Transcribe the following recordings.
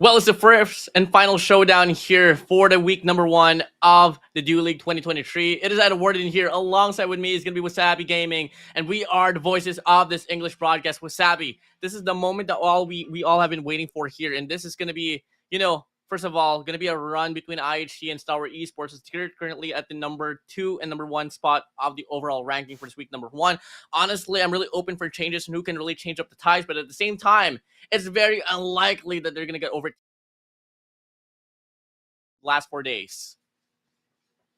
Well, it's the first and final showdown here for the week number one of the Duo League 2023. It is Ed Warden here. Alongside with me is going to be Wasabi Gaming, and we are the voices of this English broadcast. Wasabi, this is the moment that we all have been waiting for here, and this is going to be, first of all, going to be a run between IHC and STALWART Esports. It's currently at the number 2 and number 1 spot of the overall ranking for this week number 1. Honestly, I'm really open for changes and who can really change up the ties, but at the same time, it's very unlikely that they're going to get over last 4 days.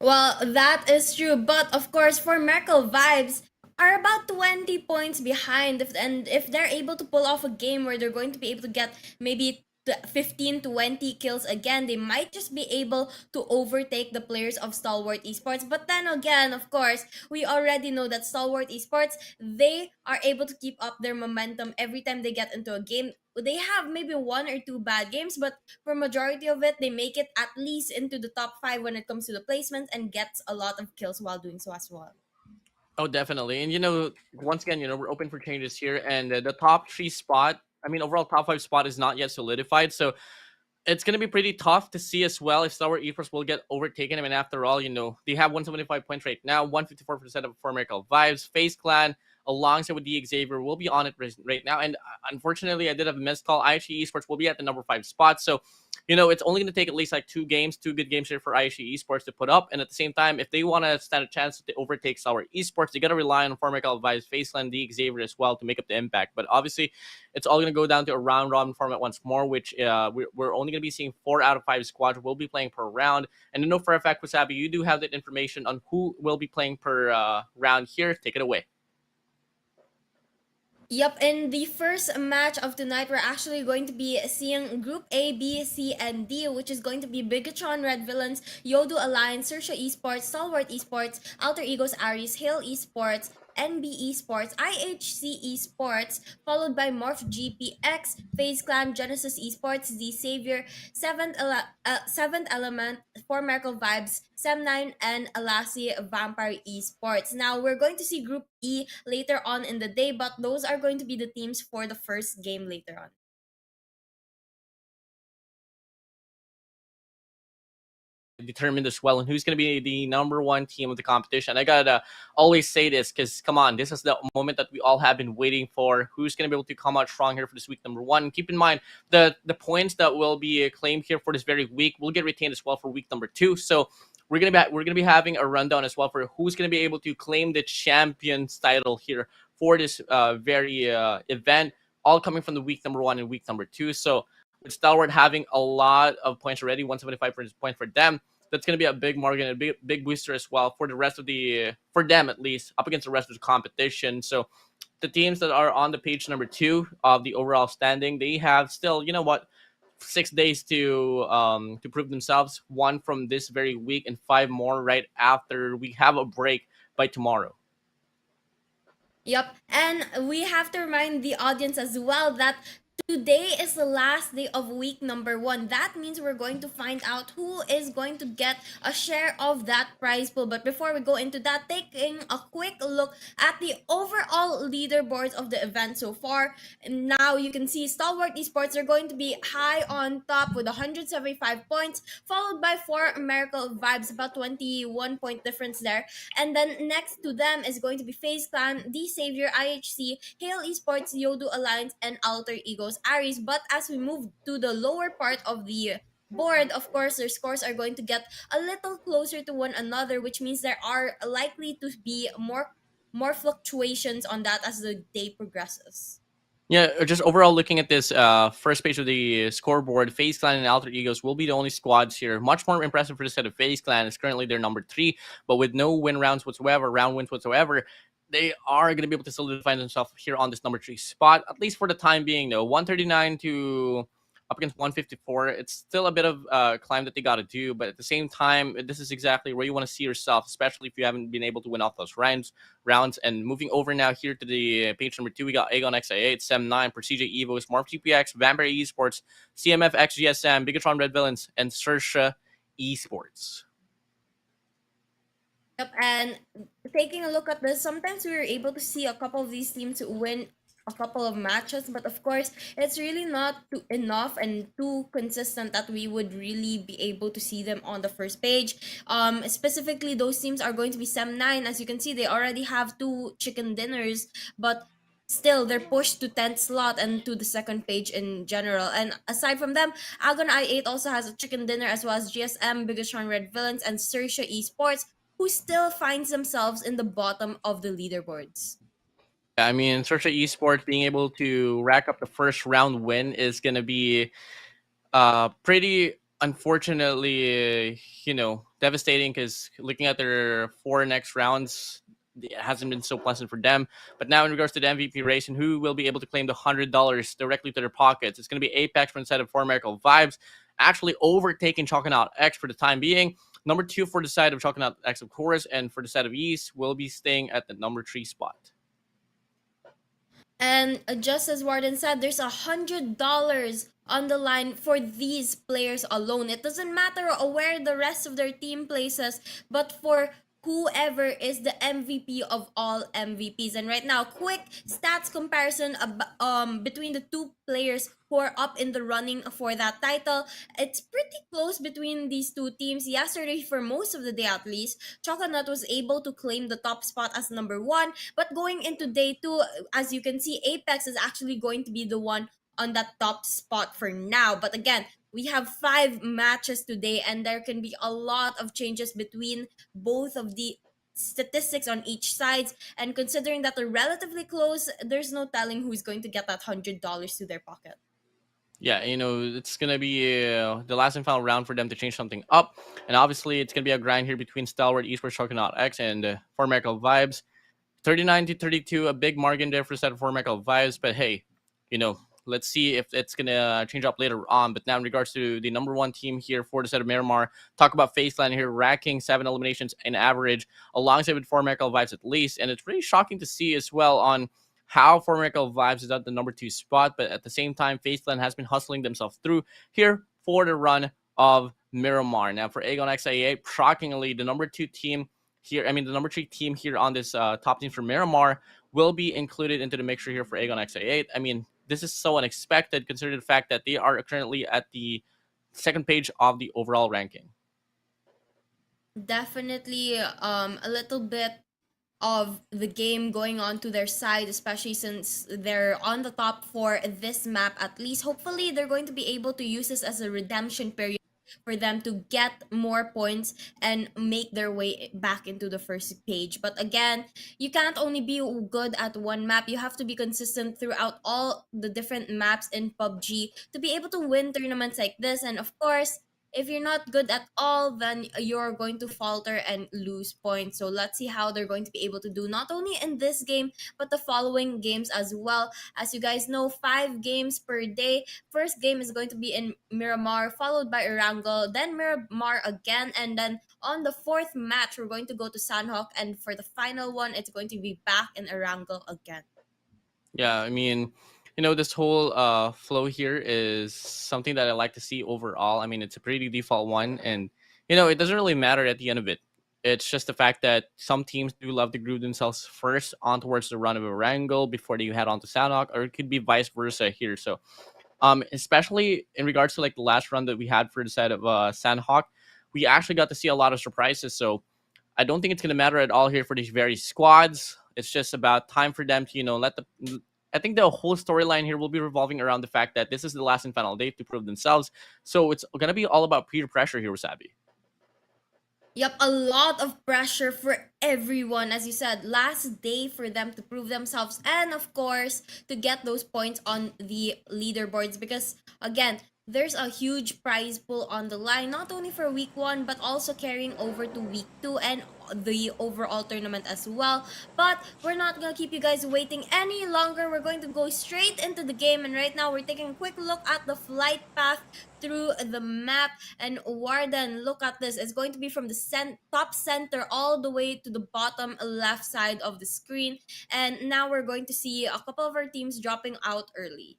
Well, that is true. But of course, for Merkel vibes are about 20 points behind. And if they're able to pull off a game where they're going to be able to get maybe 15 to 20 kills again, they might just be able to overtake the players of Stalwart Esports. But then again, of course, we already know that Stalwart Esports, they are able to keep up their momentum every time they get into a game. They have maybe one or two bad games, but for majority of it, they make it at least into the top 5 when it comes to the placements and gets a lot of kills while doing so as well. Oh, definitely. And once again, we're open for changes here, and the top 3 spot, I mean, overall top 5 spot is not yet solidified. So it's going to be pretty tough to see as well if Star Esports will get overtaken. I mean, after all, they have 175 points right now, 154% of for Miracle Vibes. FaZe Clan, alongside with the Xavier, will be on it right now. And unfortunately, I did have a missed call. IHE Esports will be at the number 5 spot. So, it's only going to take at least like 2 good games here for IHE Esports to put up. And at the same time, if they want to stand a chance to overtake Star Esports, they got to rely on Miracle Vibes, FaZe Clan, the Xavier as well to make up the impact. But obviously, it's all going to go down to a round robin format once more, which we're only going to be seeing 4 out of 5 squads will be playing per round. And I know for a fact, Wasabi, you do have that information on who will be playing per round here. Take it away. Yep, in the first match of tonight, we're actually going to be seeing Group A, B, C, and D, which is going to be BIGETRON, Red Villains, YOODO Alliance, XERXIA Esports, STALWART Esports, Alter Egos, Aries, Hail Esports, NB Esports, IHC Esports, followed by Morph GPX, FaZe Clan, Genesis Esports, The Savior, Seventh Element, For Miracle Vibes, Sem9, and Alasi Vampire Esports. Now, we're going to see Group E later on in the day, but those are going to be the teams for the first game later on. Determined as well and who's going to be the number 1 team of the competition. I gotta always say this because come on, this is the moment that we all have been waiting for. Who's going to be able to come out strong here for this week number 1? Keep in mind the points that will be claimed here for this very week will get retained as well for week number 2. So we're gonna be having a rundown as well for who's gonna be able to claim the champions title here for this very event, all coming from the week number 1 and week number 2. So with Stalwart having a lot of points already, 175 points for them, that's going to be a big margin, a big booster as well for the rest of for them at least, up against the rest of the competition. So the teams that are on the page number 2 of the overall standing, they have still, 6 days to prove themselves. 1 from this very week and 5 more right after we have a break by tomorrow. Yep, and we have to remind the audience as well that today is the last day of week number 1. That means we're going to find out who is going to get a share of that prize pool. But before we go into that, taking a quick look at the overall leaderboards of the event so far. And now you can see Stalwart Esports are going to be high on top with 175 points, followed by 4 Miracle Vibes, about 21 point difference there. And then next to them is going to be FaZe Clan, The Savior, IHC, Hail Esports, YODO Alliance, and Alter Egos Aries. But as we move to the lower part of the board, of course, their scores are going to get a little closer to one another, which means there are likely to be more fluctuations on that as the day progresses. Yeah, just overall looking at this first page of the scoreboard, FaZe Clan and Alter Egos will be the only squads here. Much more impressive for the set of FaZe Clan is currently their number 3, but with no round wins whatsoever, they are going to be able to solidify themselves here on this number 3 spot, at least for the time being. Though 139 to up against 154, it's still a bit of climb that they got to do, but at the same time, this is exactly where you want to see yourself, especially if you haven't been able to win off those rounds. And moving over now here to the page number 2, we got Aegon XA8, Sem9, Prestige Evos, Morph GPX, Vampire Esports, CMF XGSM, Bigatron Red Villains, and XERXIA Esports. Yep, and taking a look at this, sometimes we were able to see a couple of these teams win a couple of matches, but of course, it's really not enough and too consistent that we would really be able to see them on the first page. Specifically, those teams are going to be Sem 9. As you can see, they already have two chicken dinners, but still they're pushed to 10th slot and to the second page in general. And aside from them, Agon I8 also has a chicken dinner, as well as GSM, BIGETRON Red Villains, and XERXIA Esports, who still finds themselves in the bottom of the leaderboards. I mean, Search Esports being able to rack up the first round win is going to be pretty unfortunately, devastating, because looking at their four next rounds, it hasn't been so pleasant for them. But now, in regards to the MVP race and who will be able to claim the $100 directly to their pockets, it's going to be Apex for the side of Four Miracle Vibes, actually overtaking Chalking Out X for the time being. Number 2 for the side of Chalking Out X, of course, and for the side of East will be staying at the number 3 spot. And just as Warden said, there's $100 on the line for these players alone. It doesn't matter where the rest of their team places, but for whoever is the MVP of all MVPs. And right now, quick stats comparison between the two players who are up in the running for that title. It's pretty close between these two teams. Yesterday, for most of the day at least, Choconut was able to claim the top spot as number 1. But going into day 2, as you can see, Apex is actually going to be the one on that top spot for now. But again, we have 5 matches today, and there can be a lot of changes between both of the statistics on each side. And considering that they're relatively close, there's no telling who's going to get that $100 to their pocket. Yeah, it's going to be the last and final round for them to change something up. And obviously, it's going to be a grind here between Stalwart, Esports, Choconaut X, and Four Miracle Vibes. 39 to 32, a big margin there for the set of Four Miracle Vibes. But hey, let's see if it's going to change up later on. But now, in regards to the number 1 team here for the set of Miramar, talk about Faceland here, racking 7 eliminations in average, alongside with Four Miracle Vibes at least. And it's really shocking to see as well on how Four Miracle Vibes is at the number 2 spot. But at the same time, Faceland has been hustling themselves through here for the run of Miramar. Now, for Aegon XIA, shockingly, the number 2 team here, the number 3 team here on this top team for Miramar will be included into the mixture here for Aegon XA8. This is so unexpected considering the fact that they are currently at the second page of the overall ranking. Definitely a little bit of the game going on to their side, especially since they're on the top for this map at least. Hopefully, they're going to be able to use this as a redemption period for them to get more points and make their way back into the first page. But again, you can't only be good at one map. You have to be consistent throughout all the different maps in PUBG to be able to win tournaments like this. And of course, if you're not good at all, then you're going to falter and lose points. So let's see how they're going to be able to do, not only in this game, but the following games as well. As you guys know, 5 games per day. First game is going to be in Miramar, followed by Erangel, then Miramar again, and then on the 4th match, we're going to go to Sanhok, and for the final one, it's going to be back in Erangel again. Yeah, this whole flow here is something that I like to see overall. It's a pretty default one, and it doesn't really matter at the end of it. It's just the fact that some teams do love to groove themselves first on towards the run of a wrangle before they head on to Sanhok, or it could be vice versa here. So, especially in regards to like the last run that we had for the side of Sanhok, we actually got to see a lot of surprises. So, I don't think it's going to matter at all here for these various squads. It's just about time for them to I think the whole storyline here will be revolving around the fact that this is the last and final day to prove themselves. So it's going to be all about peer pressure here, Wasabi. Yep, a lot of pressure for everyone. As you said, last day for them to prove themselves, and of course, to get those points on the leaderboards. Because again, there's a huge prize pool on the line, not only for week 1, but also carrying over to week 2 and the overall tournament as well. But we're not gonna keep you guys waiting any longer. We're going to go straight into the game, and right now we're taking a quick look at the flight path through the map. And Warden, look at this. It's going to be from the top center all the way to the bottom left side of the screen. And now we're going to see a couple of our teams dropping out early.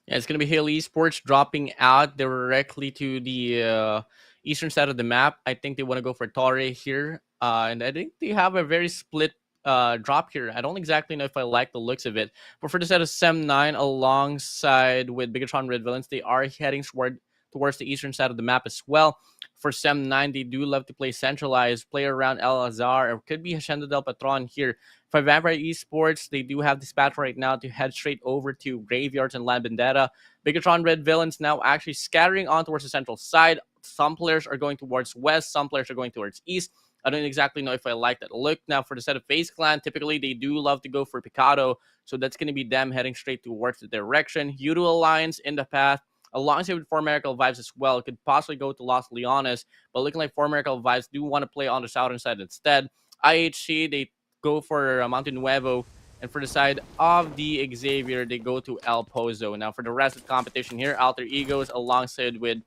Yeah, it's going to be Halo Esports dropping out directly to the eastern side of the map. I think they want to go for Torre here. And I think they have a very split drop here. I don't exactly know if I like the looks of it. But for the set of Sem9 alongside with BIGETRON Red Villains, they are heading towards the eastern side of the map as well. For Sem9, they do love to play centralized, play around El Azar, or could be Hacienda del Patron here. For Vampire Esports, they do have this path right now to head straight over to Graveyards and La Bandera. BIGETRON Red Villains now actually scattering on towards the central side. Some players are going towards west, some players are going towards east. I don't exactly know if I like that look. Now, for the set of FaZe Clan, typically they do love to go for Picado, so that's going to be them heading straight towards the direction. YOODO Alliance in the path, alongside with 4Miracle Vibes as well. Could possibly go to Los Leones, but looking like 4Miracle Vibes do want to play on the southern side instead. IHC, they go for Monte Nuevo, and for the side of the Xavier, they go to El Pozo. Now, for the rest of the competition here, Alter Egos alongside with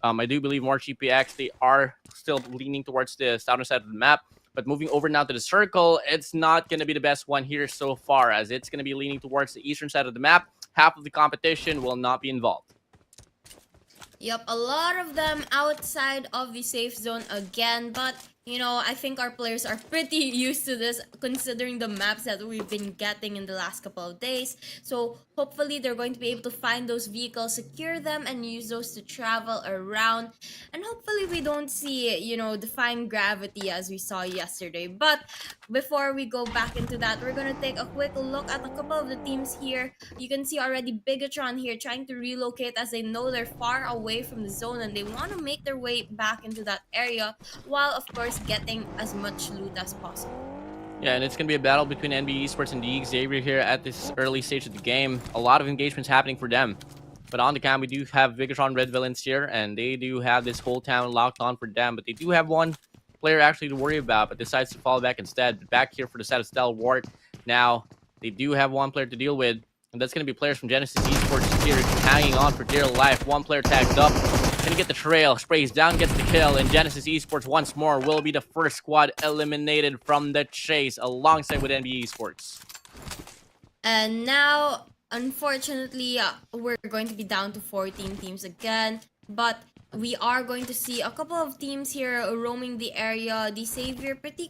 I do believe more GPX, they are still leaning towards the southern side of the map. But moving over now to the circle, it's not going to be the best one here so far, as it's going to be leaning towards the eastern side of the map. Half of the competition will not be involved. Yep, a lot of them outside of the safe zone again, but you know, I think our players are pretty used to this considering the maps that we've been getting in the last couple of days. So hopefully they're going to be able to find those vehicles, secure them, and use those to travel around. And hopefully we don't see, you know, defying gravity as we saw yesterday. But before we go back into that, we're going to take a quick look at a couple of the teams here. You can see already BIGETRON here trying to relocate as they know they're far away from the zone and they want to make their way back into that area, while of course getting as much loot as possible. Yeah, and it's going to be a battle between NBA Esports and the Xavier here at this early stage of the game. A lot of engagements happening for them. But on the cam, we do have BIGETRON Red Villains here, and they do have this whole town locked on for them. But they do have one player actually to worry about, but decides to fall back instead. But back here for the side of STALWART, now they do have one player to deal with, and that's going to be players from Genesis Esports here hanging on for dear life. One player tagged up. Gonna get the trail, sprays down, gets the kill, and Genesis Esports once more will be the first squad eliminated from the chase alongside with NBA Esports. And now, unfortunately, we're going to be down to 14 teams again, but we are going to see a couple of teams here roaming the area. The Savior pretty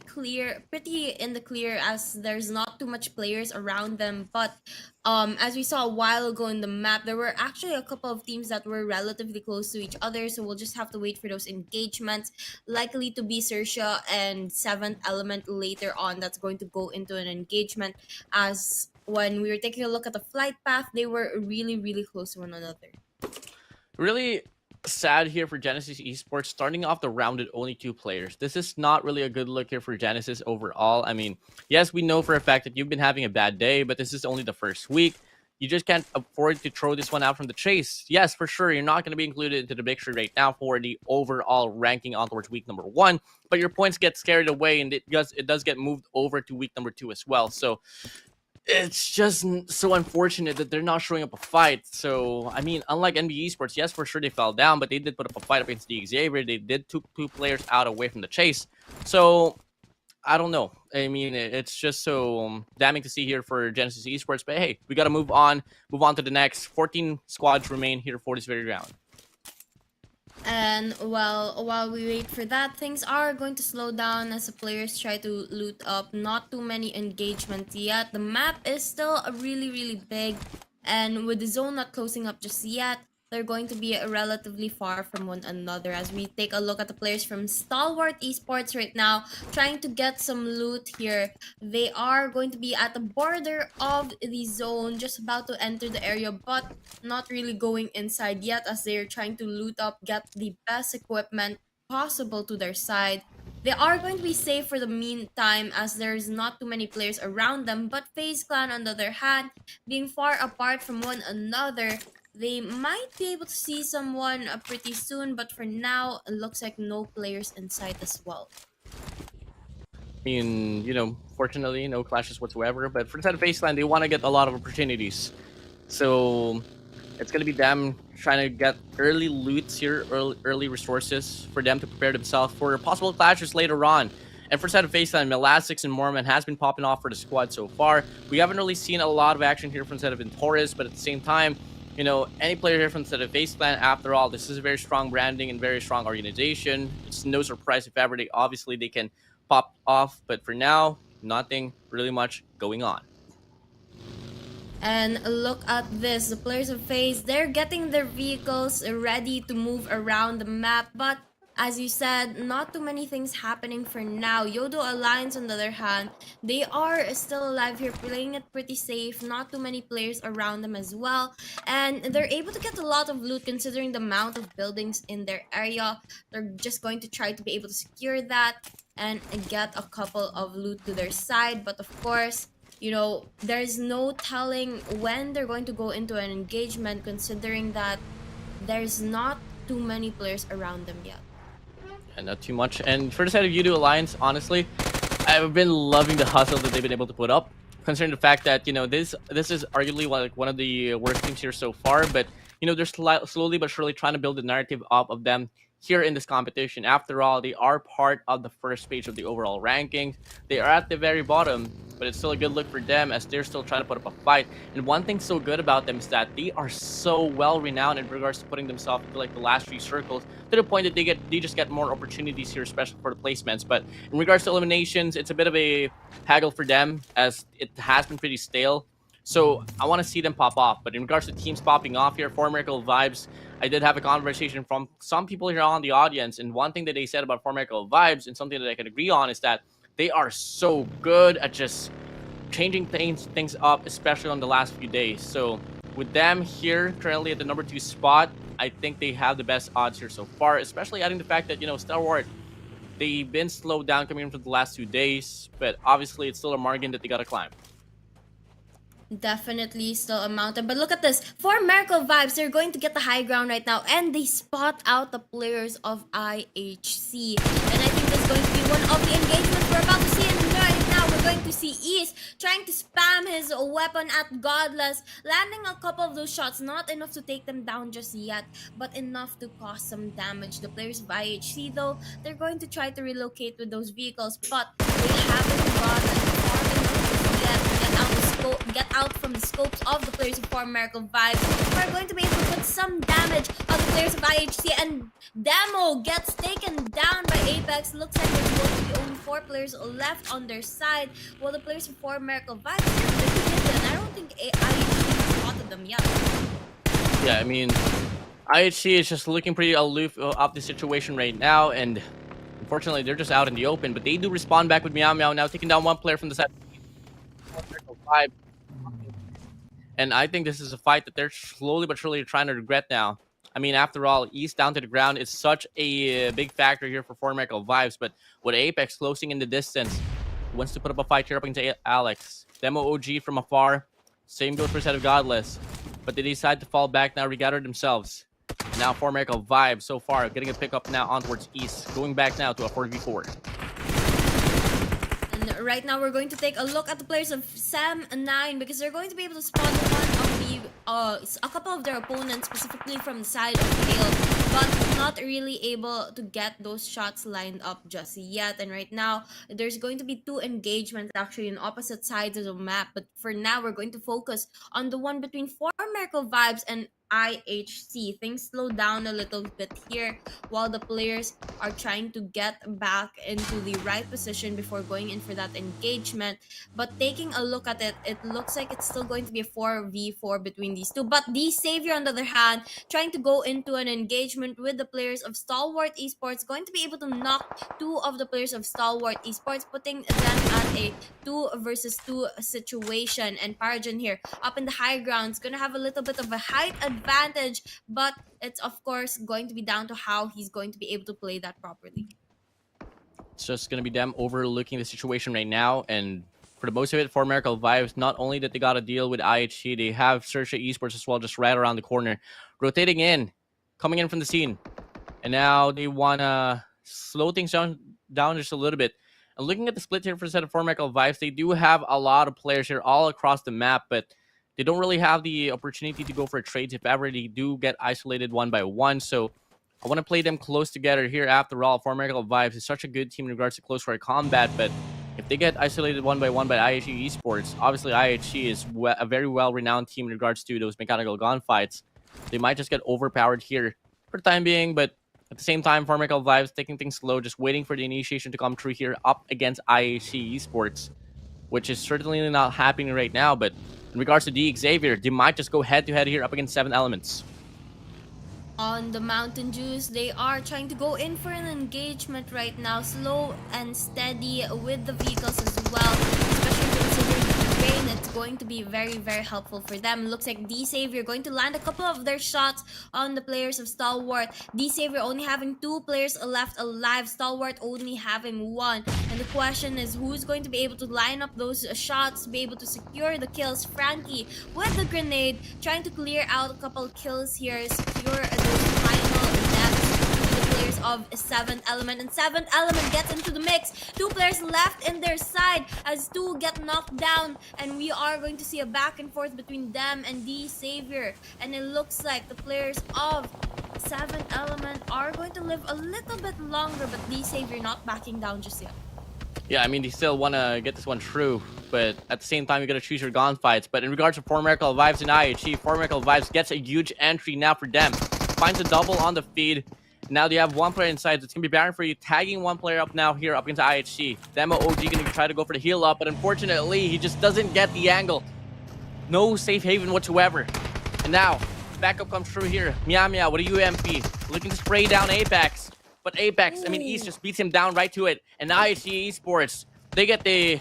in the clear as there's not too much players around them, but as we saw a while ago in the map, there were actually a couple of teams that were relatively close to each other, so we'll just have to wait for those engagements. Likely to be XERXIA and 7th Element later on that's going to go into an engagement, as when we were taking a look at the flight path, they were really close to one another. Really sad here for Genesis Esports, starting off the round with only 2 players. This is not really a good look here for Genesis overall. I mean, yes, we know for a fact that you've been having a bad day, but this is only the first week. You just can't afford to throw this one out from the chase. Yes, for sure, you're not going to be included into the picture right now for the overall ranking on towards week number 1, but your points get carried away, and it does get moved over to week number 2 as well. So it's just so unfortunate that they're not showing up a fight. So, I mean, unlike NBA Esports, yes, for sure they fell down, but they did put up a fight against the Xavier. They did took 2 players out away from the chase. So, I don't know. I mean, it's just so damning to see here for Genesis Esports. But hey, we got to move on to the next. 14 squads remain here for this very round. And while we wait for that, things are going to slow down as the players try to loot up. Not too many engagements yet. The map is still really big, and with the zone not closing up just yet, they're going to be relatively far from one another. As we take a look at the players from STALWART Esports right now, trying to get some loot here. They are going to be at the border of the zone, just about to enter the area, but not really going inside yet, as they're trying to loot up, get the best equipment possible to their side. They are going to be safe for the meantime, as there's not too many players around them, but FaZe Clan on the other hand, being far apart from one another, they might be able to see someone pretty soon, but for now, it looks like no players inside as well. I mean, you know, fortunately, no clashes whatsoever. But for the side of FaZe Clan, they want to get a lot of opportunities. So it's going to be them trying to get early loots here, early resources for them to prepare themselves for possible clashes later on. And for the side of FaZe Clan, Melastix and Mormon has been popping off for the squad so far. We haven't really seen a lot of action here from the side of Torres, but at the same time, you know, any player here from the side of FaZe Clan, after all, this is a very strong branding and very strong organization. It's no surprise if ever they can pop off. But for now, nothing really much going on. And look at this, the players of FAZE, they're getting their vehicles ready to move around the map, but as you said, not too many things happening for now. YOODO Alliance, on the other hand, they are still alive here, playing it pretty safe, not too many players around them as well, and they're able to get a lot of loot considering the amount of buildings in their area. They're just going to try to be able to secure that and get a couple of loot to their side, but of course, you know, there's no telling when they're going to go into an engagement considering that there's not too many players around them yet. And not too much. And for the side of YOODO Alliance, honestly, I've been loving the hustle that they've been able to put up, considering the fact that, you know, this is arguably like one of the worst teams here so far, but you know, they're slowly but surely trying to build the narrative up of them here in this competition. After all, they are part of the first page of the overall rankings. They are at the very bottom, but it's still a good look for them as they're still trying to put up a fight. And one thing so good about them is that they are so well renowned in regards to putting themselves into like the last three circles, to the point that they just get more opportunities here, especially for the placements. But in regards to eliminations, it's a bit of a haggle for them as it has been pretty stale. So I want to see them pop off. But in regards to teams popping off here, For Miracle Vibes, I did have a conversation from some people here on the audience, and one thing that they said about For Miracle Vibes, and something that I can agree on, is that they are so good at just changing things up, especially on the last few days. So with them here currently at the number 2 spot, I think they have the best odds here so far, especially adding the fact that, you know, STALWART, they've been slowed down coming into the last 2 days, but obviously it's still a margin that they gotta climb. Definitely still a mountain. But look at this. For Miracle Vibes, they're going to get the high ground right now. And they spot out the players of IHC. And I think this is going to be one of the engagements we're about to see. And right now, we're going to see East trying to spam his weapon at Godless. Landing a couple of those shots. Not enough to take them down just yet, but enough to cause some damage. The players of IHC, though, they're going to try to relocate with those vehicles. But they haven't gotten far enough yet to get out from the scopes of the players of For Miracle Vibes. We're going to be able to put some damage on the players of IHC, and Demo gets taken down by Apex. Looks like there's going to be only 4 players left on their side, while the players of For Miracle Vibes are pretty hidden. I don't think IHC spotted them yet. Yeah, I mean, IHC is just looking pretty aloof of the situation right now, and unfortunately they're just out in the open, but they do respond back with Meow Meow now, taking down one player from the side. And I think this is a fight that they're slowly but surely trying to regret now. I mean, after all, East down to the ground is such a big factor here for For Miracle Vibes, but with Apex closing in the distance, wants to put up a fight here up into Alex. Demo OG from afar. Same goes for set of Godless. But they decide to fall back now, regather themselves. Now For Miracle Vibes so far getting a pickup now on towards East. Going back now to a 4v4. Right now, we're going to take a look at the players of Sam9 because they're going to be able to spot one of the a couple of their opponents, specifically from the side of Hale, but not really able to get those shots lined up just yet. And right now, there's going to be 2 engagements actually on opposite sides of the map. But for now, we're going to focus on the one between For Miracle Vibes and IHC. Things slow down a little bit here while the players are trying to get back into the right position before going in for that engagement. But taking a look at it, it looks like it's still going to be a 4v4 between these two. But the Savior, on the other hand, trying to go into an engagement with the players of Stalwart Esports, going to be able to knock 2 of the players of Stalwart Esports, putting them at a 2 versus 2 situation. And Paragon here up in the high ground is going to have a little bit of a height advantage, but it's of course going to be down to how he's going to be able to play that properly. It's just going to be them overlooking the situation right now, and for the most of it, For Miracle Vibes, not only that they got to deal with IHC, they have XERXIA Esports as well, just right around the corner, rotating in, coming in from the scene, and now they want to slow things down just a little bit. And looking at the split here for the set of For Miracle Vibes, they do have a lot of players here all across the map, but they don't really have the opportunity to go for trades if ever they do get isolated one by one. So I want to play them close together here. After all, For Miracle Vibes is such a good team in regards to close fire combat, but if they get isolated one by IHC Esports, obviously IHC is a very well-renowned team in regards to those mechanical gunfights. They might just get overpowered here for the time being, but at the same time, For Miracle Vibes taking things slow, just waiting for the initiation to come through here up against IHC Esports. which is certainly not happening right now. But in regards to the Xavier, they might just go head-to-head here up against 7 Elements. On the Mountain Dews, they are trying to go in for an engagement right now, slow and steady with the vehicles as well, especially considering the terrain. It's going to be very, very helpful for them. Looks like D-Savior going to land a couple of their shots on the players of Stalwart. D-Savior only having 2 players left alive, Stalwart only having 1. And the question is, who's going to be able to line up those shots to be able to secure the kills? Frankie with the grenade, trying to clear out a couple kills here, secure those final deaths to the players of 7th Element. And 7th Element gets into the mix. 2 players left in their side as 2 get knocked down. And we are going to see a back and forth between them and D-Savior. And it looks like the players of 7th Element are going to live a little bit longer, but D-Savior not backing down just yet. Yeah, I mean, they still want to get this one through, but at the same time, you got to choose your gunfights. But in regards to 4 Miracle Vibes and IHE, 4 Miracle Vibes gets a huge entry now for them. Finds a double on the feed. Now they have 1 player inside, so it's going to be Baron for you, tagging 1 player up now here up against IHE. Demo OG going to try to go for the heal up, but unfortunately, he just doesn't get the angle. No safe haven whatsoever. And now, backup comes through here. Meow with a UMP, looking to spray down Apex. But Apex, I mean, East just beats him down right to it. And IHE Esports, they get the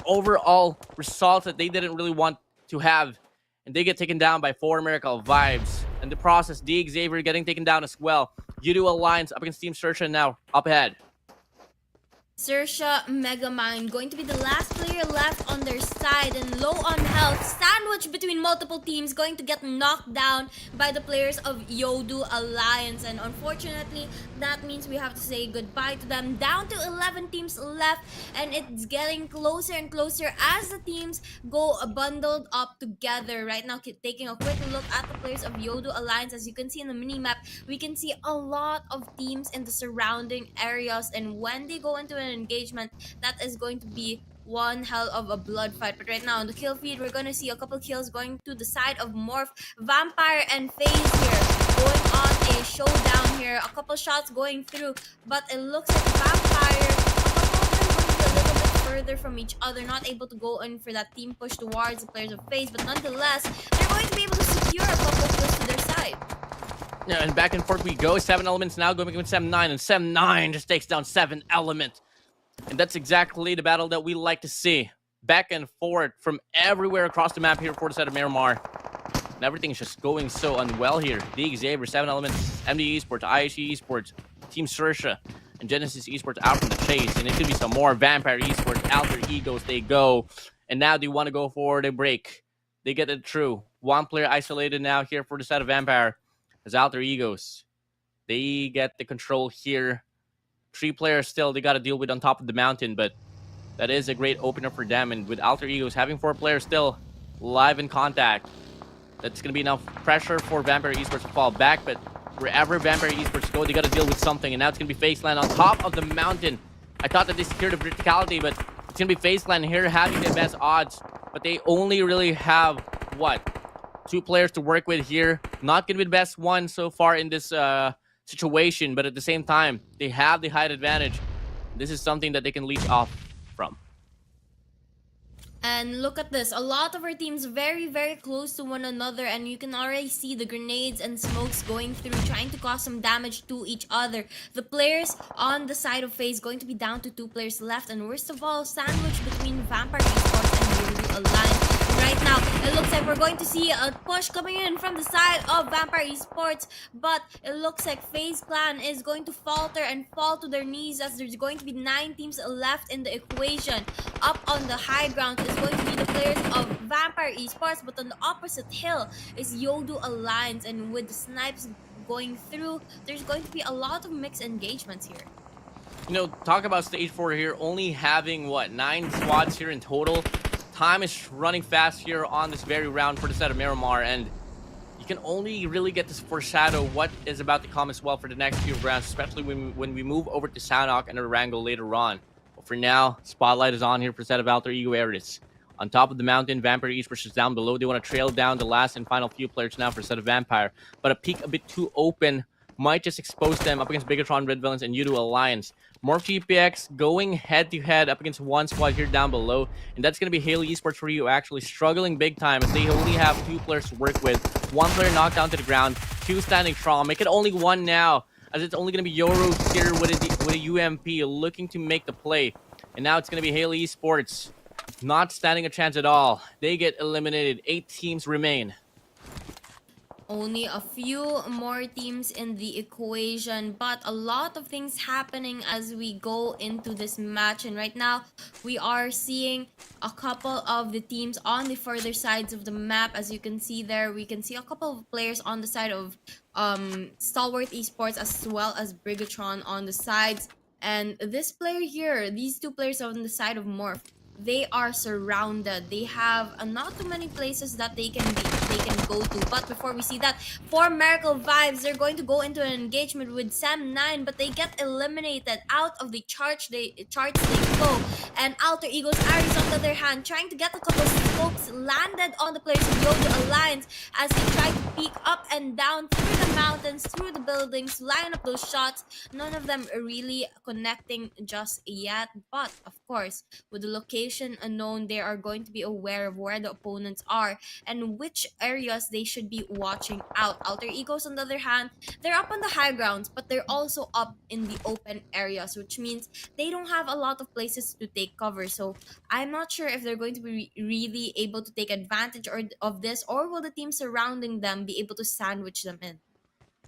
overall results that they didn't really want to have. And they get taken down by 4 Miracle Vibes. In the process, D Xavier getting taken down as well. YOODO Alliance up against Team XERXIA now, up ahead. XERXIA Megamind going to be the last player left on their side and low on health. Sandwich between multiple teams, going to get knocked down by the players of YOODO Alliance. And unfortunately, that means we have to say goodbye to them. Down to 11 teams left, and it's getting closer and closer as the teams go bundled up together. Right now, taking a quick look at the players of YOODO Alliance. As you can see in the mini-map, we can see a lot of teams in the surrounding areas. And when they go into an engagement, that is going to be one hell of a blood fight. But right now on the kill feed, we're gonna see a couple kills going to the side of Morph, Vampire, and FAZE here, going on a showdown here. A couple shots going through, but it looks like Vampire, a couple of them going to be a little bit further from each other, not able to go in for that team push towards the players of FAZE, but nonetheless, they're going to be able to secure a couple kills to their side. Yeah, and back and forth we go. 7 Elements now going against 7-9, and 7-9 just takes down 7 Element. And that's exactly the battle that we like to see. Back and forth from everywhere across the map here for the side of Miramar. And everything is just going so unwell here. The Xavier, 7 Elements, MD Esports, IHE Esports, Team XERXIA, and Genesis Esports out from the chase. And it could be some more Vampire Esports, Alter Egos, they go. And now they want to go for the break. They get it through. 1 player isolated now here for the side of Vampire. As Alter Egos, they get the control here. 3 players still they got to deal with on top of the mountain, but that is a great opener for them. And with Alter Egos having 4 players still live in contact, that's going to be enough pressure for Vampire Esports to fall back. But wherever Vampire Esports go, they got to deal with something. And now it's going to be Faceland on top of the mountain. I thought that they secured the verticality, but it's going to be Faceland here having the best odds. But they only really have, what, 2 players to work with here. Not going to be the best one so far in this situation, but at the same time, they have the height advantage. This is something that they can leech off from. And look at this, a lot of our teams very, very close to one another, and you can already see the grenades and smokes going through, trying to cause some damage to each other. The players on the side of FaZe going to be down to 2 players left, and worst of all, sandwich between Vampire Esports and YOODO Alliance. Right now, it looks like we're going to see a push coming in from the side of Vampire Esports, but it looks like FaZe Clan is going to falter and fall to their knees as there's going to be 9 teams left in the equation. Up on the high ground is going to be the players of Vampire Esports, but on the opposite hill is YOODO Alliance, and with the snipes going through, there's going to be a lot of mixed engagements here. You know, talk about stage 4 here, only having, what, 9 squads here in total. Time is running fast here on this very round for the side of Miramar, and you can only really get to foreshadow what is about to come as well for the next few rounds, especially when we move over to Sanhok and Arango later on. But for now, spotlight is on here for the side of Alter Ego Ares. On top of the mountain, Vampire Esports is down below. They want to trail down the last and final few players now for the set of Vampire, but a peak a bit too open might just expose them up against BIGETRON, Red Villains, and YOODO Alliance. Morph GPX going head-to-head up against one squad here down below, and that's going to be Haley Esports for you, actually struggling big time as they only have 2 players to work with. 1 player knocked down to the ground, 2 standing strong. Make it only 1 now, as it's only going to be Yoro here with a UMP looking to make the play. And now it's going to be Haley Esports not standing a chance at all. They get eliminated. 8 teams remain. Only a few more teams in the equation, but a lot of things happening as we go into this match. And right now, we are seeing a couple of the teams on the further sides of the map. As you can see there, we can see a couple of players on the side of STALWART Esports, as well as BIGETRON on the sides. And this player here, these 2 players on the side of Morph, they are surrounded. They have not too many places that they can go to. But before we see that, for Miracle Vibes, they're going to go into an engagement with Sam9, but they get eliminated. Out of the charts they go. And Alter Ego's Aries, on the other hand, trying to get a couple of smokes landed on the players of YOODO Alliance as they try to peek up and down through the mountains, through the buildings, line up those shots. None of them are really connecting just yet. But of course, with the location unknown, they are going to be aware of where the opponents are and which areas they should be watching out. Alter Egos, on the other hand, they're up on the high grounds, but they're also up in the open areas, which means they don't have a lot of places to take cover. So I'm not sure if they're going to be really able to take advantage of this, or will the team surrounding them be able to sandwich them in?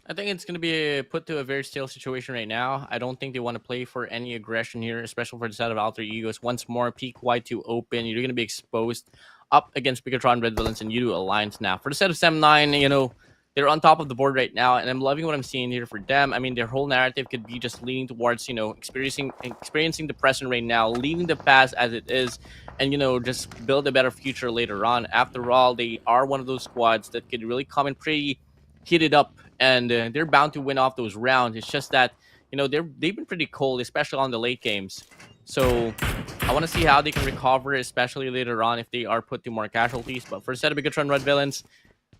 I think it's going to be put to a very stale situation right now. I don't think they want to play for any aggression here, especially for the side of Alter Egos. Once more, peak wide to open. You're going to be exposed up against BIGETRON, Red Villains, and YOODO Alliance now. For the set of Sam9, they're on top of the board right now, and I'm loving what I'm seeing here for them. I mean, their whole narrative could be just leaning towards, experiencing the present right now, leaving the past as it is, and, just build a better future later on. After all, they are one of those squads that could really come in pretty heated up, and they're bound to win off those rounds. It's just that they've been pretty cold, especially on the late games. So I want to see how they can recover, especially later on if they are put to more casualties. But for a set of BIGETRON Red Villains,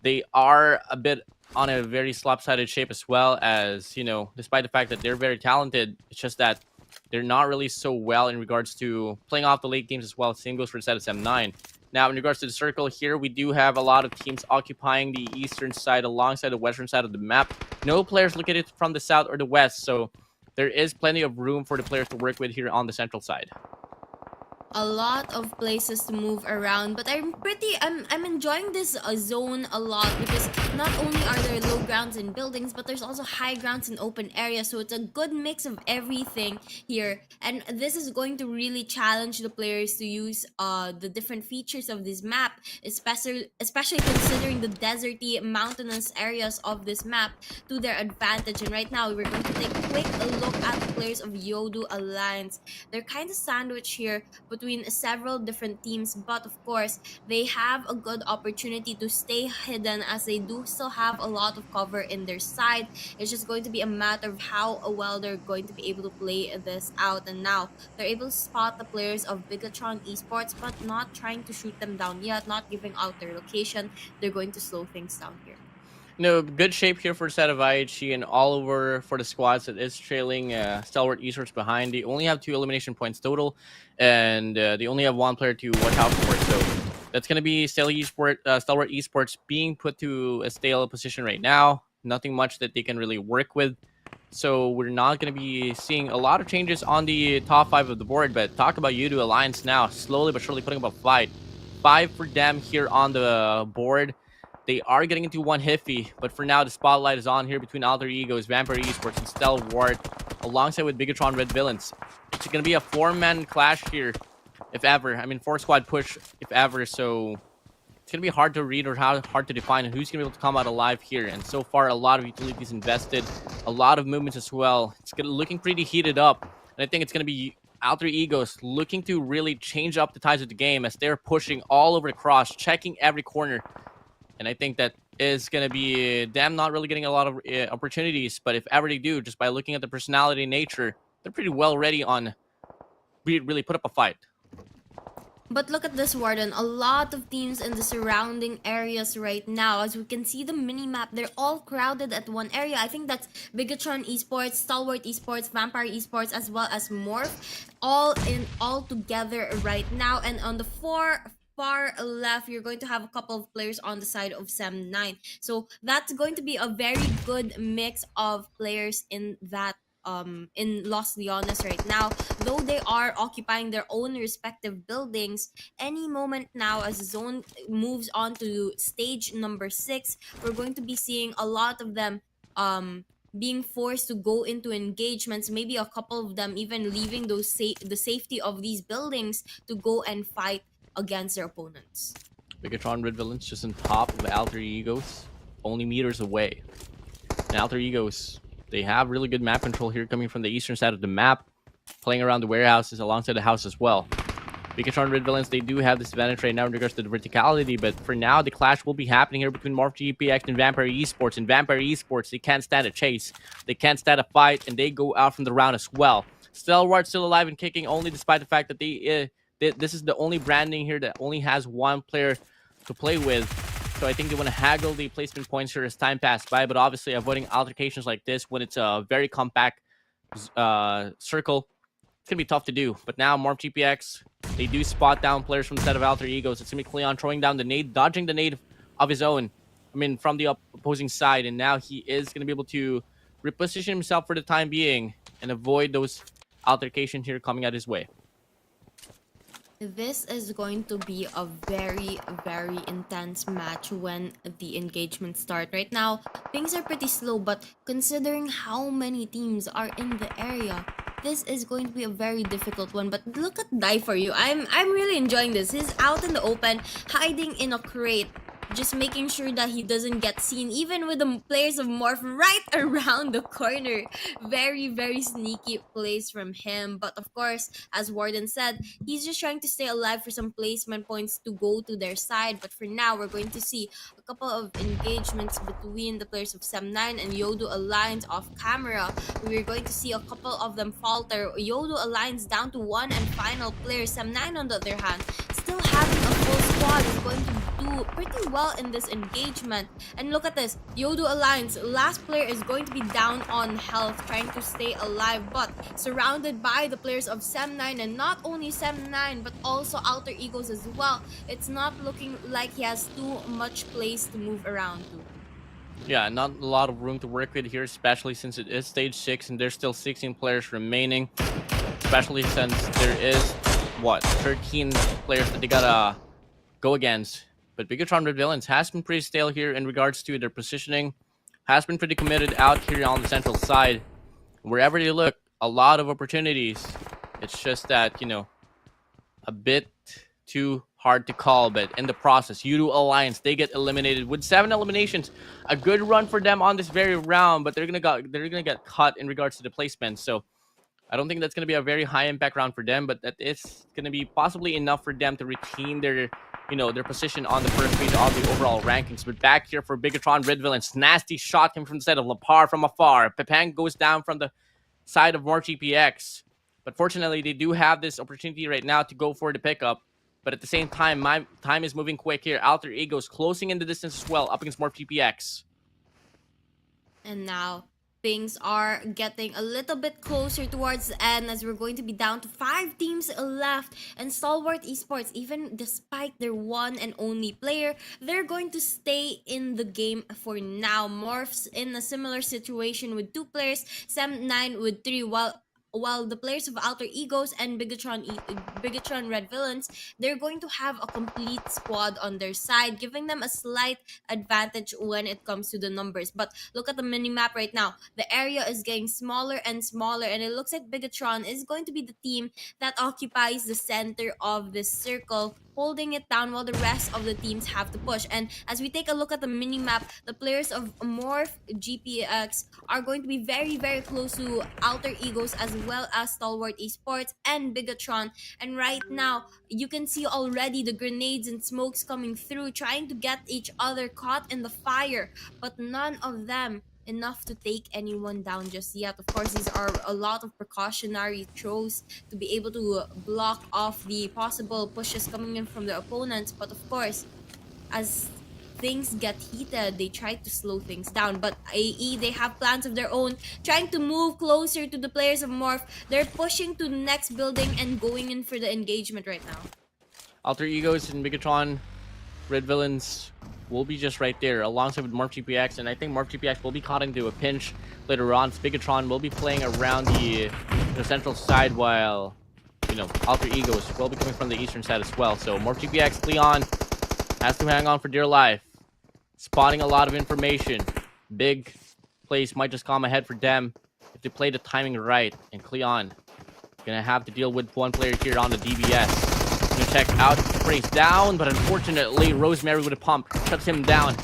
they are a bit on a very slopsided shape, as well as despite the fact that they're very talented, it's just that they're not really so well in regards to playing off the late games as well. Same goes for the set of M9. Now, in regards to the circle here, we do have a lot of teams occupying the eastern side alongside the western side of the map. No players look at it from the south or the west, so there is plenty of room for the players to work with here on the central side. A lot of places to move around, but I'm enjoying this zone a lot, because not only are there low grounds in buildings, but there's also high grounds in open areas. So it's a good mix of everything here, and this is going to really challenge the players to use the different features of this map, especially considering the deserty, mountainous areas of this map to their advantage. And right now, we're going to take a quick look at the players of YOODO Alliance. They're kind of sandwiched here between several different teams, but of course they have a good opportunity to stay hidden, as they do still have a lot of cover in their side. It's just going to be a matter of how well they're going to be able to play this out. And now they're able to spot the players of BIGETRON Esports, but not trying to shoot them down yet, not giving out their location. They're going to slow things down here. Good shape here for the set of IHG, and all over for the squads that is trailing STALWART Esports behind. They only have 2 elimination points total, and they only have 1 player to watch out for. So that's going to be STALWART Esports being put to a stale position right now. Nothing much that they can really work with. So we're not going to be seeing a lot of changes on the top 5 of the board. But talk about YOODO Alliance now, slowly but surely putting up a fight. 5 for them here on the board. They are getting into one Hiffy, but for now, the spotlight is on here between Alter Egos, Vampire Esports, and STALWART, alongside with BIGETRON Red Villains. It's going to be a 4-man clash here, if ever. I mean, 4-squad push, if ever. So it's going to be hard to read or hard to define who's going to be able to come out alive here. And so far, a lot of utilities invested, a lot of movements as well. It's looking pretty heated up, and I think it's going to be Alter Egos looking to really change up the tides of the game as they're pushing all over the cross, checking every corner. And I think that is going to be them not really getting a lot of opportunities. But if ever they do, just by looking at the personality and nature, they're pretty well ready on really put up a fight. But look at this, Warden. A lot of teams in the surrounding areas right now. As we can see the mini map, they're all crowded at one area. I think that's Bigetron Esports, Stalwart Esports, Vampire Esports, as well as Morph, all together right now. And on the far left, you're going to have a couple of players on the side of Sem9. So that's going to be a very good mix of players in that in Los Leones right now, though they are occupying their own respective buildings. Any moment now, as the zone moves on to stage number 6, we're going to be seeing a lot of them being forced to go into engagements, maybe a couple of them even leaving the safety of these buildings to go and fight against their opponents. Bigetron Red Villains just on top of Alter Egos, only meters away. And Alter Egos, they have really good map control here coming from the eastern side of the map, playing around the warehouses alongside the house as well. Bigetron Red Villains, they do have this advantage right now in regards to the verticality, but for now, the clash will be happening here between Morph GPX and Vampire Esports. And Vampire Esports, they can't stand a chase, they can't stand a fight, and they go out from the round as well. Stalwart still alive and kicking, only despite the fact that this is the only branding here that only has one player to play with. So I think they want to haggle the placement points here as time passes by, but obviously avoiding altercations like this when it's a very compact circle, it's going to be tough to do. But now Morph GPX, they do spot down players from the set of Alter Egos. It's going to be Cleon throwing down the nade, dodging the nade of his own. I mean, from the opposing side. And now he is going to be able to reposition himself for the time being and avoid those altercations here coming out his way. This is going to be a very, very intense match when the engagements start. Right now, things are pretty slow, but considering how many teams are in the area, this is going to be a very difficult one. But look at Die For You. I'm really enjoying this. He's out in the open, hiding in a crate, just making sure that he doesn't get seen, even with the players of Morph right around the corner. Very, very sneaky plays from him. But of course, as Warden said, he's just trying to stay alive for some placement points to go to their side. But for now, we're going to see a couple of engagements between the players of Sem9 and YOODO Alliance off camera. We're going to see a couple of them falter. YOODO Alliance down to one and final player. Sem9 on the other hand, still having a full squad, is going to do pretty well in this engagement. And look at this, YOODO Alliance, last player is going to be down on health, trying to stay alive, but surrounded by the players of Sem9, and not only Sem9 but also Alter Egos as well. It's not looking like he has too much place to move around to. Yeah, not a lot of room to work with here, especially since it is stage 6 and there's still 16 players remaining. Especially since there is, 13 players that they gotta go against. But Bigetron Red Villains has been pretty stale here in regards to their positioning. Has been pretty committed out here on the central side. Wherever you look, a lot of opportunities. It's just that, a bit too hard to call. But in the process, YOODO Alliance, they get eliminated with 7 eliminations. A good run for them on this very round, but they're gonna get cut in regards to the placement. So I don't think that's gonna be a very high impact round for them, but that is gonna be possibly enough for them to retain their their position on the first page of the overall rankings. But back here for Bigetron Red Villains, nasty shot came from the side of Lapar from afar. Pepang goes down from the side of more GPX. But fortunately, they do have this opportunity right now to go for the pickup. But at the same time, my time is moving quick here. Alter Egos closing in the distance as well up against more GPX. And now things are getting a little bit closer towards the end, as we're going to be down to 5 teams left. And Stalwart Esports, even despite their one and only player, they're going to stay in the game for now. Morphs in a similar situation with 2 players, Sem9 with 3, while the players of Alter Egos and Bigetron Red Villains, they're going to have a complete squad on their side, giving them a slight advantage when it comes to the numbers. But look at the mini-map right now. The area is getting smaller and smaller, and it looks like Bigetron is going to be the team that occupies the center of this circle, holding it down while the rest of the teams have to push. And as we take a look at the mini-map, the players of Morph GPX are going to be very, very close to Alter Egos as well as Stalwart Esports and Bigetron. And right now, you can see already the grenades and smokes coming through, trying to get each other caught in the fire. But none of them enough to take anyone down just yet. Of course, these are a lot of precautionary throws to be able to block off the possible pushes coming in from the opponents. But of course, as things get heated, they try to slow things down. But AE, they have plans of their own, trying to move closer to the players of Morph. They're pushing to the next building and going in for the engagement right now. Alter Egos and BIGETRON, Red Villains will be just right there alongside with Morph GPX, and I think Morph GPX will be caught into a pinch later on. BIGETRON will be playing around the central side, while Alter Egos will be coming from the eastern side as well. So Morph GPX, Leon has to hang on for dear life, spotting a lot of information. Big plays might just come ahead for them if they play the timing right, and Cleon gonna have to deal with one player here on the DBS. Gonna check out, sprays down, but unfortunately, Rosemary with a pump shuts him down.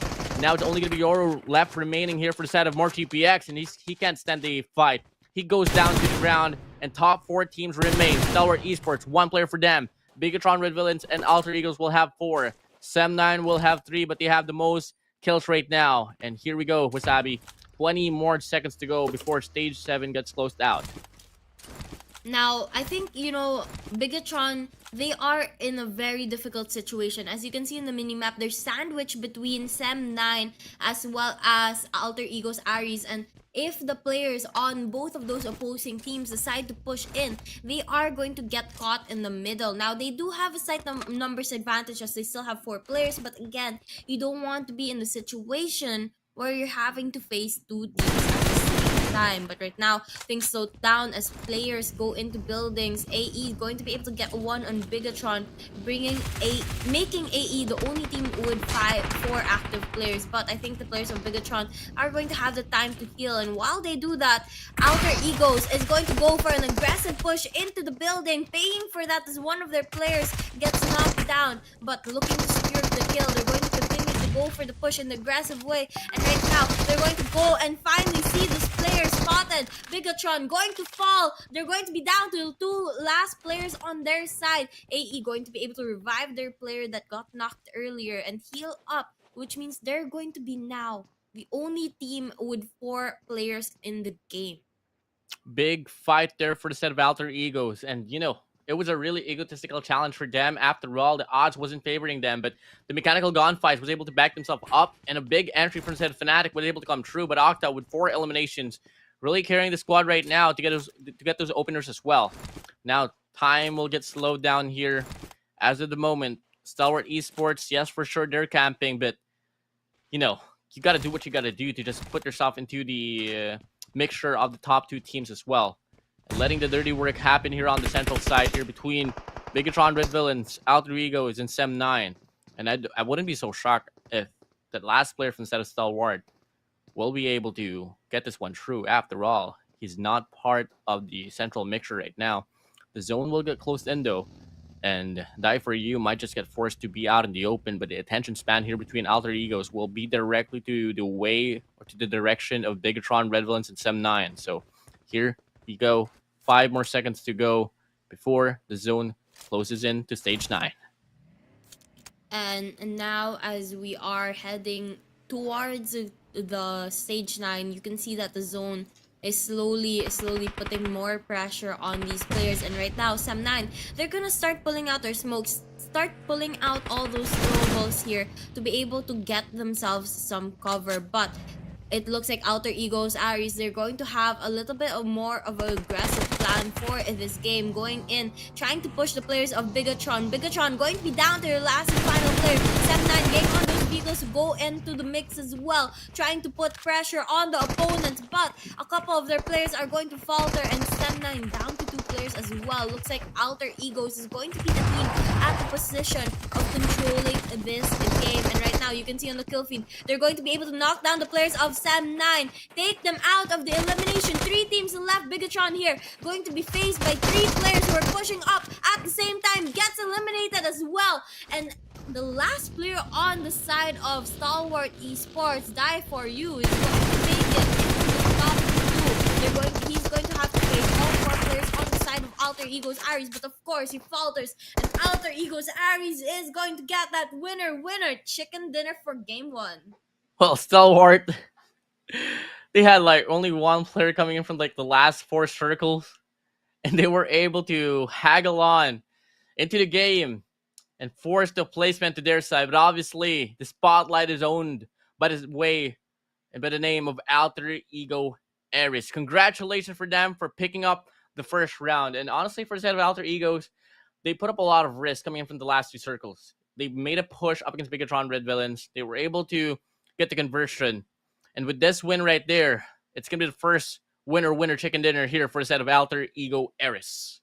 Now it's only gonna be Yoro left remaining here for the side of Morph GPX, and he can't stand the fight. He goes down to the ground, and top 4 teams remain. STALWART Esports, 1 player for them. BIGETRON, Red Villains, and Alter Egos will have 4. Sem9 will have 3, but they have the most kills right now. And here we go, Wasabi. 20 more seconds to go before stage 7 gets closed out. Now, I think, BIGETRON, they are in a very difficult situation. As you can see in the minimap, they're sandwiched between Sem9 as well as Alter Egos Aries. And if the players on both of those opposing teams decide to push in, they are going to get caught in the middle. Now, they do have a slight numbers advantage as they still have 4 players. But again, you don't want to be in the situation where you're having to face 2 teams time. But right now, things slowed down as players go into buildings. AE going to be able to get one on BIGETRON, making AE the only team with 4 active players. But I think the players of BIGETRON are going to have the time to heal, and while they do that, Alter Egos is going to go for an aggressive push into the building, paying for that as one of their players gets knocked down. But looking to secure the kill, they're going to continue to go for the push in the aggressive way, and right now they're going to go and finally see this player spotted. BIGETRON going to fall. They're going to be down to 2 last players on their side. AE going to be able to revive their player that got knocked earlier and heal up, which means they're going to be now the only team with 4 players in the game. Big fight there for the set of Alter Egos, and it was a really egotistical challenge for them. After all, the odds wasn't favoring them, but the mechanical gunfights was able to back themselves up, and a big entry from the set of Fnatic was able to come true. But Octa, with 4 eliminations, really carrying the squad right now to get those openers as well. Now time will get slowed down here. As of the moment, STALWART Esports, yes, for sure they're camping, but you got to do what you got to do to just put yourself into the mixture of the top 2 teams as well. And letting the dirty work happen here on the central side here between BIGETRON, Red Villains, Alter Egos, and Sem9. And I wouldn't be so shocked if that last player from the set of STALWART will be able to get this one through. After all, he's not part of the central mixture right now. The zone will get closed in though, and Die For You might just get forced to be out in the open, but the attention span here between Alter Egos will be directly to the way or to the direction of BIGETRON, Red Villains, and Sem9. So here we go. 5 more seconds to go before the zone closes in to stage 9. And now, as we are heading towards the stage 9, you can see that the zone is slowly putting more pressure on these players. And right now, Sem9, they're gonna start pulling out their smokes, start pulling out all those throwables here to be able to get themselves some cover. But it looks like Alter Egos, Aries, they're going to have a little bit of more of an aggressive plan for this game, going in, trying to push the players of BIGETRON. BIGETRON going to be down to their last and final player. Sem9 getting on those vehicles to go into the mix as well, trying to put pressure on the opponents, but a couple of their players are going to falter, and Sem9 down to 2 players as well. Looks like Alter Egos is going to be the team at the position of controlling this game. And right now, you can see on the kill feed, they're going to be able to knock down the players of Sem9, take them out of the elimination. 3 teams left. BIGETRON here going to be faced by 3 players who are pushing up at the same time, gets eliminated as well. And the last player on the side of STALWART Esports, Die For You, is going to make it into the top 2. He's going to have to face all 4 players on the side of Alter Egos Aries, but of course he falters, and Alter Egos Aries is going to get that winner chicken dinner for game 1. Well, STALWART, They had like only one player coming in from like the last four circles, and they were able to haggle on into the game and force the placement to their side. But obviously, the spotlight is owned by the way and by the name of Alter Ego Ares. Congratulations for them for picking up the first round. And honestly, for the set of Alter Egos, they put up a lot of risk coming in from the last two circles. They made a push up against Bigetron Red Villains. They were able to get the conversion. And with this win right there, it's going to be the first winner chicken dinner here for the set of Alter Ego Ares.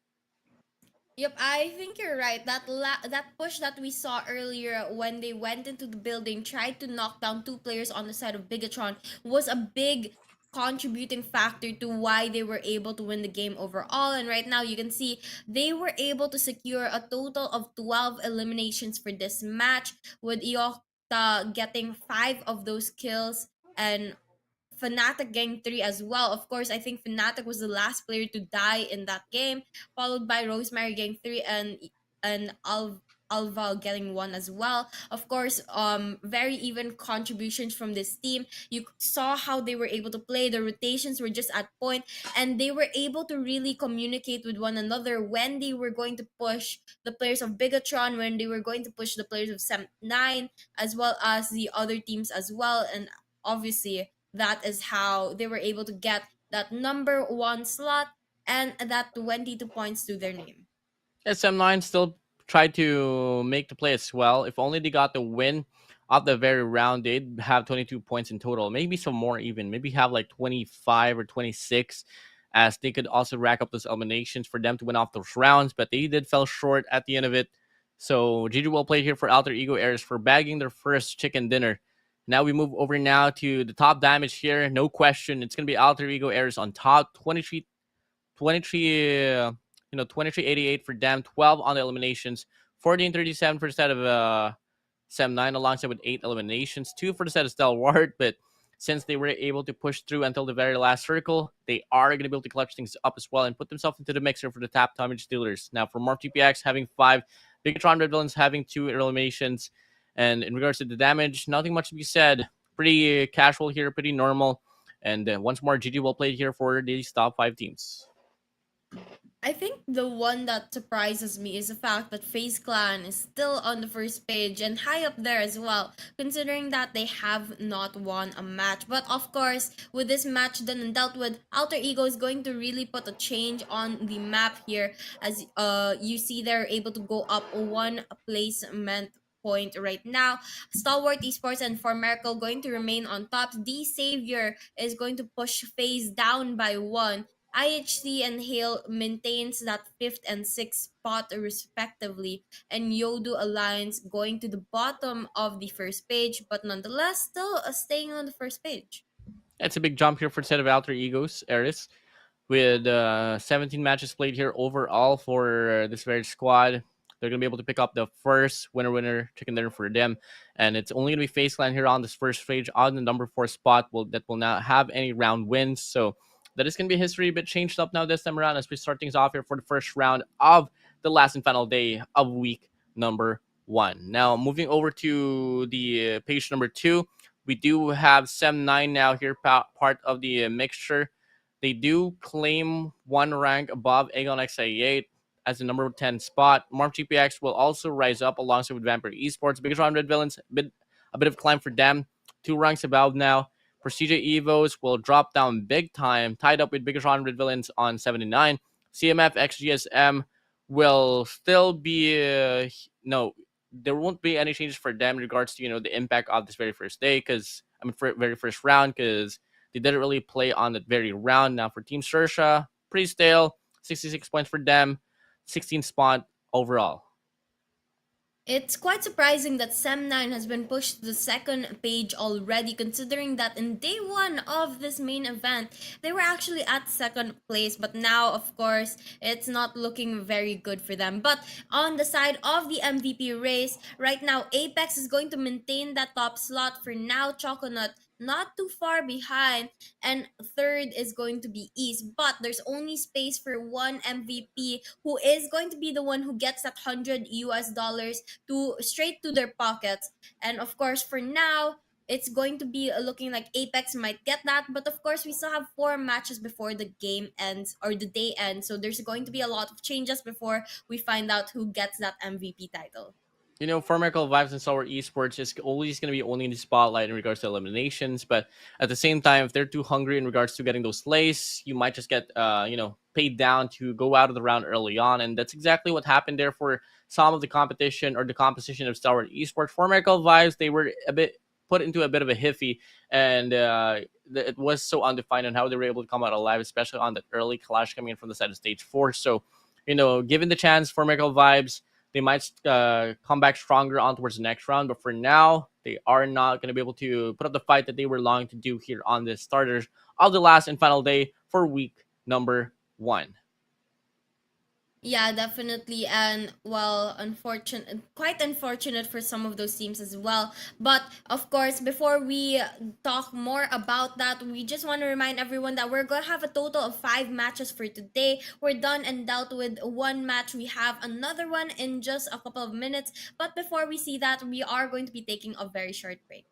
Yep, I think you're right. That push that we saw earlier when they went into the building, tried to knock down two players on the side of Bigatron, was a big contributing factor to why they were able to win the game overall. And right now, you can see they were able to secure a total of 12 eliminations for this match, with Iokta getting 5 of those kills and Fnatic getting 3 as well. Of course, I think Fnatic was the last player to die in that game, followed by Rosemary getting 3 and Alva getting 1 as well. Of course, very even contributions from this team. You saw how they were able to play. The rotations were just at point, and they were able to really communicate with one another when they were going to push the players of Bigatron, when they were going to push the players of Sem9, as well as the other teams as well. And obviously, that is how they were able to get that number one slot and that 22 points to their name. SM9 still tried to make the play as well. If only they got the win of the very round, they'd have 22 points in total. Maybe some more even. Maybe have like 25 or 26, as they could also rack up those eliminations for them to win off those rounds. But they did fell short at the end of it. So GG well played here for Alter Ego Airs for bagging their first chicken dinner. Now we move over now to the top damage here. No question. It's going to be Alter Ego Airs on top. 23, 2388 for them, 12 on the eliminations, 1437 for the set of Sem 9, alongside with 8 eliminations, 2 for the set of Stalwart. But since they were able to push through until the very last circle, they are going to be able to clutch things up as well and put themselves into the mixer for the top damage dealers. Now, for Morph TPX having 5, Bigatron Red Villains having 2 eliminations. And in regards to the damage, nothing much to be said. Pretty casual here, pretty normal. And once more, GG well played here for these top 5 teams. I think the one that surprises me is the fact that FaZe Clan is still on the first page and high up there as well, considering that they have not won a match. But of course, with this match done and dealt with, Alter Ego is going to really put a change on the map here, as you see they're able to go up one placement point right now. Stalwart Esports and For Miracle going to remain on top. The Savior is going to push FaZe down by 1. IHC and Hale maintains that 5th and 6th spot respectively, and YOODO Alliance going to the bottom of the first page, but nonetheless still staying on the first page. It's a big jump here for the set of Alter Egos, Eris, with 17 matches played here overall for this very squad. They're going to be able to pick up the first winner chicken dinner for them. And it's only going to be FaZe Clan here on this first stage on the number 4 spot that will not have any round wins. So that is going to be history, a bit changed up now this time around as we start things off here for the first round of the last and final day of week number 1. Now, moving over to the page number 2, we do have Sem9 now here, part of the mixture. They do claim one rank above Aegon XA8 as the number 10 spot. Marv GPX will also rise up alongside with Vampire Esports. Bigetron Red Villains, a bit of climb for them. 2 ranks above now. Prestige Evos will drop down big time, tied up with Bigetron Red Villains on 79. CMF XGSM will still be no, there won't be any changes for them in regards to the impact of this very first day, because very first round, because they didn't really play on that very round. Now for Team XERXIA, pretty stale, 66 points for them, 16 spot overall. It's quite surprising that Sem9 has been pushed to the second page already, considering that in day 1 of this main event, they were actually at second place. But now, of course, it's not looking very good for them. But on the side of the MVP race, right now, Apex is going to maintain that top slot for now. Choconut not too far behind, and third is going to be East. But there's only space for one MVP, who is going to be the one who gets that $100 US to straight to their pockets. And of course, for now, it's going to be looking like Apex might get that. But of course, we still have 4 matches before the game ends or the day ends. So there's going to be a lot of changes before we find out who gets that MVP title. For Miracle Vibes and STALWART Esports is always going to be only in the spotlight in regards to eliminations. But at the same time, if they're too hungry in regards to getting those lays, you might just get, paid down to go out of the round early on. And that's exactly what happened there for some of the competition or the composition of STALWART Esports. For Miracle Vibes, they were a bit put into a bit of a hiffy, and it was so undefined on how they were able to come out alive, especially on that early clash coming in from the side of stage 4. So, given the chance for Miracle Vibes, they might come back stronger on towards the next round. But for now, they are not going to be able to put up the fight that they were longing to do here on the starters of the last and final day for week number 1. Yeah, definitely. And well, unfortunate, quite unfortunate for some of those teams as well. But of course, before we talk more about that, we just want to remind everyone that we're going to have a total of 5 matches for today. We're done and dealt with 1 match. We have another one in just a couple of minutes. But before we see that, we are going to be taking a very short break.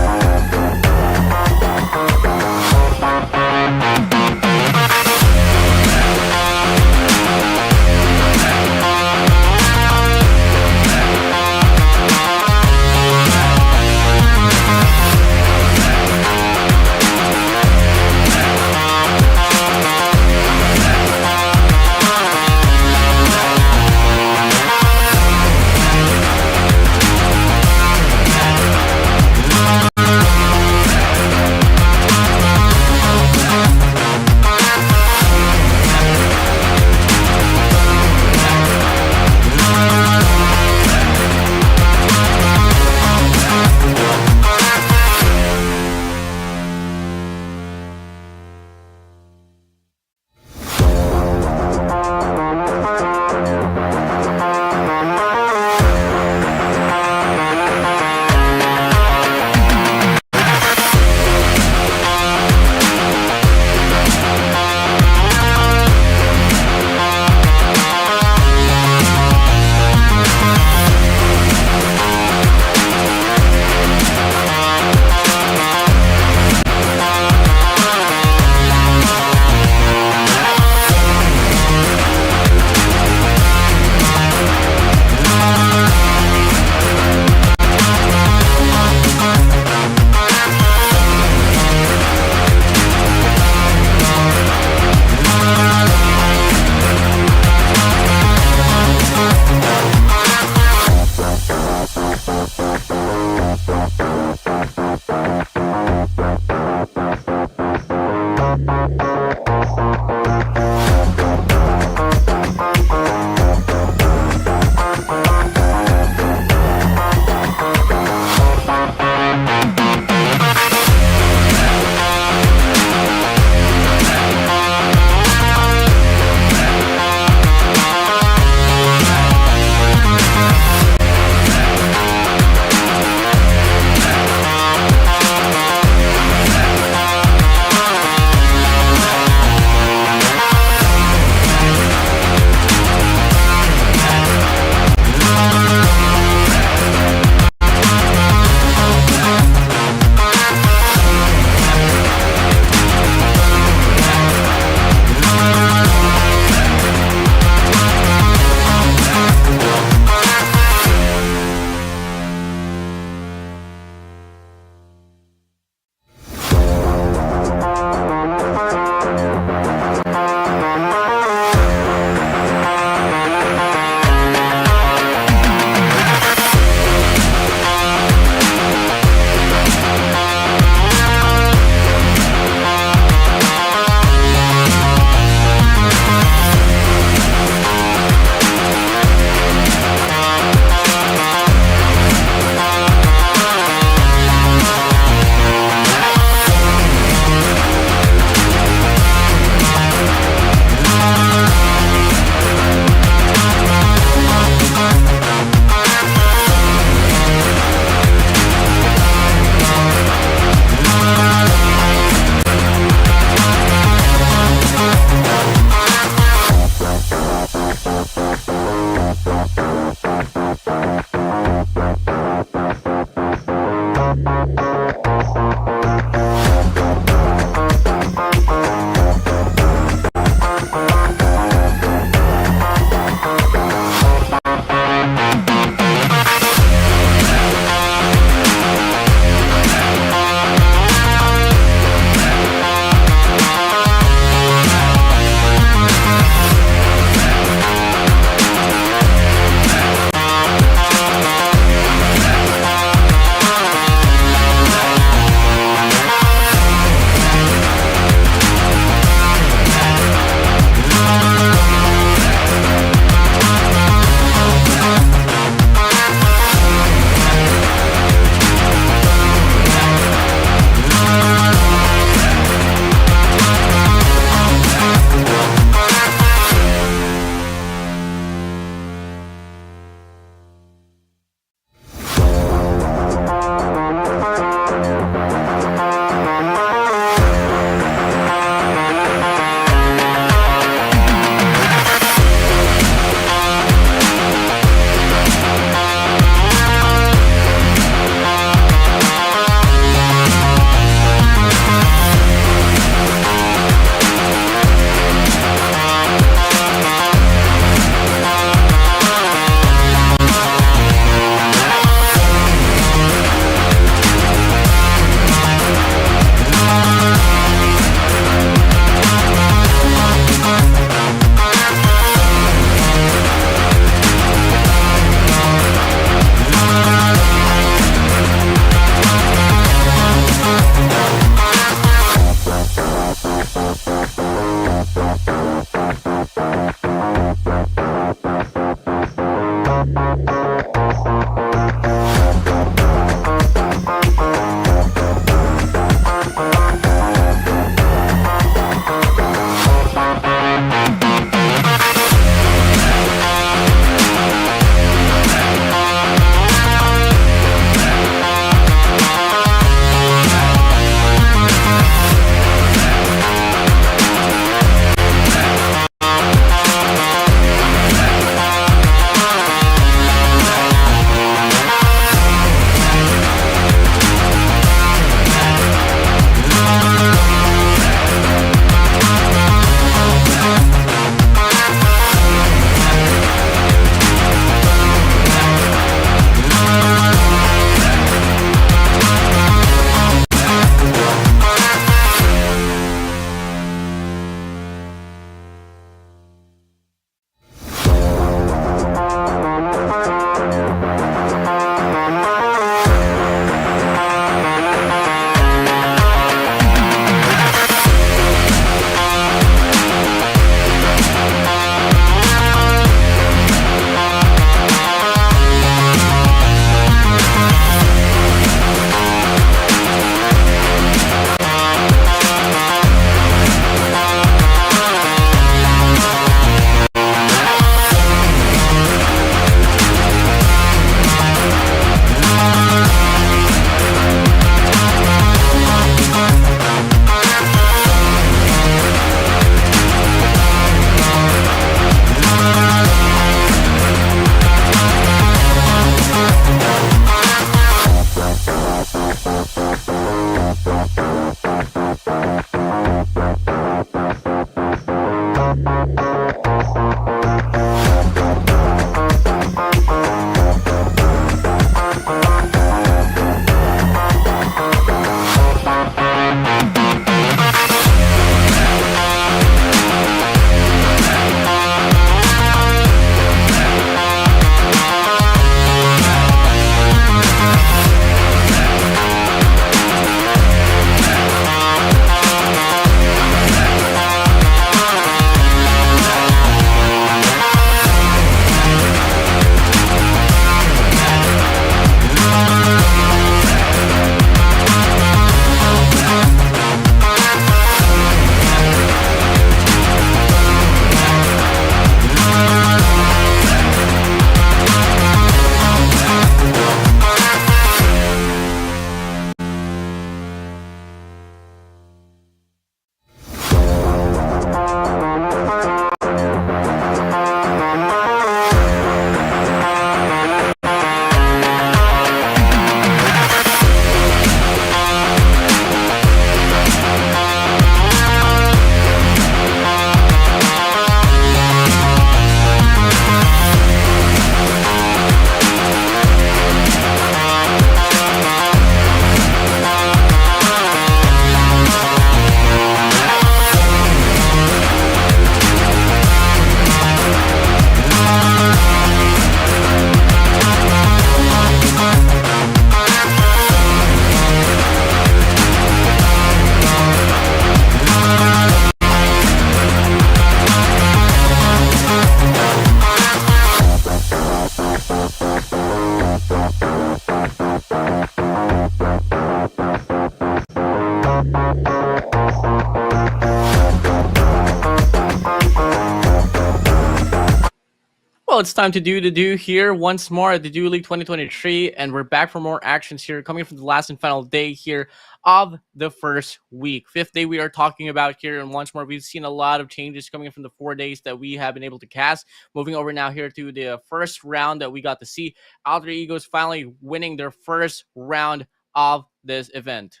it's time to do the do here once more at the Do League 2023, and we're back for more actions here, coming from the last and final day here of the first week. Fifth day we are talking about here, and once more we've seen a lot of changes coming in from the 4 days that we have been able to cast. Moving over now here to the first round that we got to see, Alter Egos finally winning their first round of this event.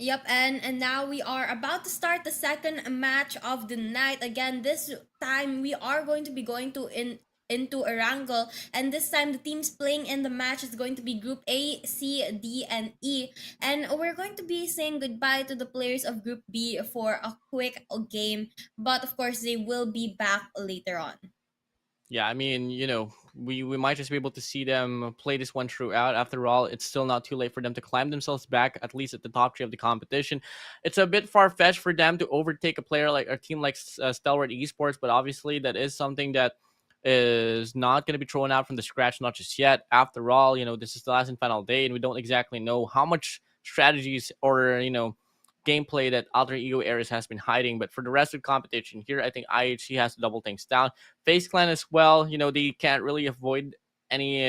Yep, and now we are about to start the second match of the night. Again, this time we are going to be going to into Erangel, and this time the teams playing in the match is going to be Group A, C, D, and E. And we're going to be saying goodbye to the players of Group B for a quick game, but of course they will be back later on. Yeah, I mean, we might just be able to see them play this one throughout. After all, it's still not too late for them to climb themselves back, at least at the top tier of the competition. It's a bit far fetched for them to overtake a player like a team like Stalwart Esports, but obviously that is something that is not going to be thrown out from the scratch, not just yet. After all, this is the last and final day, and we don't exactly know how much strategies or gameplay that Alter Ego Ares has been hiding. But for the rest of the competition here, I think IHC has to double things down. FaZe Clan as well, they can't really avoid any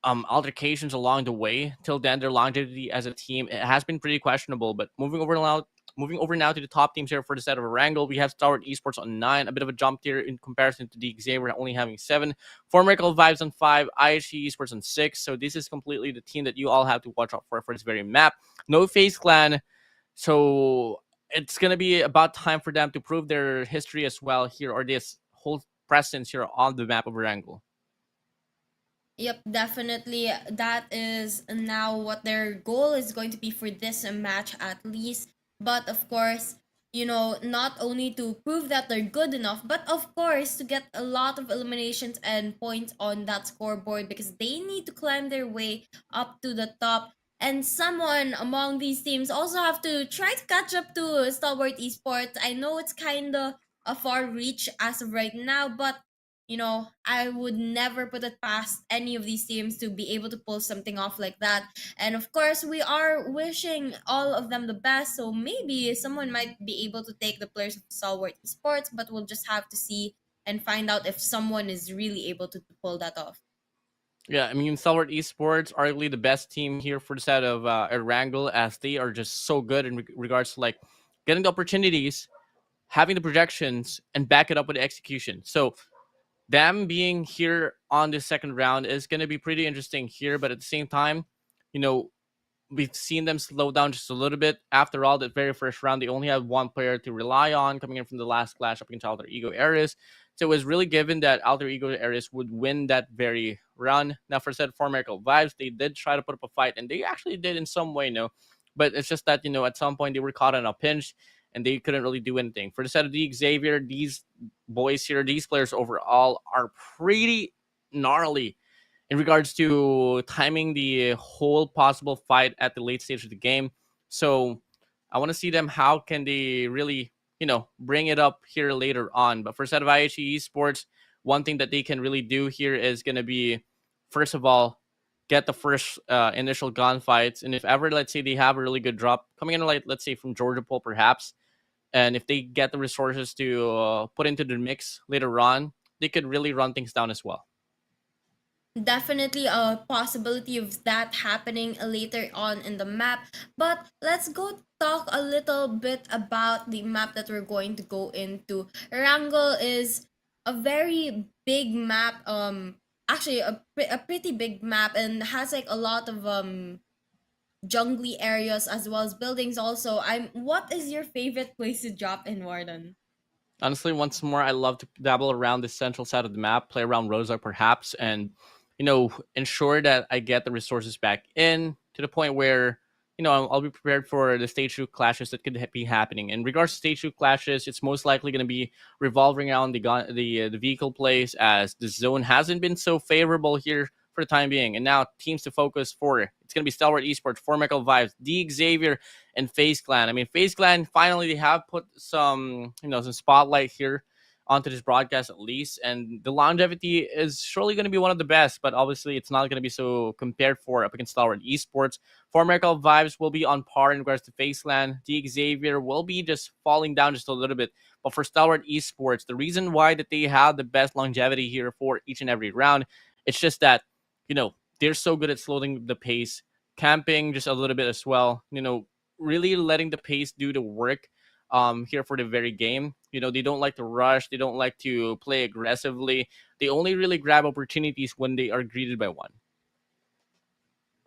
altercations along the way. Till then, their longevity as a team, it has been pretty questionable. But moving over now to the top teams here for the set of Erangel, we have Stalwart Esports on 9, a bit of a jump here in comparison to the Xavier only having 7. Formerical Vibes on 5, IHC Esports on 6. So this is completely the team that you all have to watch out for this very map. No FaZe Clan, so it's going to be about time for them to prove their history as well here, or this whole presence here on the map of Erangel. Yep, definitely. That is now what their goal is going to be for this match, at least. But of course, not only to prove that they're good enough, but of course to get a lot of eliminations and points on that scoreboard, because they need to climb their way up to the top. And someone among these teams also have to try to catch up to Stalwart Esports. I know it's kind of a far reach as of right now, but I would never put it past any of these teams to be able to pull something off like that. And of course, we are wishing all of them the best. So maybe someone might be able to take the players of Stalwart Esports, but we'll just have to see and find out if someone is really able to pull that off. Yeah, I mean, Stalwart Esports, arguably the best team here for the set of Erangel, as they are just so good in regards to like getting the opportunities, having the projections, and back it up with the execution. So them being here on the second round is going to be pretty interesting here. But at the same time, you know, we've seen them slow down just a little bit. After all, that very first round, they only had one player to rely on coming in from the last clash up against Alter Ego Ares. So it was really given that Alter Ego Ares would win that very run. Now, for said Formerical Vibes, they did try to put up a fight, and they actually did in some way, But it's just that, at some point they were caught in a pinch and they couldn't really do anything. For the set of the Xavier, these boys here, these players overall are pretty gnarly in regards to timing the whole possible fight at the late stage of the game. So I want to see them. How can they really, bring it up here later on? But for set of IHE Esports, one thing that they can really do here is going to be, first of all, get the first initial gunfights. And if ever, let's say they have a really good drop coming in, like, let's say from Georgia Pole, perhaps, and if they get the resources to put into the mix later on, they could really run things down as well. Definitely a possibility of that happening later on in the map. But let's go talk a little bit about the map that we're going to go into. Erangel is a very big map. Actually, a pretty big map, and has like a lot of jungly areas as well as buildings. Also, What is your favorite place to drop in, Warden? Honestly, once more, I love to dabble around the central side of the map, play around Rosa perhaps, and ensure that I get the resources back in to the point where I'll be prepared for the stage 2 clashes that could be happening. In regards to stage 2 clashes, it's most likely going to be revolving around the vehicle plays, as the zone hasn't been so favorable here for the time being. And now teams to focus for, it's going to be Stalwart Esports, Formerical Vibes, D Xavier, and FaZe Clan. I mean, FaZe Clan, finally they have put some spotlight here onto this broadcast at least, and the longevity is surely going to be one of the best, but obviously it's not going to be so compared for up against Stalwart Esports. Formerical Vibes will be on par in regards to FaZe Clan. The Xavier will be just falling down just a little bit, But for Stalwart Esports, the reason why that they have the best longevity here for each and every round, it's just that, they're so good at slowing the pace, camping just a little bit as well, really letting the pace do the work here for the very game. They don't like to rush, they don't like to play aggressively. They only really grab opportunities when they are greeted by one.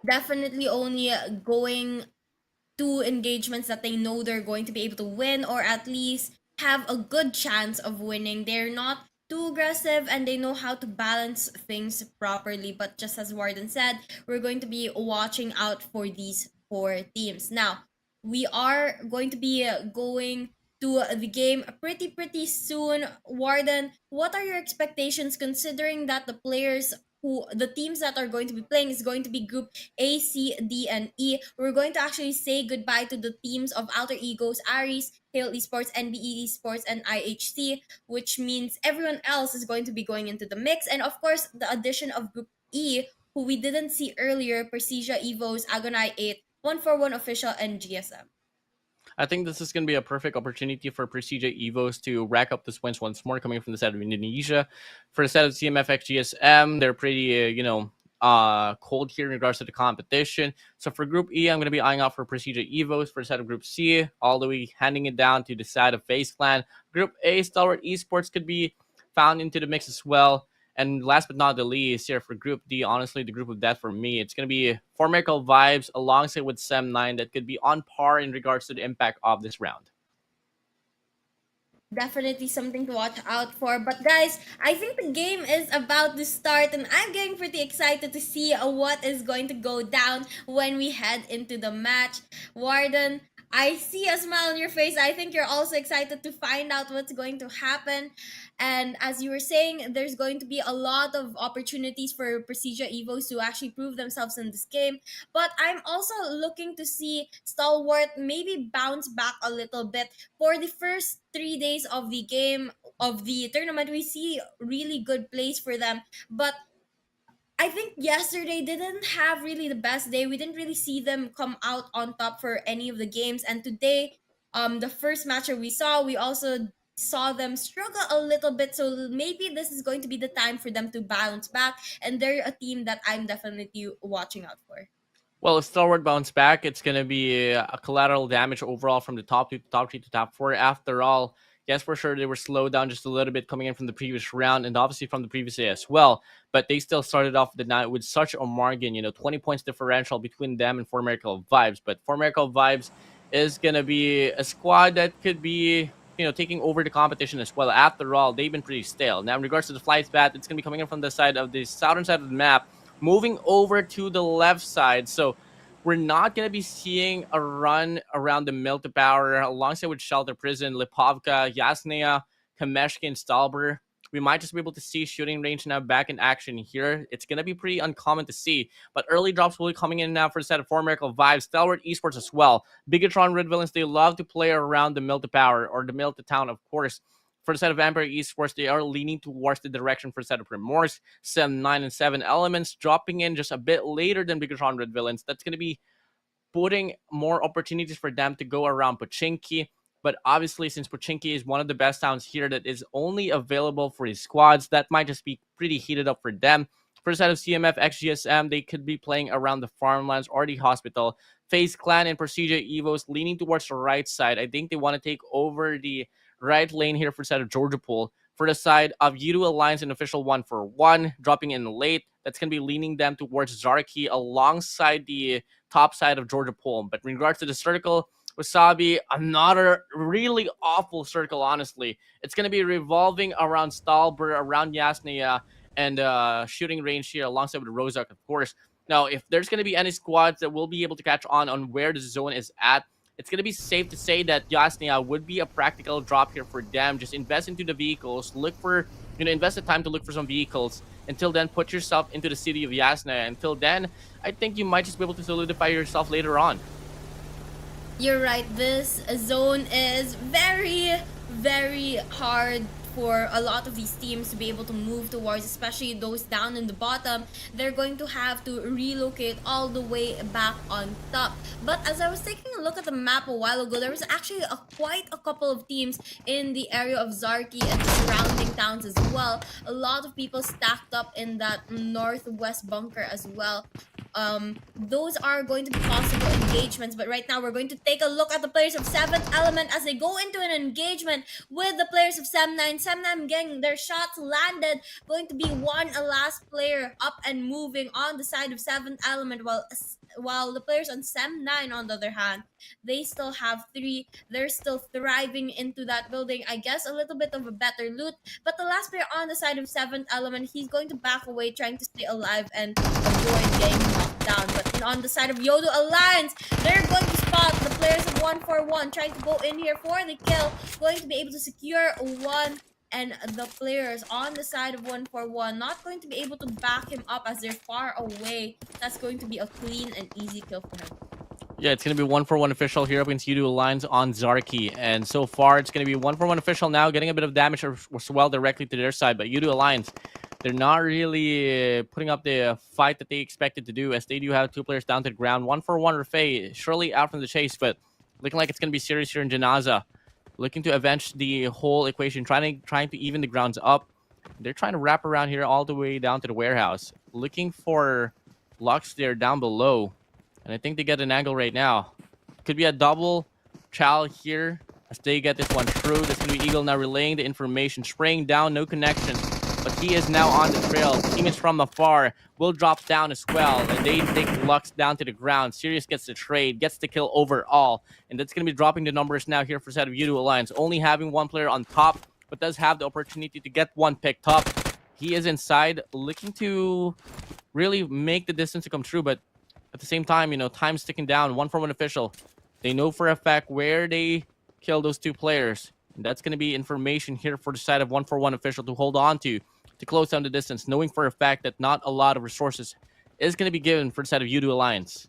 Definitely only going to engagements that they know they're going to be able to win, or at least have a good chance of winning. They're not too aggressive and they know how to balance things properly. But just as Warden said, we're going to be watching out for these four teams. Now, we are going to be going to the game pretty soon. Warden, what are your expectations considering that the teams that are going to be playing is going to be group A, C, D, and E? We're going to actually say goodbye to the teams of Alter Egos, Aries, Hale Esports, NBE Esports, and IHC, which means everyone else is going to be going into the mix. And of course, the addition of Group E, who we didn't see earlier, Precision Evos, Agonai 8, 141 Official, and GSM. I think this is going to be a perfect opportunity for Prestige Evos to rack up this wins once more, coming from the side of Indonesia. For the side of CMF XGSM, they're pretty, cold here in regards to the competition. So for Group E, I'm going to be eyeing out for Prestige Evos. For the side of Group C, all the way handing it down to the side of FaZe Clan. Group A, Stalwart Esports could be found into the mix as well. And last but not the least, here for Group D, honestly, the group of death for me, it's going to be Four Miracle Vibes alongside with Sem9 that could be on par in regards to the impact of this round. Definitely something to watch out for. But guys, I think the game is about to start and I'm getting pretty excited to see what is going to go down when we head into the match. Warden, I see a smile on your face. I think you're also excited to find out what's going to happen. And as you were saying, there's going to be a lot of opportunities for Prestige Evos to actually prove themselves in this game. But I'm also looking to see Stalwart maybe bounce back a little bit. For the first 3 days of the game, of the tournament, we see really good plays for them. But I think yesterday didn't have really the best day. We didn't really see them come out on top for any of the games. And today, the first match that we saw, we also saw them struggle a little bit. So maybe this is going to be the time for them to bounce back. And they're a team that I'm definitely watching out for. Well, if Stalwart bounce back, it's going to be a collateral damage overall from the top two, top three to top four. After all, yes, for sure, they were slowed down just a little bit coming in from the previous round and obviously from the previous day as well. But they still started off the night with such a margin, 20 points differential between them and Four Miracle Vibes. But Four Miracle Vibes is going to be a squad that could be, taking over the competition as well. After all, they've been pretty stale. Now, in regards to the flight path, it's going to be coming in from the side of the southern side of the map, moving over to the left side. So we're not going to be seeing a run around the Milta Power alongside with Shelter Prison, Lipovka, Yasnaya, Kameshki, and Stalber. We might just be able to see shooting range now back in action here. It's going to be pretty uncommon to see, but early drops will be coming in now for the set of Four Miracle Vibes, Stalwart Esports as well. BIGETRON Red Villains, they love to play around the Milta Power or the Milta Town, of course. For the set of Vampire Esports, they are leaning towards the direction for the set of Remorse, 7, 9, and 7 elements, dropping in just a bit later than BIGETRON Red Villains. That's going to be putting more opportunities for them to go around Pochinki. But obviously, since Pochinki is one of the best towns here that is only available for these squads, that might just be pretty heated up for them. For the side of CMF, XGSM, they could be playing around the farmlands or the hospital. FaZe Clan and Prestige Evos leaning towards the right side. I think they want to take over the right lane here for the side of Georgia Pool. For the side of YOODO Alliance and Official 141, dropping in late. That's going to be leaning them towards Zarki alongside the top side of Georgia Pool. But in regards to the circle, Wasabi, another really awful circle, honestly. It's going to be revolving around Stalber, around Yasnaya, and shooting range here alongside with Rozak, of course. Now, if there's going to be any squads that will be able to catch on where the zone is at, it's going to be safe to say that Yasnaya would be a practical drop here for them. Just invest into the vehicles, look for, invest the time to look for some vehicles. Until then, put yourself into the city of Yasnaya. Until then, I think you might just be able to solidify yourself later on. You're right. This zone is very, very hard for a lot of these teams to be able to move towards, especially those down in the bottom. They're going to have to relocate all the way back on top. But as I was taking a look at the map a while ago, there was actually quite a couple of teams in the area of Zarki and the surrounding towns as well. A lot of people stacked up in that northwest bunker as well. Those are going to be possible engagements, but right now we're going to take a look at the players of 7th Element as they go into an engagement with the players of Sem9. Sem9 getting their shots landed, going to be a last player up and moving on the side of 7th Element, while the players on Sem9 on the other hand, they still have 3. They're still thriving into that building. I guess a little bit of a better loot, but the last player on the side of 7th Element, he's going to back away, trying to stay alive and avoid getting knocked down. But on the side of YOODO Alliance, they're going to spot the players of 141, trying to go in here for the kill, going to be able to secure one. And the players on the side of 141 not going to be able to back him up as they're far away. That's going to be a clean and easy kill for him. Yeah, it's going to be 141 official here up against YOODO Alliance on Zarki. And so far, it's going to be 141 official now, getting a bit of damage as well directly to their side. But YOODO Alliance, they're not really putting up the fight that they expected to do, as they do have 2 players down to the ground. 141 Rafay, surely out from the chase, but looking like it's going to be serious here in Janaza. Looking to avenge the whole equation, trying to even the grounds up. They're trying to wrap around here all the way down to the warehouse. Looking for Lux there down below. And I think they get an angle right now. Could be a double chow here as they get this one through. This is going to be Eagle now relaying the information. Spraying down, no connection. But he is now on the trail. Teammates from afar will drop down as well. And they take Lux down to the ground. Sirius gets the trade, gets the kill overall. And that's going to be dropping the numbers now here for side of YOODO Alliance. Only having 1 player on top, but does have the opportunity to get 1 picked up. He is inside, looking to really make the distance to come true. But at the same time, you know, time's ticking down. 141 official. They know for a fact where they kill those 2 players. And that's going to be information here for the side of 141 official to hold on to close down the distance, knowing for a fact that not a lot of resources is going to be given for the side of YOODO Alliance.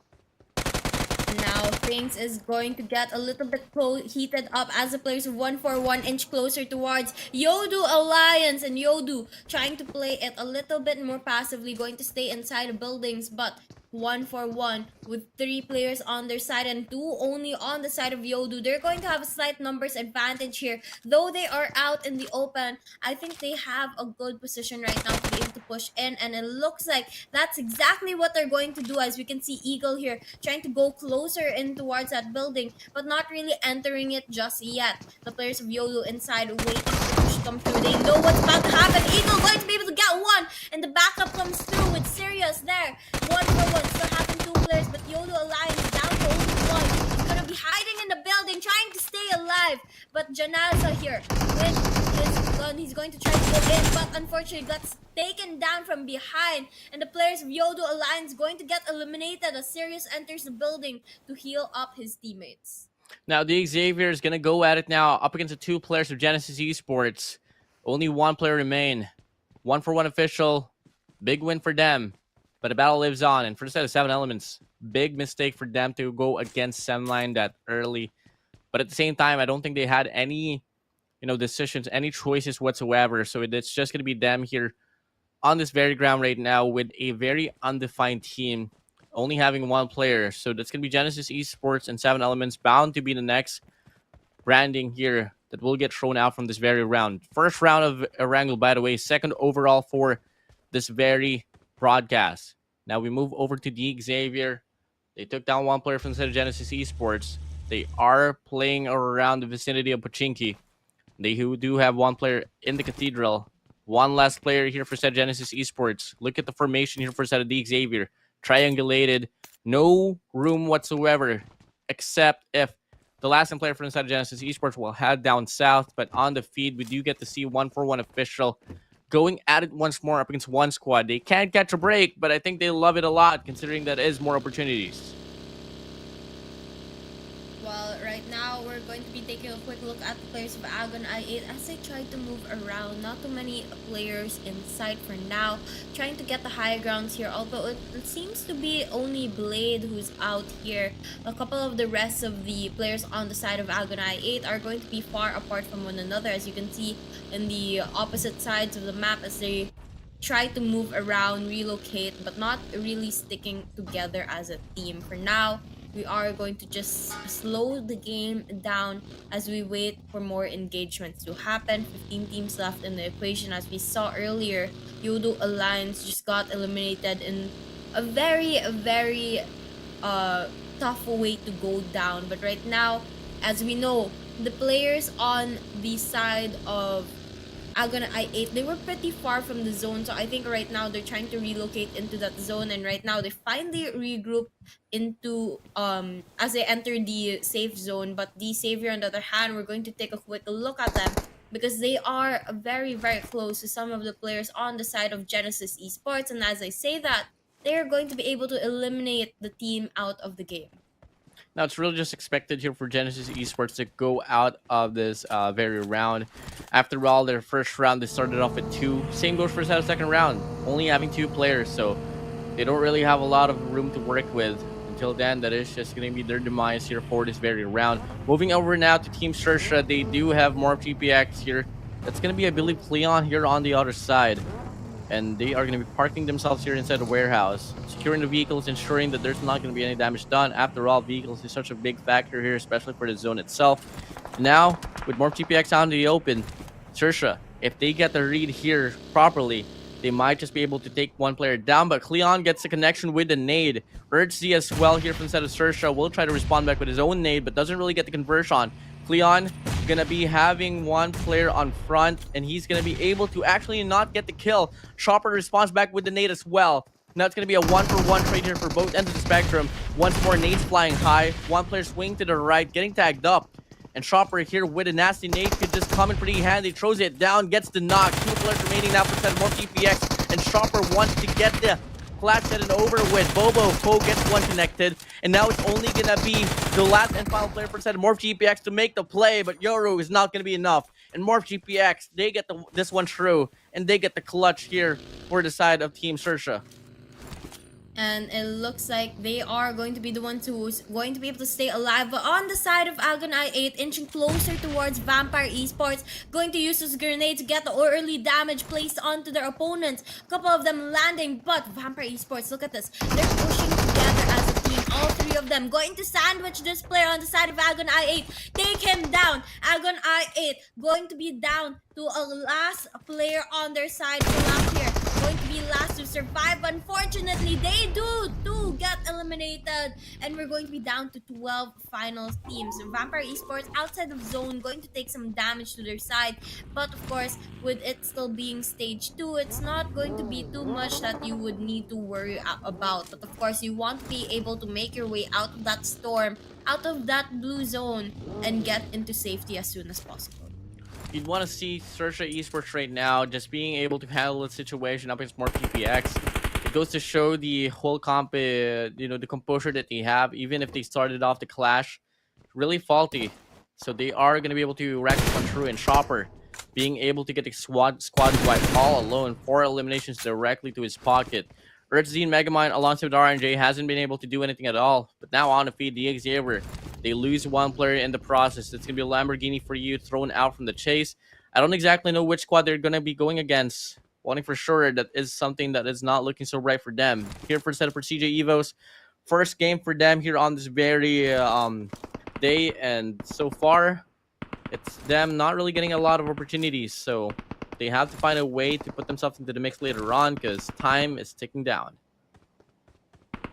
Now things is going to get a little bit heated up as the players of 141 inch closer towards YOODO Alliance, and YOODO trying to play it a little bit more passively, going to stay inside the buildings, but 141 with 3 players on their side and 2 only on the side of YOODO. They're going to have a slight numbers advantage here. Though they are out in the open, I think they have a good position right now to be able to push in, and it looks like that's exactly what they're going to do, as we can see Eagle here trying to go closer in towards that building, but not really entering it just yet. The players of YOODO inside waiting for the push to come through. They know what's about to happen. Eagle going to be able to get 1, and the backup comes through with Sirius there. 141 still having 2 players, but YOODO Alliance down to only 1. He's gonna be hiding in the building, trying to stay alive. But Janaza here with his gun, he's going to try to go in, but unfortunately got taken down from behind. And the players of YOODO Alliance going to get eliminated as Sirius enters the building to heal up his teammates. Now the Xavier is gonna go at it now up against the 2 players of Genesis Esports. Only 1 player remain. 141 official. Big win for them. But the battle lives on, and for the set of 7 elements, big mistake for them to go against Semline that early. But at the same time, I don't think they had any, decisions, any choices whatsoever. So it's just going to be them here on this very ground right now with a very undefined team, only having 1 player. So that's going to be Genesis Esports and 7 elements bound to be the next branding here that will get thrown out from this very round. First round of Erangel, by the way, 2nd overall for this very broadcast. Now we move over to the Xavier. They took down 1 player from the set of Genesis Esports. They are playing around the vicinity of Pochinki. They do have 1 player in the Cathedral. 1 last player here for set of Genesis Esports. Look at the formation here for set of the Xavier. Triangulated. No room whatsoever, except if the last player from the set of Genesis Esports will head down south. But on the feed, we do get to see 141 official going at it once more up against 1 squad. They can't catch a break, but I think they love it a lot, considering that is more opportunities. well. Right now, we're going to be taking a quick look at the players of Agon I8 as they try to move around. Not too many players in sight for now, trying to get the high grounds here. Although it seems to be only Blade who's out here. A couple of the rest of the players on the side of Agon I8 are going to be far apart from one another, as you can see in the opposite sides of the map as they try to move around, relocate, but not really sticking together as a team. For now, we are going to just slow the game down as we wait for more engagements to happen. 15 teams left in the equation. As we saw earlier, YOODO Alliance just got eliminated in a very tough way to go down. But right now, as we know, the players on the side of Agon I8, they were pretty far from the zone. So I think right now they're trying to relocate into that zone. And right now they finally regroup into as they enter the safe zone. But the Savior, on the other hand, we're going to take a quick look at them because they are very close to some of the players on the side of Genesis Esports. And as I say that, they are going to be able to eliminate the team out of the game. Now it's really just expected here for Genesis Esports to go out of this very round. After all, their first round they started off with 2. Same goes for the second round, only having 2 players, so they don't really have a lot of room to work with. Until then, that is just going to be their demise here for this very round. Moving over now to Team XERXIA, they do have more GPX here. That's going to be, I believe, Cleon here on the other side. And they are going to be parking themselves here inside the warehouse, securing the vehicles, ensuring that there's not going to be any damage done. After all, vehicles is such a big factor here, especially for the zone itself. Now, with more TPX out in the open, XERXIA, if they get the read here properly, they might just be able to take one player down, but Cleon gets a connection with the nade. XERXIA as well here from the side of XERXIA will try to respond back with his own nade, but doesn't really get the conversion. Cleon gonna be having one player on front, and he's gonna be able to actually not get the kill. Chopper responds back with the nade as well. Now it's gonna be a 1-for-1 trade here for both ends of the spectrum. Once more, nades flying high. One player swing to the right, getting tagged up. And Chopper here with a nasty nade could just come in pretty handy. Throws it down, gets the knock. 2 players remaining now for 7 more TPX. And Chopper wants to get the flash set it over with. Bobo Poe gets one connected. And now it's only going to be the last and final player for set Morph GPX to make the play. But Yoru is not going to be enough. And Morph GPX, they get this one through. And they get the clutch here for the side of Team XERXIA. And it looks like they are going to be the ones who's going to be able to stay alive. But on the side of Agon I8, inching closer towards Vampire Esports, going to use this grenade to get the early damage placed onto their opponents. A couple of them landing, but Vampire Esports, look at this. They're pushing together as a team. All 3 of them going to sandwich this player on the side of Agon I8. Take him down. Agon I8 going to be down to a last player on their side. Last here going to be last to survive. Unfortunately, they do get eliminated, and we're going to be down to 12 final teams. Vampire Esports outside of zone going to take some damage to their side, but of course, with it still being stage 2, it's not going to be too much that you would need to worry about. But of course, you want to be able to make your way out of that storm, out of that blue zone, and get into safety as soon as possible. You'd want to see XERXIA Esports right now just being able to handle the situation up against more PPX. It goes to show the whole the composure that they have, even if they started off the clash really faulty. So they are going to be able to rack this one through, and Chopper being able to get the squad wipe all alone, 4 eliminations directly to his pocket. XZ Megamind alongside RNJ hasn't been able to do anything at all, but now on to feed the Xavier. They lose one player in the process. It's going to be a Lamborghini for you thrown out from the chase. I don't exactly know which squad they're going to be going against. Wanting for sure that is something that is not looking so bright for them. Here for setup for CJ Evos. First game for them here on this very day, and so far it's them not really getting a lot of opportunities. So they have to find a way to put themselves into the mix later on because time is ticking down.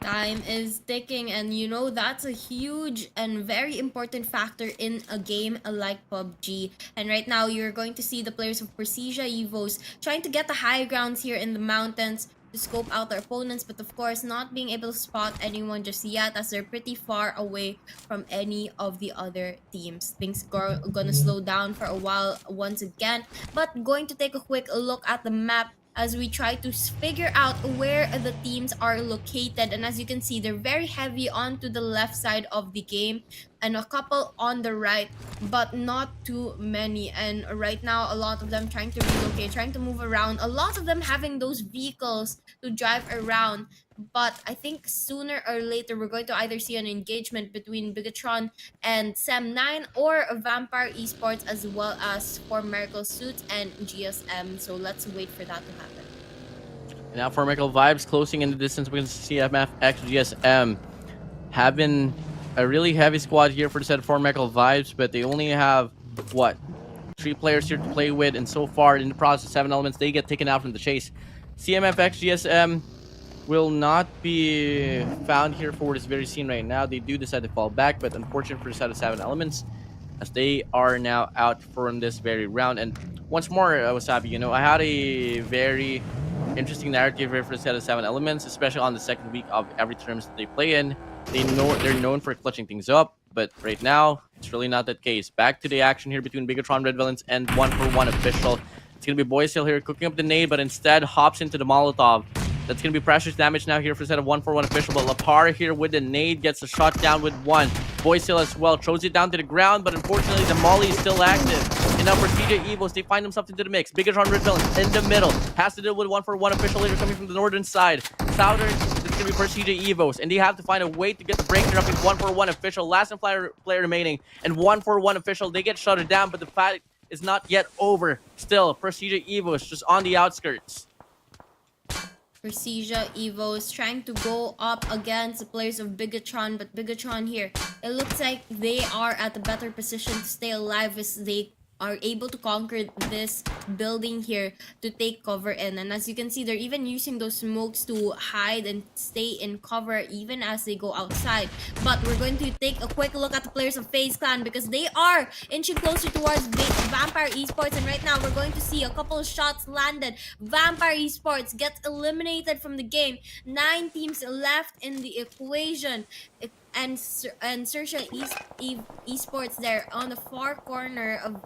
Time is ticking, and you know that's a huge and very important factor in a game like PUBG. And right now you're going to see the players of Precision Evos trying to get the high grounds here in the mountains to scope out their opponents, but of course not being able to spot anyone just yet as they're pretty far away from any of the other teams. Things gonna slow down for a while once again, but going to take a quick look at the map. as we try to figure out where the teams are located. And as you can see, they're very heavy onto the left side of the game and a couple on the right, but not too many. And right now, a lot of them trying to relocate, trying to move around, a lot of them having those vehicles to drive around. But I think sooner or later we're going to either see an engagement between BIGETRON and Sam9 or Vampire Esports, as well as for Miracle Suits and GSM. So let's wait for that to happen. And now for Miracle Vibes closing in the distance against CMF X GSM, having a really heavy squad here for the set of four Miracle Vibes, but they only have what, 3 players here to play with, and so far in the process, 7 elements, they get taken out from the chase. CMF X GSM will not be found here for this very scene right now. They do decide to fall back, but unfortunate for the set of 7 elements, as they are now out from this very round. And once more, Wasabi, you know, I had a very interesting narrative here for the set of 7 elements, especially on the second week of every terms that they play in. They're known for clutching things up, but right now it's really not that case. Back to the action here between BIGETRON, Red Villains, and 1-for-1 official. It's gonna be Boysil here cooking up the nade, but instead hops into the Molotov. That's gonna be precious damage now here for the set of 1-for-1 official, but Lapar here with the nade gets a shot down with 1. Boysil as well throws it down to the ground, but unfortunately the molly is still active. And now for CJ Evos, they find themselves into the mix. BIGETRON, Red Villains in the middle, has to deal with 1-for-1 official later coming from the northern side. Southern, it's gonna be for CJ Evos, and they have to find a way to get the breaker up in 1-for-1 official. Last and player remaining, and 1-for-1 official, they get shuttered down, but the fight is not yet over. Still, for CJ Evos, just on the outskirts. Precision Evos trying to go up against the players of BIGETRON, but BIGETRON here, it looks like they are at a better position to stay alive as they are able to conquer this building here to take cover in. And as you can see, they're even using those smokes to hide and stay in cover even as they go outside. But we're going to take a quick look at the players of FaZe Clan, because they are inching closer towards Vampire Esports, and right now we're going to see a couple of shots landed. Vampire Esports gets eliminated from the game. 9 teams left in the equation. And XERXIA Esports there on the far corner of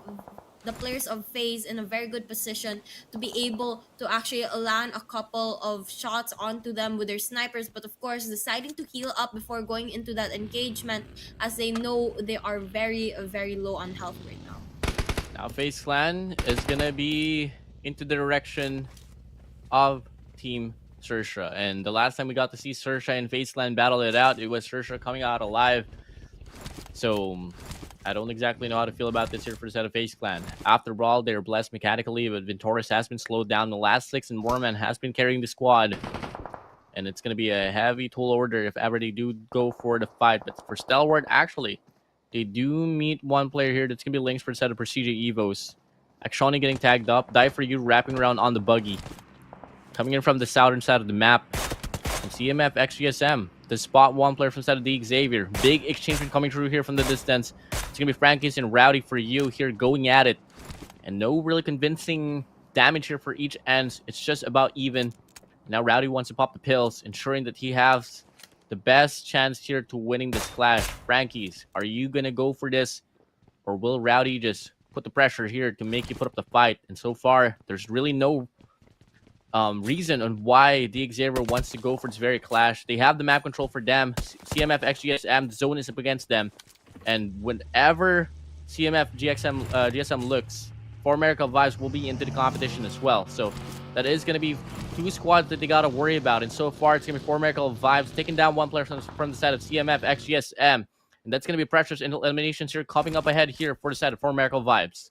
the players of FaZe in a very good position to be able to actually land a couple of shots onto them with their snipers, but of course deciding to heal up before going into that engagement, as they know they are very low on health right now. Now FaZe Clan is gonna be into the direction of Team XERXIA, and the last time we got to see XERXIA and FaZe Clan battle it out, it was XERXIA coming out alive. So I don't exactly know how to feel about this here for the set of FaZe Clan. After Brawl, they're blessed mechanically, but Ventoris has been slowed down. The last 6 and Warman has been carrying the squad, and it's going to be a heavy tool order if ever they do go for the fight. But for STALWART, actually, they do meet one player here that's going to be links for the set of Procedure Evos. Akshoni getting tagged up. Die for you wrapping around on the buggy. Coming in from the southern side of the map. And CMF XGSM, the spot 1 player from the side of the Xavier. Big exchange coming through here from the distance. It's going to be Frankie's and Rowdy for you here going at it. And no really convincing damage here for each end. It's just about even. Now Rowdy wants to pop the pills, ensuring that he has the best chance here to winning this clash. Frankie's, are you going to go for this? Or will Rowdy just put the pressure here to make you put up the fight? And so far, there's really no reason on why the Xavier wants to go for this very clash. They have the map control for them. CMF XGSM, the zone is up against them. And whenever CMF GSM looks, for Miracle Vibes will be into the competition as well. So that is going to be 2 squads that they got to worry about. And so far, it's going to be 4 Miracle Vibes taking down 1 player from the side of CMF XGSM. And that's going to be precious eliminations here coming up ahead here for the side of 4 Miracle Vibes.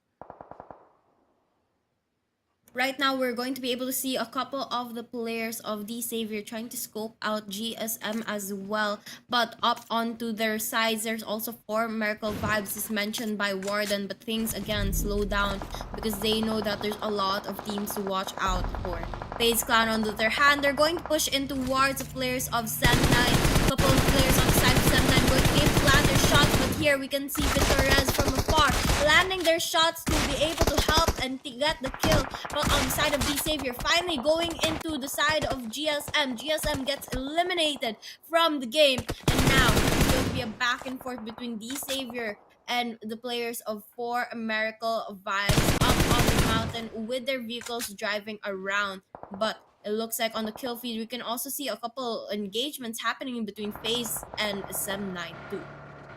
Right now, we're going to be able to see a couple of the players of the Xavier trying to scope out GSM as well. But up onto their sides, there's also 4 Miracle Vibes as mentioned by Warden. But things again slow down because they know that there's a lot of teams to watch out for. FaZe Clan on the other hand, they're going to push in towards the players of Sam9. Couple of players on the side of Sam9 going to aim to land their shots. But here we can see Ventoris from afar landing their shots to be able to help and get the kill. But on the side of the Xavier, finally going into the side of GSM. GSM gets eliminated from the game. And now it's going to be a back and forth between the Xavier and the players of 4 Miracle Vibes up on the mountain with their vehicles driving around. but it looks like on the kill feed we can also see a couple engagements happening in between FaZe and Sem9 too.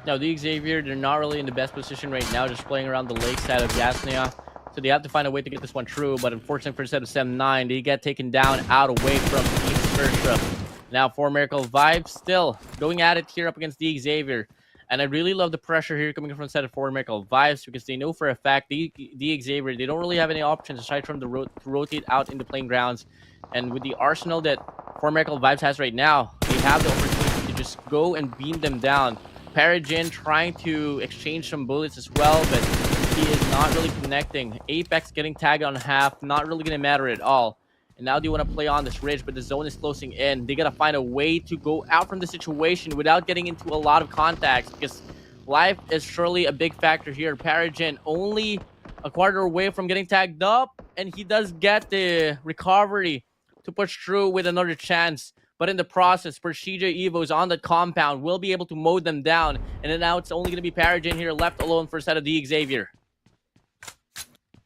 Now, the Xavier, they're not really in the best position right now, just playing around the lake side of Yasnia. So they have to find a way to get this one true, but unfortunately for the set of Sem9, they get taken down out away from Team XERXIA. Now, for Miracle Vibes, still going at it here up against the Xavier. And I really love the pressure here coming from the set of for Miracle Vibes because they know for a fact the Xavier, they don't really have any options aside from to rotate out in the playing grounds. And with the arsenal that for Miracle Vibes has right now, they have the opportunity to just go and beam them down. Parajin trying to exchange some bullets as well, but he is not really connecting. Apex getting tagged on half, not really going to matter at all. And now they want to play on this ridge, but the zone is closing in. They got to find a way to go out from the situation without getting into a lot of contacts because life is surely a big factor here. Parajin only a quarter away from getting tagged up, and he does get the recovery to push through with another chance. But in the process, Persija Evos on the compound will be able to mow them down. And then now it's only going to be Parajin here left alone for a set of the Xavier.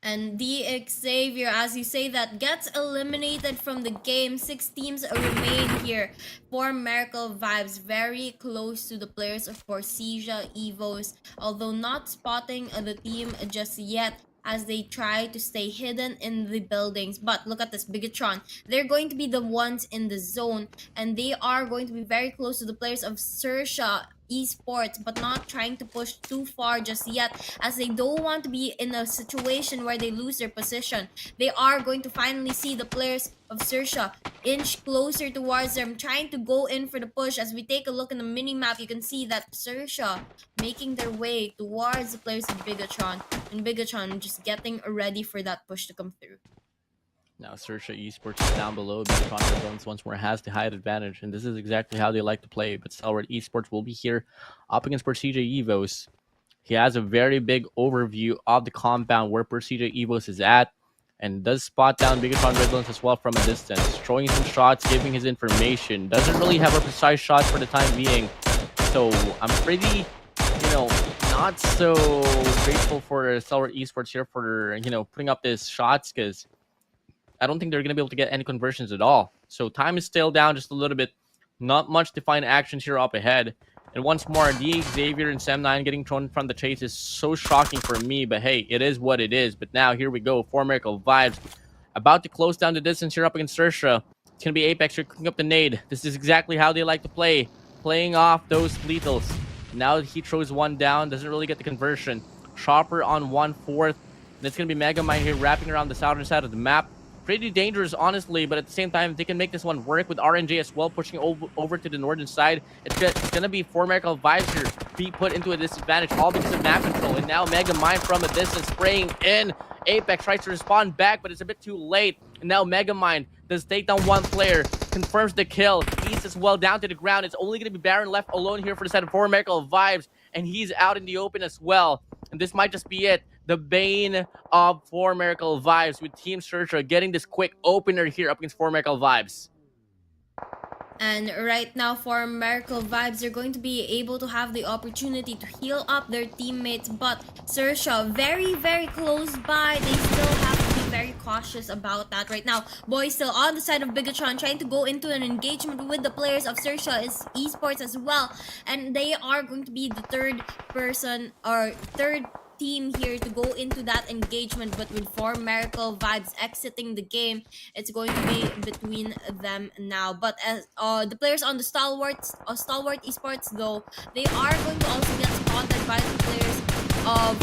And the Xavier, as you say, that gets eliminated from the game. 6 teams remain here for Miracle Vibes, very close to the players of Persija Evos, although not spotting the team just yet as they try to stay hidden in the buildings. But look at this, BIGETRON. They're going to be the ones in the zone, and they are going to be very close to the players of XERXIA esports, but not trying to push too far just yet, as they don't want to be in a situation where they lose their position. They are going to finally see the players of XERXIA inch closer towards them, trying to go in for the push. As we take a look in the mini map, you can see that XERXIA making their way towards the players of BIGETRON, and BIGETRON just getting ready for that push to come through. Now, XERXIA Esports is down below. BIGETRON Resilience once more has the height advantage, and this is exactly how they like to play. But STALWART Esports will be here up against Persija Evos. He has a very big overview of the compound where Persija Evos is at, and does spot down BIGETRON Resilience as well from a distance, throwing some shots, giving his information. Doesn't really have a precise shot for the time being, so I'm pretty, not so grateful for STALWART Esports here for putting up these shots because I don't think they're going to be able to get any conversions at all. So time is still down just a little bit. Not much defined actions here up ahead. And once more, the Xavier and Sem9 getting thrown from the chase is so shocking for me. But hey, it is what it is. But now here we go. 4 Miracle Vibes about to close down the distance here up against XERXIA. It's going to be Apex here cooking up the nade. This is exactly how they like to play. Playing off those lethals. Now he throws one down. Doesn't really get the conversion. Chopper on 1/4. And it's going to be Megamind here wrapping around the southern side of the map. Pretty dangerous, honestly, but at the same time, they can make this one work with RNJ as well, pushing over to the northern side. It's going to be 4 Miracle Vibes here be put into a disadvantage, all because of map control. And now Megamind from a distance spraying in. Apex tries to respond back, but it's a bit too late. And now Megamind does take down one player, confirms the kill. He's as well down to the ground. It's only going to be Baron left alone here for the set of 4 Miracle Vibes, and he's out in the open as well. And this might just be it. The bane of 4 Miracle Vibes with Team XERXIA getting this quick opener here up against 4 Miracle Vibes. And right now, for Miracle Vibes, they're going to be able to have the opportunity to heal up their teammates, but XERXIA very, very close by. They still have to be very cautious about that right now. Boy still on the side of BIGETRON, trying to go into an engagement with the players of XERXIA esports as well, and they are going to be the third team here to go into that engagement. But with 4 Miracle Vibes exiting the game, it's going to be between them now. But as the players on the Stalwart Esports, though, they are going to also get spotted by the players of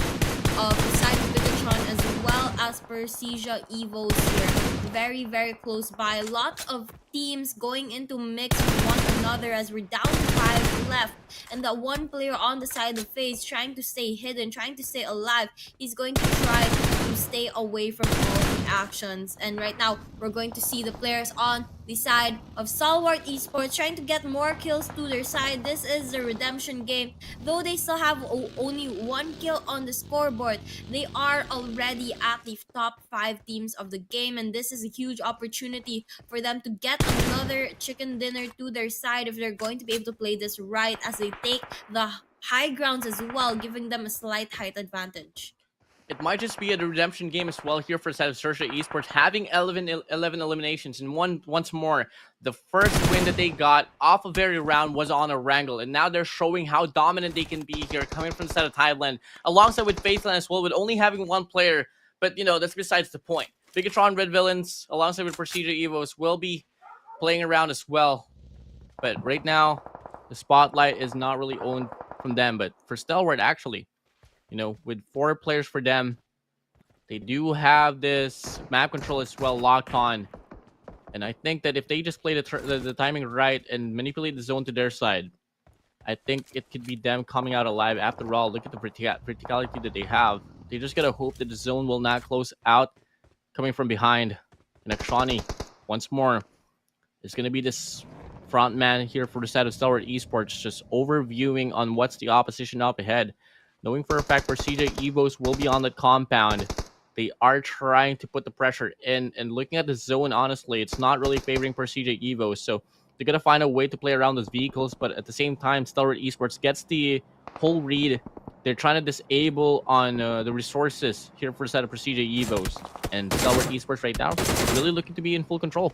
the side of BIGETRON as well as Persija Evos here. Very, very close by. A lot of teams going into mix with one another as we're down to 5 left, and that one player on the side of FaZe trying to stay hidden, trying to stay alive. He's going to try to stay away from all the actions. And right now, we're going to see the players on the side of STALWART Esports trying to get more kills to their side. This is the redemption game. Though they still have only 1 kill on the scoreboard, they are already at the top 5 teams of the game, and this is a huge opportunity for them to get another chicken dinner to their side if they're going to be able to play this right, as they take the high grounds as well, giving them a slight height advantage. it might just be a redemption game as well here for the side of XERXIA Esports, having 11 eliminations. And once more, the first win that they got off a very round was on a wrangle. And now they're showing how dominant they can be here, coming from the side of Thailand, alongside with FaZe as well, with only having one player. But, you know, that's besides the point. BIGETRON Red Villains, alongside with Procedure Evos, will be playing around as well. But right now, the spotlight is not really owned from them. But for STALWART, actually, you know, with 4 players for them, they do have this map control as well locked on. And I think that if they just play the timing right and manipulate the zone to their side, I think it could be them coming out alive. After all, look at the verticality that they have. They just gotta hope that the zone will not close out coming from behind. And XERXIA, once more, is gonna be this front man here for the side of STALWART Esports, just overviewing on what's the opposition up ahead. Knowing for a fact Procedure Evos will be on the compound. They are trying to put the pressure in, and looking at the zone, honestly, it's not really favoring Procedure Evos. So they're gonna find a way to play around those vehicles, but at the same time, STALWART Esports gets the whole read. They're trying to disable on the resources here for the side of Procedure Evos, and STALWART Esports right now really looking to be in full control.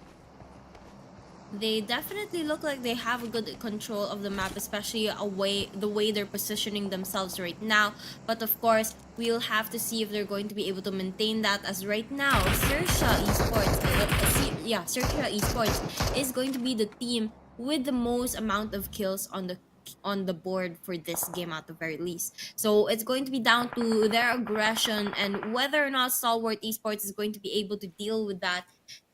They definitely look like they have a good control of the map, especially the way they're positioning themselves right now. But of course, we'll have to see if they're going to be able to maintain that, as right now, XERXIA Esports is going to be the team with the most amount of kills on the board for this game at the very least. So it's going to be down to their aggression and whether or not STALWART Esports is going to be able to deal with that,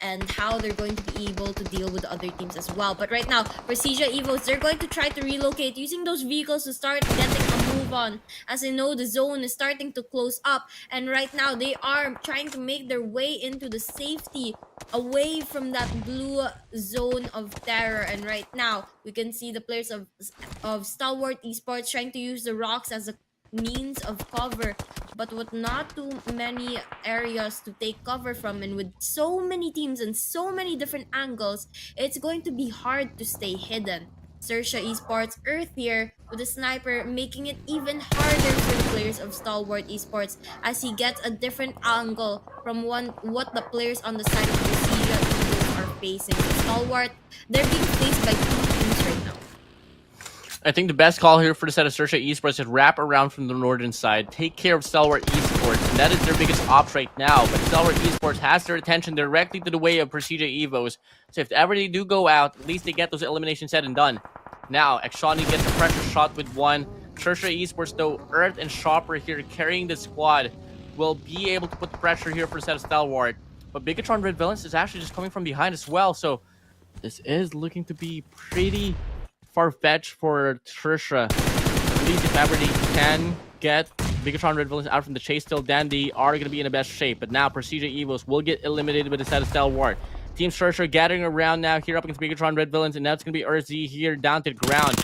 and how they're going to be able to deal with the other teams as well. But right now, Procedure Evos, they're going to try to relocate using those vehicles to start getting a move on, as they know the zone is starting to close up, and right now they are trying to make their way into the safety away from that blue zone of terror. And right now we can see the players of STALWART Esports trying to use the rocks as a means of cover, but with not too many areas to take cover from, and with so many teams and so many different angles, it's going to be hard to stay hidden. XERXIA Esports Earth here with a sniper, making it even harder for the players of STALWART Esports, as he gets a different angle from what the players on the side of Procedure Eagles are facing. STALWART, they're being faced by 2 teams right now. I think the best call here for the set of XERXIA Esports is wrap around from the northern side, take care of STALWART Esports, and that is their biggest ops right now. But STALWART Esports has their attention directly to the way of Procedure Evos, so if ever they do go out, at least they get those eliminations said and done. Now, XERXIA gets a pressure shot with 1. XERXIA Esports, though, Earth and Chopper here carrying the squad, will be able to put the pressure here for the set of STALWART. But BIGETRON Red Villains is actually just coming from behind as well, so this is looking to be pretty far-fetched for XERXIA. At least if ever they can get BIGETRON Red Villains out from the chase, till then they are going to be in the best shape. But now Procedure Evos will get eliminated with the side of STALWART. Team XERXIA gathering around now here up against BIGETRON Red Villains, and that's going to be XERXIA here down to the ground.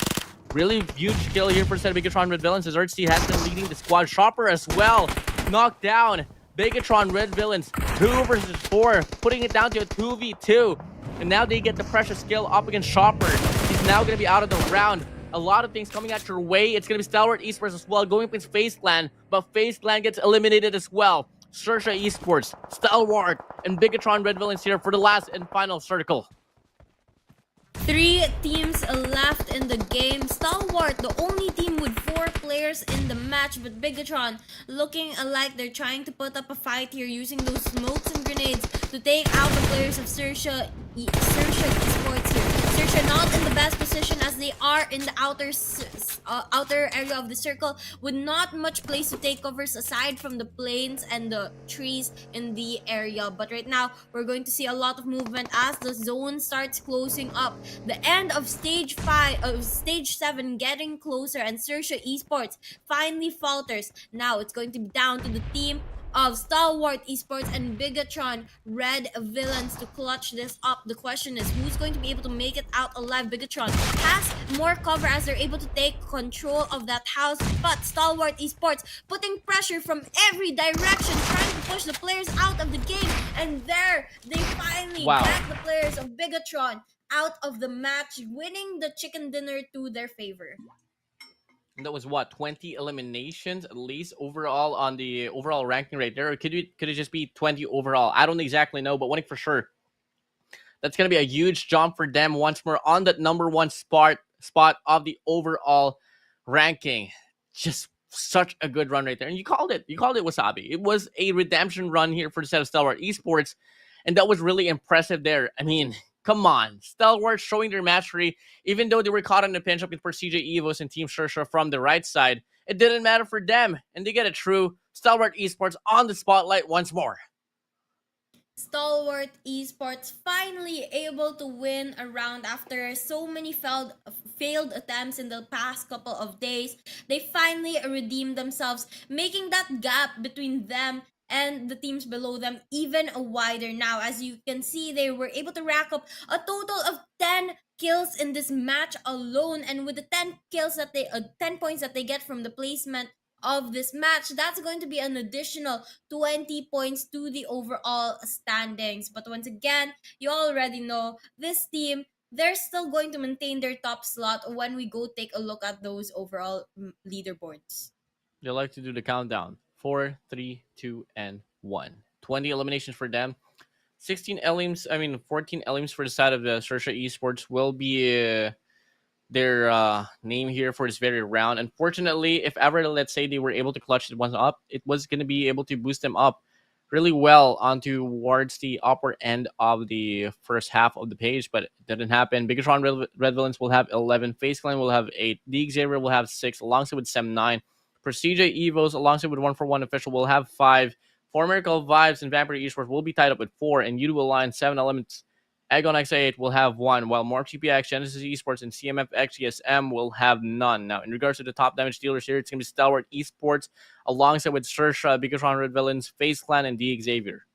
Really huge kill here for the side of BIGETRON Red Villains, as XERXIA has been leading the squad. Chopper as well, knocked down BIGETRON Red Villains, 2 versus 4, putting it down to a 2v2. And now they get the precious kill up against Chopper. He's now going to be out of the round. A lot of things coming at your way. It's going to be STALWART Esports as well, going against FaZe, but FaZe gets eliminated as well. XERXIA Esports, STALWART, and BIGETRON Red Villains here for the last and final circle. 3 teams left in the game. STALWART, the only team with 4 players in the match, but BIGETRON looking like they're trying to put up a fight here, using those smokes and grenades to take out the players of XERXIA Esports here. XERXIA not in the best position, as they are in the outer area of the circle, with not much place to take covers aside from the plains and the trees in the area. But right now we're going to see a lot of movement as the zone starts closing up. The end of stage 7 getting closer, and XERXIA Esports finally falters. Now it's going to be down to the team of STALWART Esports and BIGETRON Red Villains to clutch this up. The question is, who's going to be able to make it out alive? BIGETRON has more cover as they're able to take control of that house, but STALWART Esports putting pressure from every direction, trying to push the players out of the game, and there they finally get the players of BIGETRON out of the match, winning the chicken dinner to their favor. And that was what, 20 eliminations at least overall on the overall ranking right there. Or could it just be 20 overall? I don't exactly know, but one thing for sure, that's gonna be a huge jump for them once more on that number one spot of the overall ranking. Just such a good run right there. And you called it. You called it, Wasabi. It was a redemption run here for the set of Stalwart Esports, and that was really impressive there. I mean, come on. Stalwart showing their mastery, even though they were caught in the pinch up with CJ Evos and Team XERXIA from the right side. It didn't matter for them, and they get a true Stalwart Esports on the spotlight once more. Stalwart Esports finally able to win a round after so many failed attempts in the past couple of days. They finally redeemed themselves, making that gap between them and the teams below them even wider now. As you can see, they were able to rack up a total of 10 kills in this match alone, and with the 10 kills that they 10 points that they get from the placement of this match, that's going to be an additional 20 points to the overall standings. But once again, you already know this team, they're still going to maintain their top slot when we go take a look at those overall leaderboards. They like to do the countdown. 4, 3, 2, and 1. 20 eliminations for them. 14 elims for the side of the XERXIA Esports will be their name here for this very round. Unfortunately, if ever, let's say, they were able to clutch it once up, it was going to be able to boost them up really well onto towards the upper end of the first half of the page, but it didn't happen. BIGETRON Red Villains will have 11, FAZE Clan will have 8, the XERXIA will have 6, alongside with Sem 9. Prestige Evos, alongside with 141 Official, will have 5. Four Miracle Vibes and Vampire Esports will be tied up with 4, and YOODO Alliance 7 Elements Agon XA8 will have 1, while Morph GPX, Genesis Esports, and CMF XGSM will have none. Now, in regards to the top damage dealers here, it's going to be Stalwart Esports, alongside with XERXIA, BIGETRON Red Villains, FaZe Clan, and the Xavier.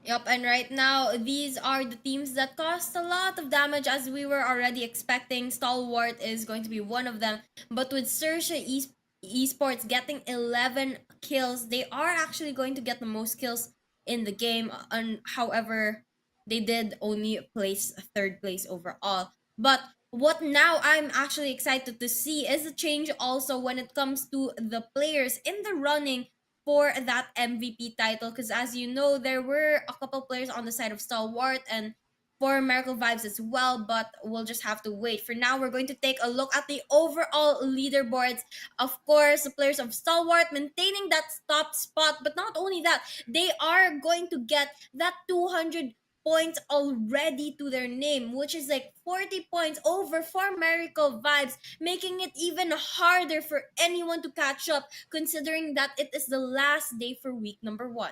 Yep, and right now, these are the teams that cost a lot of damage, as we were already expecting. Stalwart is going to be one of them. But with XERXIA Esports getting 11 kills, they are actually going to get the most kills in the game. And however, they did only place third place overall. But what now I'm actually excited to see is a change also when it comes to the players in the running for that MVP title, because as you know, there were a couple players on the side of Stalwart and for Miracle Vibes as well, but we'll just have to wait. For now, we're going to take a look at the overall leaderboards. Of course, the players of Stalwart maintaining that top spot, but not only that, they are going to get that 200 points already to their name, which is like 40 points over for Miracle Vibes, making it even harder for anyone to catch up, considering that it is the last day for week number 1.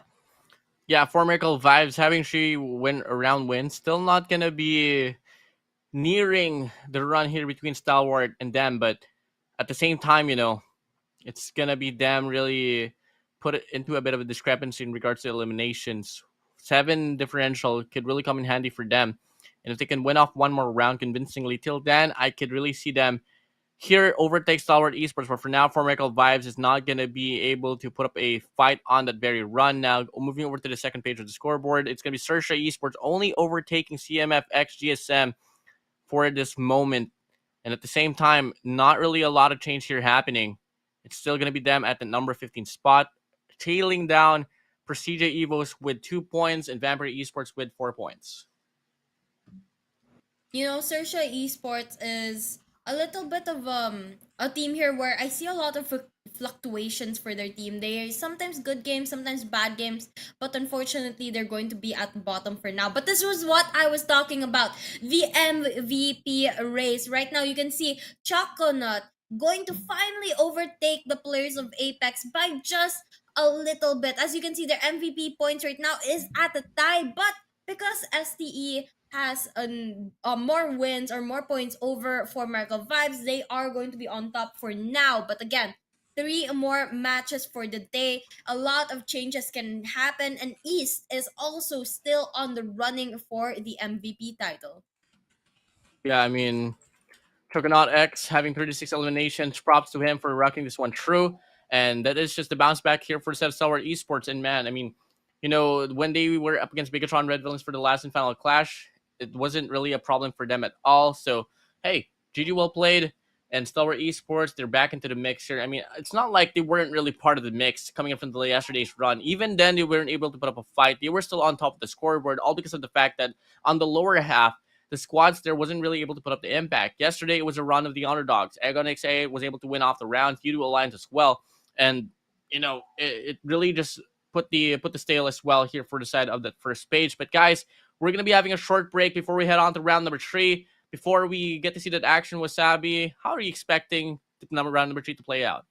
Yeah, for Miracle Vibes, having 3 win, still not going to be nearing the run here between Stalwart and them, but at the same time, it's going to be them really put it into a bit of a discrepancy in regards to eliminations. 7 differential could really come in handy for them. And if they can win off one more round convincingly, till then, I could really see them here overtake Stalwart Esports. But for now, for Miracle Vibes is not going to be able to put up a fight on that very run. Now, moving over to the second page of the scoreboard, it's going to be XERXIA Esports only overtaking CMF XGSM for this moment. And at the same time, not really a lot of change here happening. It's still going to be them at the number 15 spot, tailing down Prestige Evos with 2 points and Vampire Esports with 4 points. You know, XERXIA Esports is a little bit of a team here where I see a lot of fluctuations for their team. They sometimes good games, sometimes bad games, but unfortunately they're going to be at the bottom for now. But this was what I was talking about, the MVP race. Right now you can see Choconut going to finally overtake the players of Apex by just a little bit. As you can see, their MVP points right now is at a tie, but because STE has more wins or more points over for Miracle Vibes, they are going to be on top for now. But again, 3 more matches for the day. A lot of changes can happen, and East is also still on the running for the MVP title. Yeah, I mean, Juggernaut X having 36 eliminations. Props to him for rocking this one true. And that is just the bounce back here for the set of Stalwart Esports. And man, I mean, when they were up against BIGETRON Red Villains for the last and final clash, it wasn't really a problem for them at all. So, hey, GG well played. and STALWART Esports, they're back into the mix here. I mean, it's not like they weren't really part of the mix coming in from the yesterday's run. Even then, they weren't able to put up a fight. They were still on top of the scoreboard, all because of the fact that on the lower half, the squads there wasn't really able to put up the impact. Yesterday, it was a run of the underdogs. Aegon XA was able to win off the round. YOODO Alliance as well. And, it really just put the stale as well here for the side of that first page. But guys, we're going to be having a short break before we head on to round number 3. Before we get to see that action with Sabi, how are you expecting round number 3 to play out?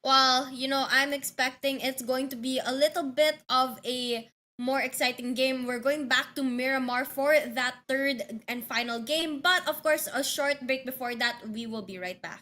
Well, I'm expecting it's going to be a little bit of a more exciting game. We're going back to Miramar for that third and final game. But of course, a short break before that. We will be right back.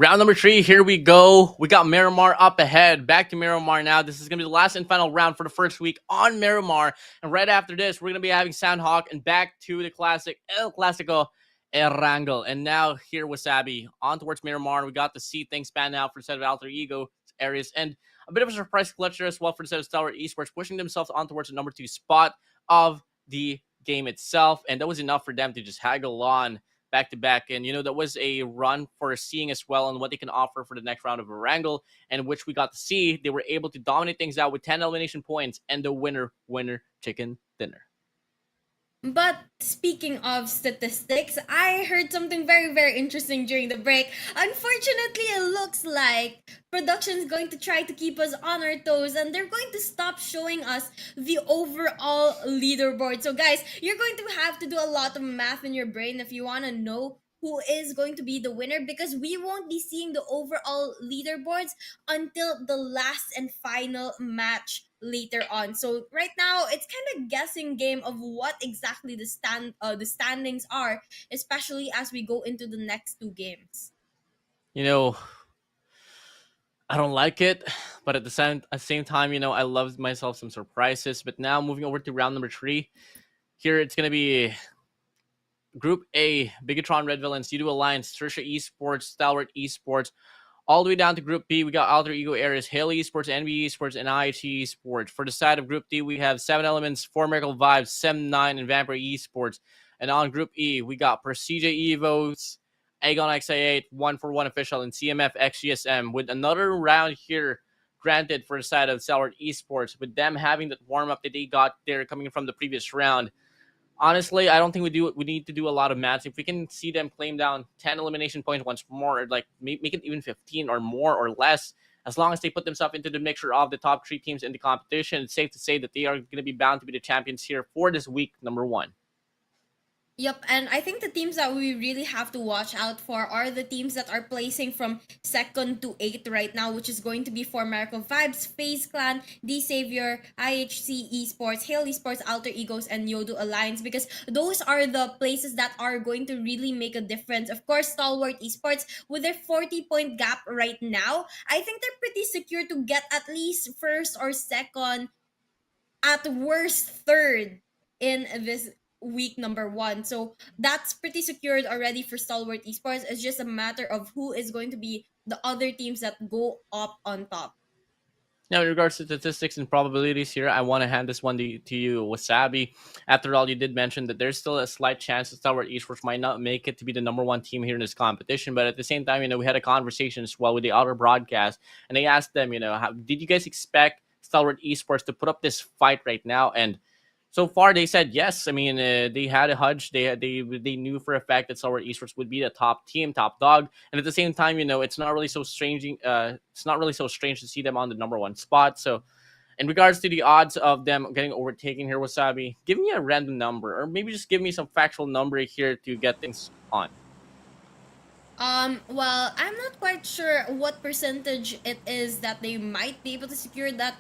Round number three, here we go. We got Miramar up ahead. Back to Miramar now. This is going to be the last and final round for the first week on Miramar. And right after this, we're going to be having Sandhawk and back to the classic El Clasico Erangel. And now here Wasabi on towards Miramar. We got to see things pan out for the set of Alter Ego areas. And a bit of a surprise clutcher as well for the set of STALWART Esports, pushing themselves on towards the number 2 spot of the game itself. And that was enough for them to just haggle on back to back. And, that was a run for seeing as well on what they can offer for the next round of Wrangle, and which we got to see. They were able to dominate things out with 10 elimination points and the winner chicken dinner. But speaking of statistics, I heard something very, very interesting during the break. Unfortunately, it looks like production is going to try to keep us on our toes and they're going to stop showing us the overall leaderboard. So, guys, you're going to have to do a lot of math in your brain if you want to know who is going to be the winner, because we won't be seeing the overall leaderboards until the last and final match later on. So right now it's kind of guessing game of what exactly the standings are, especially as we go into the next two games. I don't like it, but at the same time, I love myself some surprises. But now moving over to round number 3, here it's gonna be Group A: BIGETRON, Red Villains, YOODO Alliance, XERXIA Esports, STALWART Esports. All the way down to Group B, we got Alter Ego Areas, Hail Esports, NB Esports, and IHG Esports. For the side of Group D, we have 7 Elements, 4 Miracle Vibes, Sem9, and Vampire Esports. And on Group E, we got Prestige Evos, Aegon XA8, 141 Official, and CMF XGSM, with another round here granted for the side of STALWART Esports, with them having that warm-up that they got there coming from the previous round. Honestly, I don't think we need to do a lot of maths. If we can see them claim down 10 elimination points once more, or like make it even 15 or more or less, as long as they put themselves into the mixture of the top 3 teams in the competition, it's safe to say that they are going to be bound to be the champions here for this week number 1. Yep, and I think the teams that we really have to watch out for are the teams that are placing from 2nd to 8th right now, which is going to be for Miracle Vibes, FAZE Clan, D Savior, IHC Esports, Hail Esports, Alter Egos, and YOODO Alliance, because those are the places that are going to really make a difference. Of course, STALWART Esports, with their 40-point gap right now, I think they're pretty secure to get at least 1st or 2nd, at worst 3rd in this week number 1. So that's pretty secured already for STALWART Esports. It's just a matter of who is going to be the other teams that go up on top. Now, in regards to statistics and probabilities here, I want to hand this one to you, Wasabi. After all, you did mention that there's still a slight chance that STALWART Esports might not make it to be the number 1 team here in this competition. But at the same time, we had a conversation as well with the outer broadcast, and they asked them, did you guys expect STALWART Esports to put up this fight right now? And so far, they said yes. I mean, they had a hunch. They knew for a fact that STALWART Esports would be the top team, top dog. And at the same time, it's not really so strange. It's not really so strange to see them on the number 1 spot. So, in regards to the odds of them getting overtaken here, Wasabi, give me a random number, or maybe just give me some factual number here to get things on. Well, I'm not quite sure what percentage it is that they might be able to secure that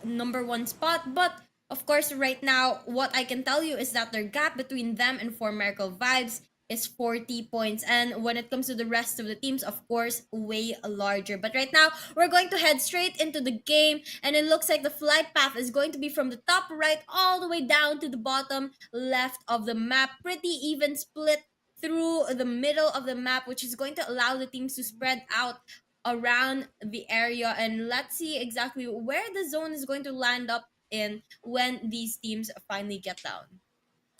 number 1 spot, but of course, right now, what I can tell you is that their gap between them and For Miracle Vibes is 40 points. And when it comes to the rest of the teams, of course, way larger. But right now, we're going to head straight into the game. And it looks like the flight path is going to be from the top right all the way down to the bottom left of the map. Pretty even split through the middle of the map, which is going to allow the teams to spread out around the area. And let's see exactly where the zone is going to land up in when these teams finally get down.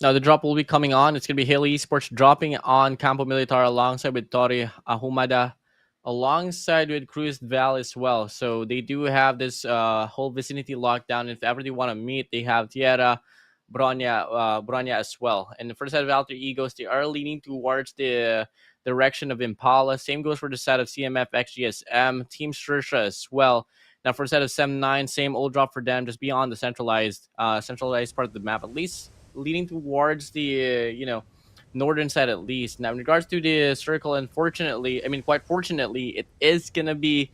Now, the drop will be coming on. It's going to be Hail Esports dropping on Campo Militar alongside with Tori Ahumada, alongside with Cruz Val as well. So they do have this whole vicinity locked down. If ever they want to meet, they have Tierra, Bronya as well. And the first side of Alter Egos, they are leaning towards the direction of Impala. Same goes for the side of CMF, XGSM, Team XERXIA as well. Now, for the side of Sem9, same old drop for them, just beyond the centralized part of the map, at least leading towards the northern side at least. Now, in regards to the circle, quite fortunately, it is gonna be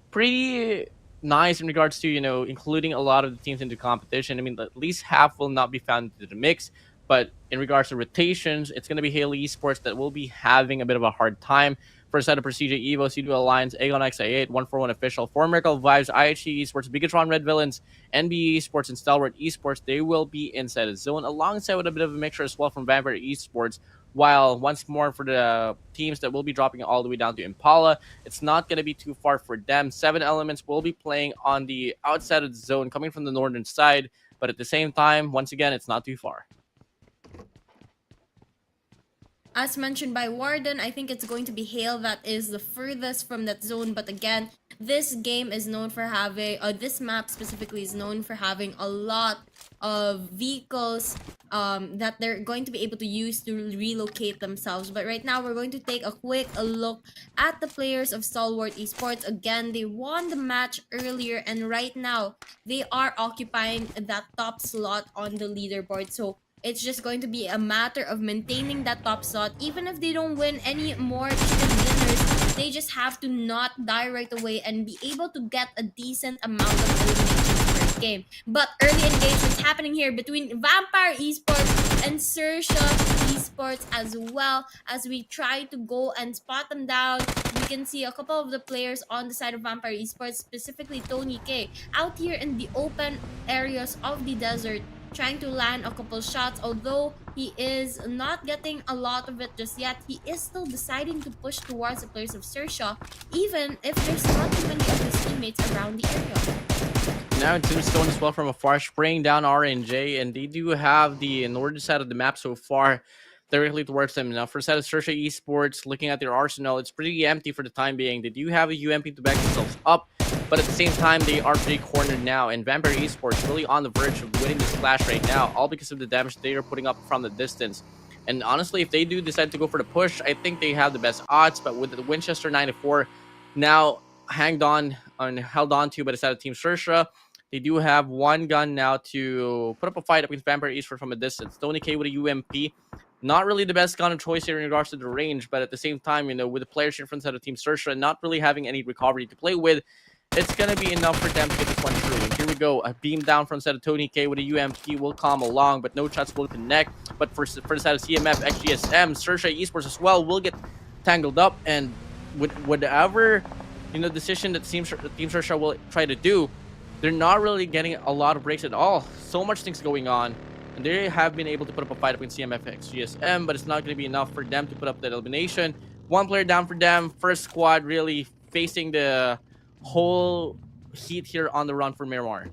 pretty nice in regards to including a lot of the teams into competition. I mean, at least half will not be found into the mix. But in regards to rotations, it's going to be Hail Esports that will be having a bit of a hard time For a set of Prestige Evo, C2 Alliance, Aegon XA8, 141 Official, 4 Miracle Vibes, IHG Esports, BIGETRON Red Villains, NBA Esports, and STALWART Esports, they will be inside the zone, alongside with a bit of a mixture as well from Vampire Esports. While once more for the teams that will be dropping all the way down to Impala, it's not going to be too far for them. 7 elements will be playing on the outside of the zone, coming from the northern side, but at the same time, once again, it's not too far. As mentioned by Warden, I think it's going to be Hale that is the furthest from that zone. But again, this game is known for having, this map specifically is known for having a lot of vehicles that they're going to be able to use to relocate themselves. But right now, we're going to take a quick look at the players of Stalwart Esports. Again, they won the match earlier, and right now, they are occupying that top slot on the leaderboard. So it's just going to be a matter of maintaining that top slot. Even if they don't win any more chicken dinners, they just have to not die right away and be able to get a decent amount of eliminations per game. But early engagements happening here between Vampire Esports and XERXIA Esports as well. As we try to go and spot them down, we can see a couple of the players on the side of Vampire Esports, specifically Tony K, out here in the open areas of the desert, trying to land a couple shots. Although he is not getting a lot of it just yet, he is still deciding to push towards the players of XERXIA, even if there's not too many of his teammates around the area. Now it's Tombstone as well from afar, spraying down RNJ, and they do have the northern side of the map so far directly towards them. Now, for side of XERXIA Esports, looking at their arsenal, it's pretty empty for the time being. They do have a UMP to back themselves up, but at the same time, they are pretty cornered now, and Vampire Esports really on the verge of winning this clash right now, all because of the damage they are putting up from the distance. And honestly, if they do decide to go for the push, I think they have the best odds, but with the Winchester 94 now held on to by the side of Team XERXIA, they do have one gun now to put up a fight against Vampire Esports from a distance. Tony K with a UMP. Not really the best gun of choice here in regards to the range, but at the same time, you know, with the players in front of the Team XERXIA not really having any recovery to play with, it's going to be enough for them to get this one through. And here we go. A beam down from the side of Tony K with a UMP will come along, but no shots will connect. But for the side of CMF, XGSM, XERXIA Esports as well will get tangled up. And with whatever, you know, decision that Team XERXIA will try to do, they're not really getting a lot of breaks at all. So much things going on. And they have been able to put up a fight against CMF, XGSM, but it's not going to be enough for them to put up that elimination. One player down for them. First squad really facing the whole heat here on the run for Miramar.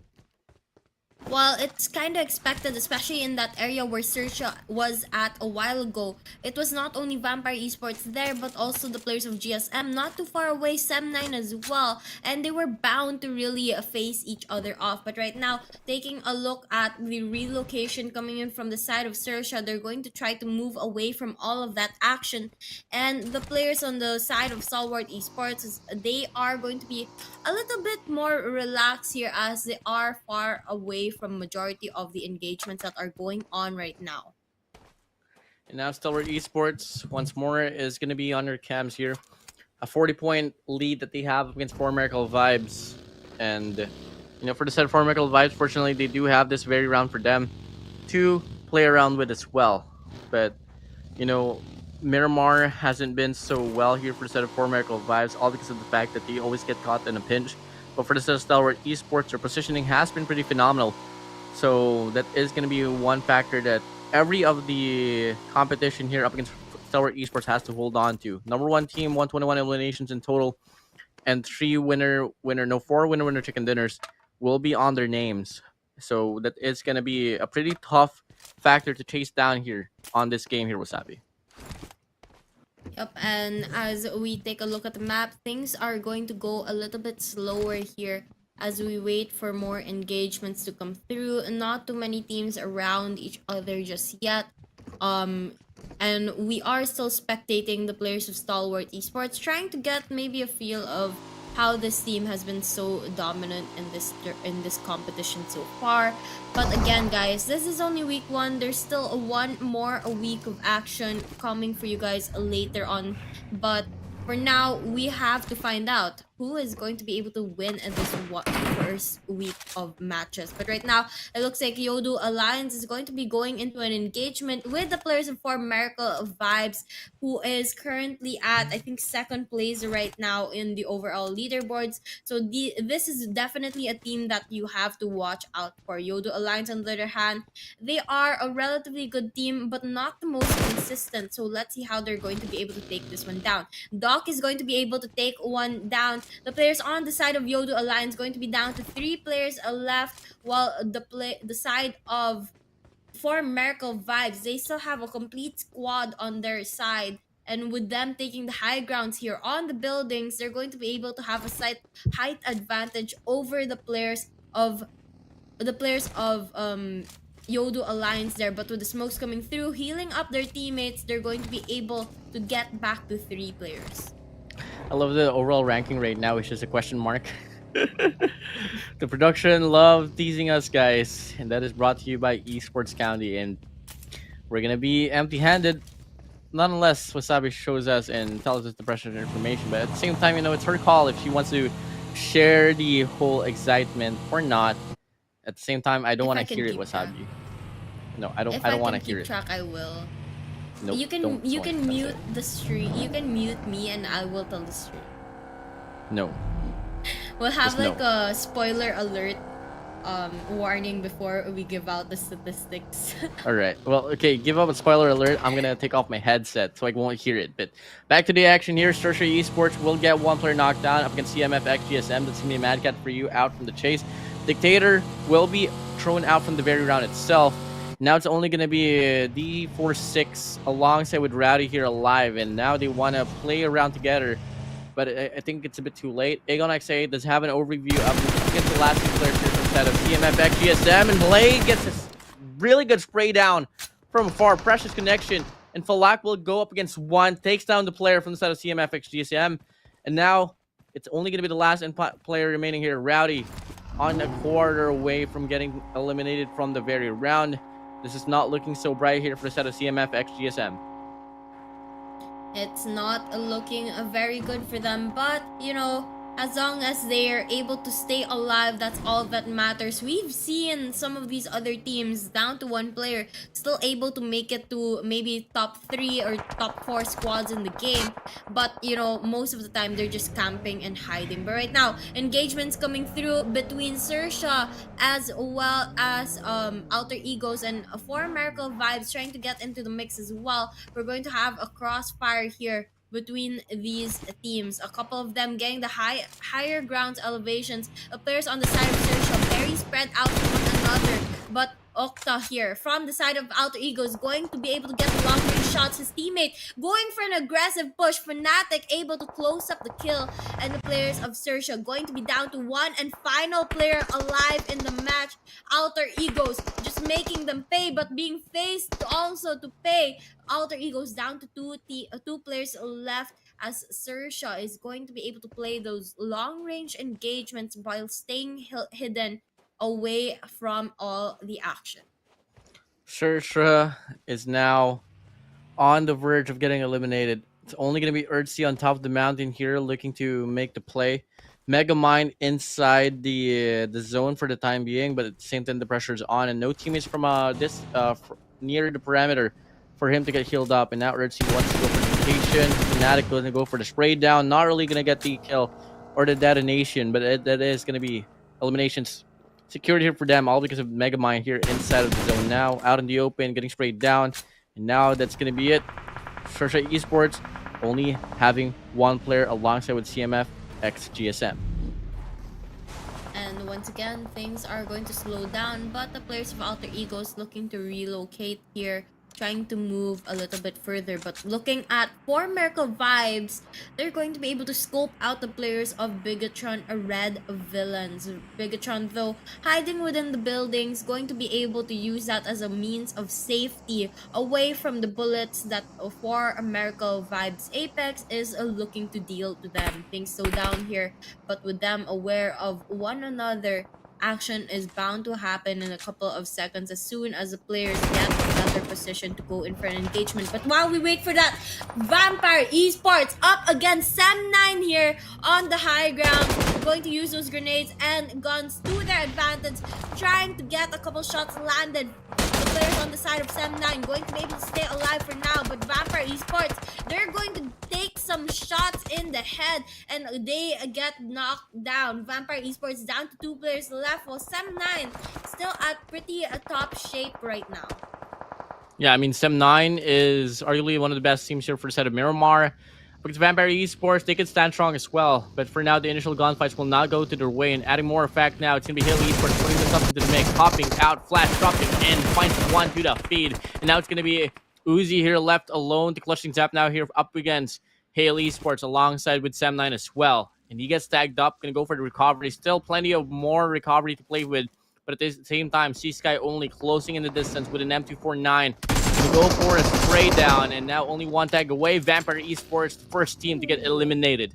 Well, it's kind of expected, especially in that area where XERXIA was at a while ago. It was not only Vampire Esports there, but also the players of GSM, not too far away, Sem9 as well. And they were bound to really face each other off. But right now, taking a look at the relocation coming in from the side of XERXIA, they're going to try to move away from all of that action. And the players on the side of Stalwart Esports, they are going to be a little bit more relaxed here, as they are far away from majority of the engagements that are going on right now. And now Stalwart Esports once more is going to be under cams here. A 40-point lead that they have against 4 Miracle Vibes. And, you know, for the set of 4 Miracle Vibes, fortunately, they do have this very round for them to play around with as well. But, you know, Miramar hasn't been so well here for the set of 4 Miracle Vibes, all because of the fact that they always get caught in a pinch. But for the set of Stalwart Esports, their positioning has been pretty phenomenal. So that is going to be one factor that every of the competition here up against Stalwart Esports has to hold on to. Number 1 team, 121 eliminations in total, and 4 winner chicken dinners will be on their names. So that is going to be a pretty tough factor to chase down here on this game here, Wasabi. Yep, and as we take a look at the map, things are going to go a little bit slower here as we wait for more engagements to come through. Not too many teams around each other just yet. And we are still spectating the players of Stalwart Esports, trying to get maybe a feel of how this team has been so dominant in this competition so far. But again, guys, this is only week 1. There's still one more week of action coming for you guys later on. But for now, we have to find out who is going to be able to win in this first week of matches. But right now, it looks like YOODO Alliance is going to be going into an engagement with the players of For Miracle Vibes, who is currently at, I think, second place right now in the overall leaderboards. So this is definitely a team that you have to watch out for. YOODO Alliance, on the other hand, they are a relatively good team, but not the most consistent. So let's see how they're going to be able to take this one down. Doc is going to be able to take one down. The players on the side of YOODO Alliance going to be down to 3 players left, while the side of For Miracle Vibes, they still have a complete squad on their side. And with them taking the high grounds here on the buildings, they're going to be able to have a slight height advantage over the players of YOODO Alliance there. But with the smokes coming through, healing up their teammates, they're going to be able to get back to 3 players. I love the overall ranking right now, which is a question mark. The production love teasing us, guys, and that is brought to you by Esports County, and we're gonna be empty-handed nonetheless. Wasabi shows us and tells us the pressure information, but at the same time, it's her call if she wants to share the whole excitement or not. At the same time, I don't want to hear it, Wasabi. No, I don't want to hear it. If I can keep track, I will. Nope, you can mute the stream. You can mute me, and I will tell the stream. No. We'll have a spoiler alert warning before we give out the statistics. All right. Well, okay, give up a spoiler alert. I'm going to take off my headset so I won't hear it. But back to the action here. XERXIA Esports will get one player knocked down up against CMF XGSM. That's going to be a Mad Cat for you out from the chase. Dictator will be thrown out from the very round itself. Now it's only going to be D46 alongside with Rowdy here alive. And now they want to play around together. But I think it's a bit too late. Aegon XA does have an overview of against the last two players here from set of CMF XGSM. And Blade gets a really good spray down from afar. Precious connection. And Falak will go up against one. Takes down the player from the set of CMF XGSM. And now it's only going to be the last player remaining here. Rowdy on a quarter away from getting eliminated from the very round. This is not looking so bright here for the set of CMF XGSM. It's not looking very good for them, but as long as they are able to stay alive, that's all that matters. We've seen some of these other teams down to 1 player still able to make it to maybe top 3 or top 4 squads in the game, but most of the time they're just camping and hiding. But right now, engagements coming through between XERXIA as well as Alter Egos and For Miracle Vibes trying to get into the mix as well. We're going to have a crossfire here between these teams. A couple of them getting the higher ground elevations. Players on the side of XERXIA very spread out from one another. But Octa here from the side of Alter Ego is going to be able to get the long range shots. His teammate going for an aggressive push. Fnatic able to close up the kill. And the players of XERXIA going to be down to 1 and final player alive in the match. Alter Egos just making them pay, but being faced also to pay. Alter Egos down to 2 players left, as XERXIA is going to be able to play those long range engagements while staying hidden away from all the action. XERXIA is now on the verge of getting eliminated. It's only going to be XERXIA on top of the mountain here looking to make the play. Megamind inside the zone for the time being, but at the same time the pressure is on and no teammates from near the perimeter for him to get healed up. And now XERXIA wants to go for the rotation. Fnatic going to go for the spray down. Not really going to get the kill or the detonation, but that is going to be eliminations secured here for them, all because of Megamind here inside of the zone now, out in the open, getting sprayed down. And now that's going to be it. XERXIA Esports only having 1 player alongside with CMF XGSM. And once again, things are going to slow down, but the players of Alter Egos looking to relocate here, trying to move a little bit further. But looking at For Miracle Vibes, they're going to be able to scope out the players of BIGETRON Red Villains. BIGETRON, though, hiding within the buildings, going to be able to use that as a means of safety away from the bullets that For Miracle Vibes Apex is looking to deal to them. Things slow down here, but with them aware of one another, action is bound to happen in a couple of seconds as soon as the players get another position to go in for an engagement. But while we wait for that, Vampire Esports up against Sam9 here on the high ground, going to use those grenades and guns to their advantage, trying to get a couple shots landed. The players on the side of Sam9 going to be able to stay alive for now, but Vampire Esports, they're going to take some shots in the head and they get knocked down. Vampire Esports down to 2 players left, while Sam9 still at pretty top shape right now. Yeah, I mean, Sem9 is arguably one of the best teams here for the set of Miramar. Because Vampire Esports, they can stand strong as well. But for now, the initial gunfights will not go to their way. And adding more effect now, it's going to be Halo Esports putting this up into the mix. Hopping out, flash, dropping in, finds one to the feed. And now it's going to be Uzi here left alone to clutch things up now here up against Halo Esports alongside with Sem9 as well. And he gets tagged up, going to go for the recovery. Still plenty of more recovery to play with. But at the same time, C-Sky only closing in the distance with an M249. To go for a spray down, and now only one tag away. Vampire Esports, the first team to get eliminated.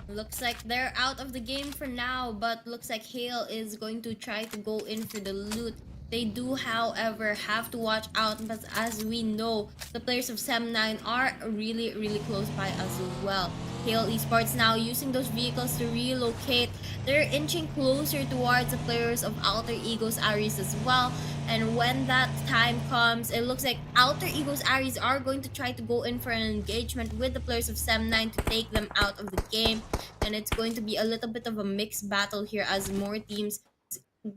Looks like they're out of the game for now, but looks like Hale is going to try to go in for the loot. They do, however, have to watch out, but as we know, the players of Sem9 are really close by as well. Hale Esports now using those vehicles to relocate. They're inching closer towards the players of Alter Ego's Ares as well. And when that time comes, it looks like Alter Ego's Ares are going to try to go in for an engagement with the players of Sem9 to take them out of the game. And it's going to be a little bit of a mixed battle here as more teams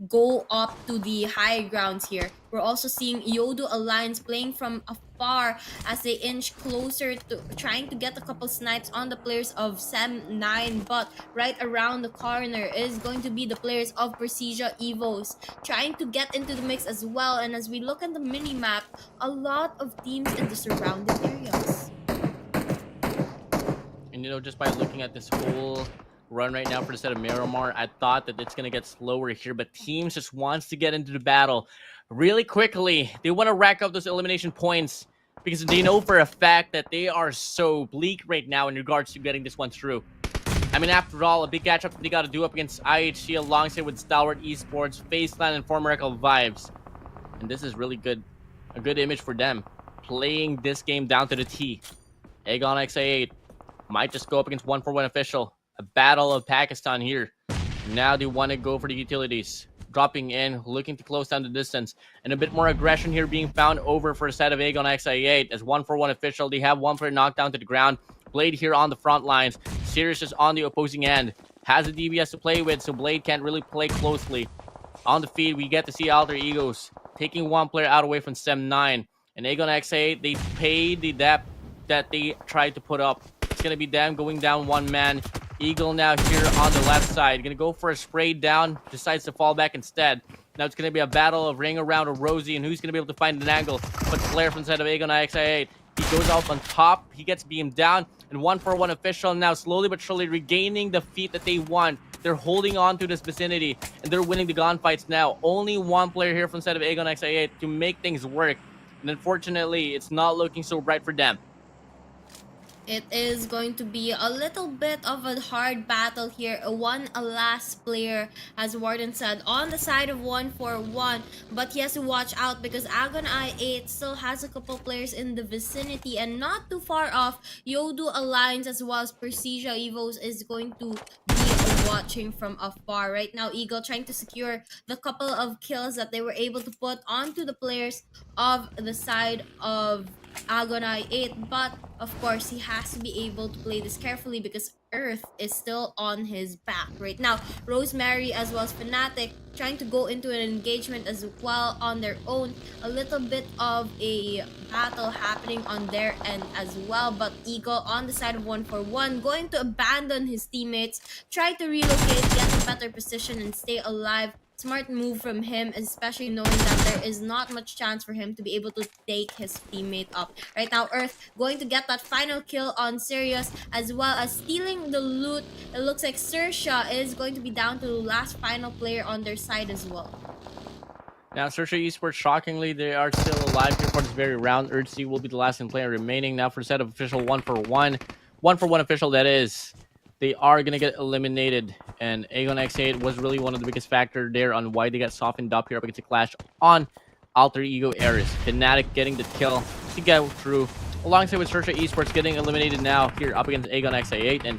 go up to the high grounds here. We're also seeing YOODO Alliance playing from afar as they inch closer to trying to get a couple snipes on the players of Sem9, but right around the corner is going to be the players of Precision Evos trying to get into the mix as well. And as we look at the mini map, a lot of teams in the surrounding areas. And you know, just by looking at this whole run right now for the set of Miramar, I thought that it's going to get slower here, but teams just wants to get into the battle really quickly. They want to rack up those elimination points because they know for a fact that they are so bleak right now in regards to getting this one through. I mean, after all, a big catch-up they got to do up against IHC alongside with STALWART Esports, FaZe and former Echo Vibes. And this is really good, a good image for them, playing this game down to the T. Aegon XA8 might just go up against 1-for-1 official. A battle of Pakistan here. Now they want to go for the utilities. Dropping in, looking to close down the distance. And a bit more aggression here being found over for the side of Aegon XI8. As 1-for-1 official, they have one player knocked down to the ground. Blade here on the front lines. Sirius is on the opposing end. Has a DBS to play with, so Blade can't really play closely. On the feed, we get to see Alter Egos taking one player out away from Sem9. And Aegon XI8, they paid the debt that they tried to put up. It's going to be them going down one man. Eagle now here on the left side. Going to go for a spray down. Decides to fall back instead. Now it's going to be a battle of ring around of Rosie and who's going to be able to find an angle. But Flair from the side of Aegon XI8. He goes off on top. He gets beamed down. And 1-for-1 official now slowly but surely regaining the feat that they want. They're holding on to this vicinity. And they're winning the gunfights now. Only one player here from the side of Aegon XI8 to make things work. And unfortunately, it's not looking so bright for them. It is going to be a little bit of a hard battle here. A last player, as Warden said, on the side of 1-for-1. But he has to watch out because Agon I8 still has a couple players in the vicinity. And not too far off, YOODO Alliance as well as Precision Evos is going to be watching from afar. Right now, Eagle trying to secure the couple of kills that they were able to put onto the players of the side of Agon I8, but of course he has to be able to play this carefully because Earth is still on his back right now. Rosemary as well as Fnatic trying to go into an engagement as well on their own. A little bit of a battle happening on their end as well, but Eagle on the side of 1-for-1 going to abandon his teammates, try to relocate, get a better position and stay alive. Smart move from him, especially knowing that there is not much chance for him to be able to take his teammate up. Right now, Earth going to get that final kill on Sirius as well as stealing the loot. It looks like XERXIA is going to be down to the last final player on their side as well. Now, XERXIA Esports, shockingly, they are still alive here for this very round. URGC will be the last player remaining. Now for a set of official 1-for-1. 1-for-1 official, that is. They are going to get eliminated. And Aegon X8 was really one of the biggest factors there on why they got softened up here up against the clash on Alter Ego Ares. Fnatic getting the kill to get through. Alongside with XERXIA Esports getting eliminated now here up against Aegon XA8. And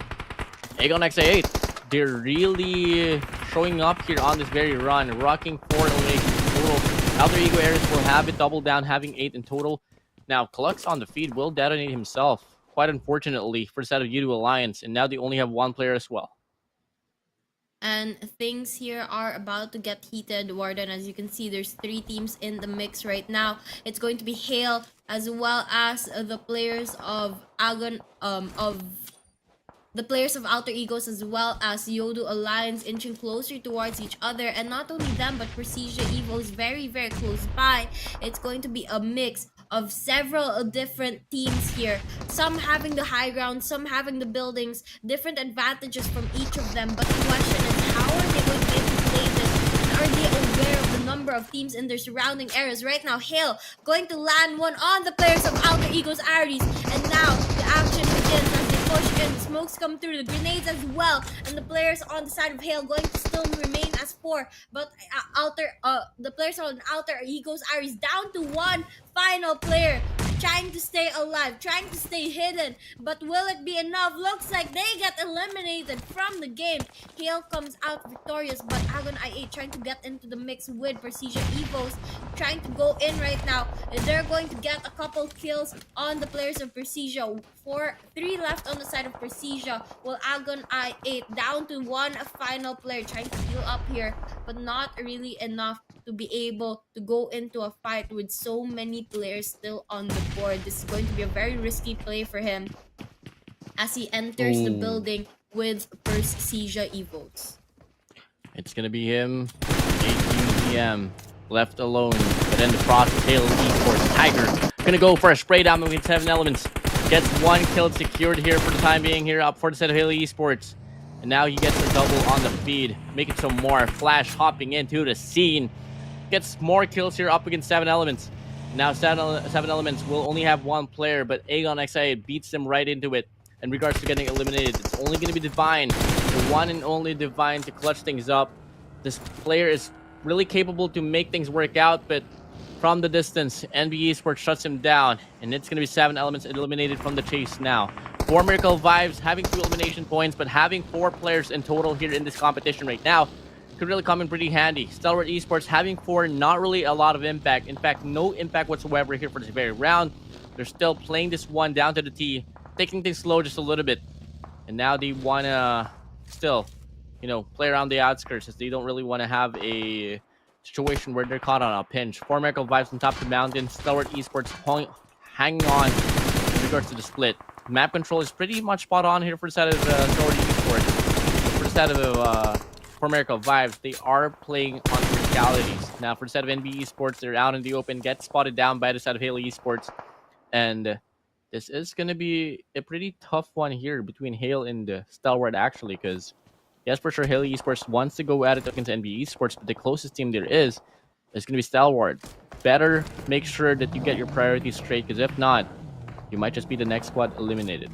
Aegon XA8, they're really showing up here on this very run. Rocking 4 eliminations total. Alter Ego Ares will have it double down, having 8 in total. Now, Klux on the feed will detonate himself, quite unfortunately, for the side of YOODO Alliance. And now they only have 1 player as well. And things here are about to get heated, Warden. As you can see, there's 3 teams in the mix right now. It's going to be Hale as well as the players of the players of Alter Egos as well as YOODO Alliance inching closer towards each other. And not only them, but Precision Evo is very, very close by. It's going to be a mix of several different teams here. Some having the high ground, some having the buildings, different advantages from each of them. But the question is, how are they going to be able to play this? And are they aware of the number of teams in their surrounding areas? Right now, Hale going to land one on the players of Alter Egos Ares. And now the action begins as they push in. The smokes come through, the grenades as well. And the players on the side of Hale going to still remain as 4. But the players on Alter Egos Ares down to 1 final player, trying to stay alive, trying to stay hidden. But will it be enough? Looks like they get eliminated from the game. Hale comes out victorious, but Agon I8 trying to get into the mix with Precision Evos, trying to go in right now. They're going to get a couple kills on the players of Precision. 3 left on the side of Precision, while Agon I8 down to 1 final player, trying to heal up here, but not really enough to be able to go into a fight with so many players still on the board. This is going to be a very risky play for him as he enters the building with Precision Evos. It's gonna be him, 18 PM, left alone. But in the process, Hale Esports Tiger gonna go for a spray down between 7 elements. Gets 1 kill secured here for the time being here up for the set of Hale Esports. And now he gets a double on the feed, making some more. Flash hopping into the scene. Gets more kills here up against 7 elements. Now 7 elements will only have 1 player, but Aegon XA beats them right into it. In regards to getting eliminated, it's only going to be Divine, the one and only Divine to clutch things up. This player is really capable to make things work out, but from the distance, NB Esports shuts him down, and it's going to be 7 elements eliminated from the chase now. 4 Miracle Vibes having 2 elimination points, but having 4 players in total here in this competition right now could really come in pretty handy. STALWART Esports having 4, not really a lot of impact. In fact, no impact whatsoever here for this very round. They're still playing this one down to the T, taking things slow just a little bit. And now they want to still, play around the outskirts, as they don't really want to have a situation where they're caught on a pinch. 4 Miracle Vibes on top of the mountain. STALWART Esports hanging on in regards to the split. Map control is pretty much spot on here for the side of STALWART Esports. For the side of 4 Miracle Vibes, they are playing on physicalities. Now for the side of NB Esports, they're out in the open, get spotted down by the side of Hale Esports. And this is going to be a pretty tough one here between Hale and STALWART, actually, because yes, for sure, Hale Esports wants to go at it against NB Esports, but the closest team there is going to be STALWART. Better make sure that you get your priorities straight, because if not, you might just be the next squad eliminated.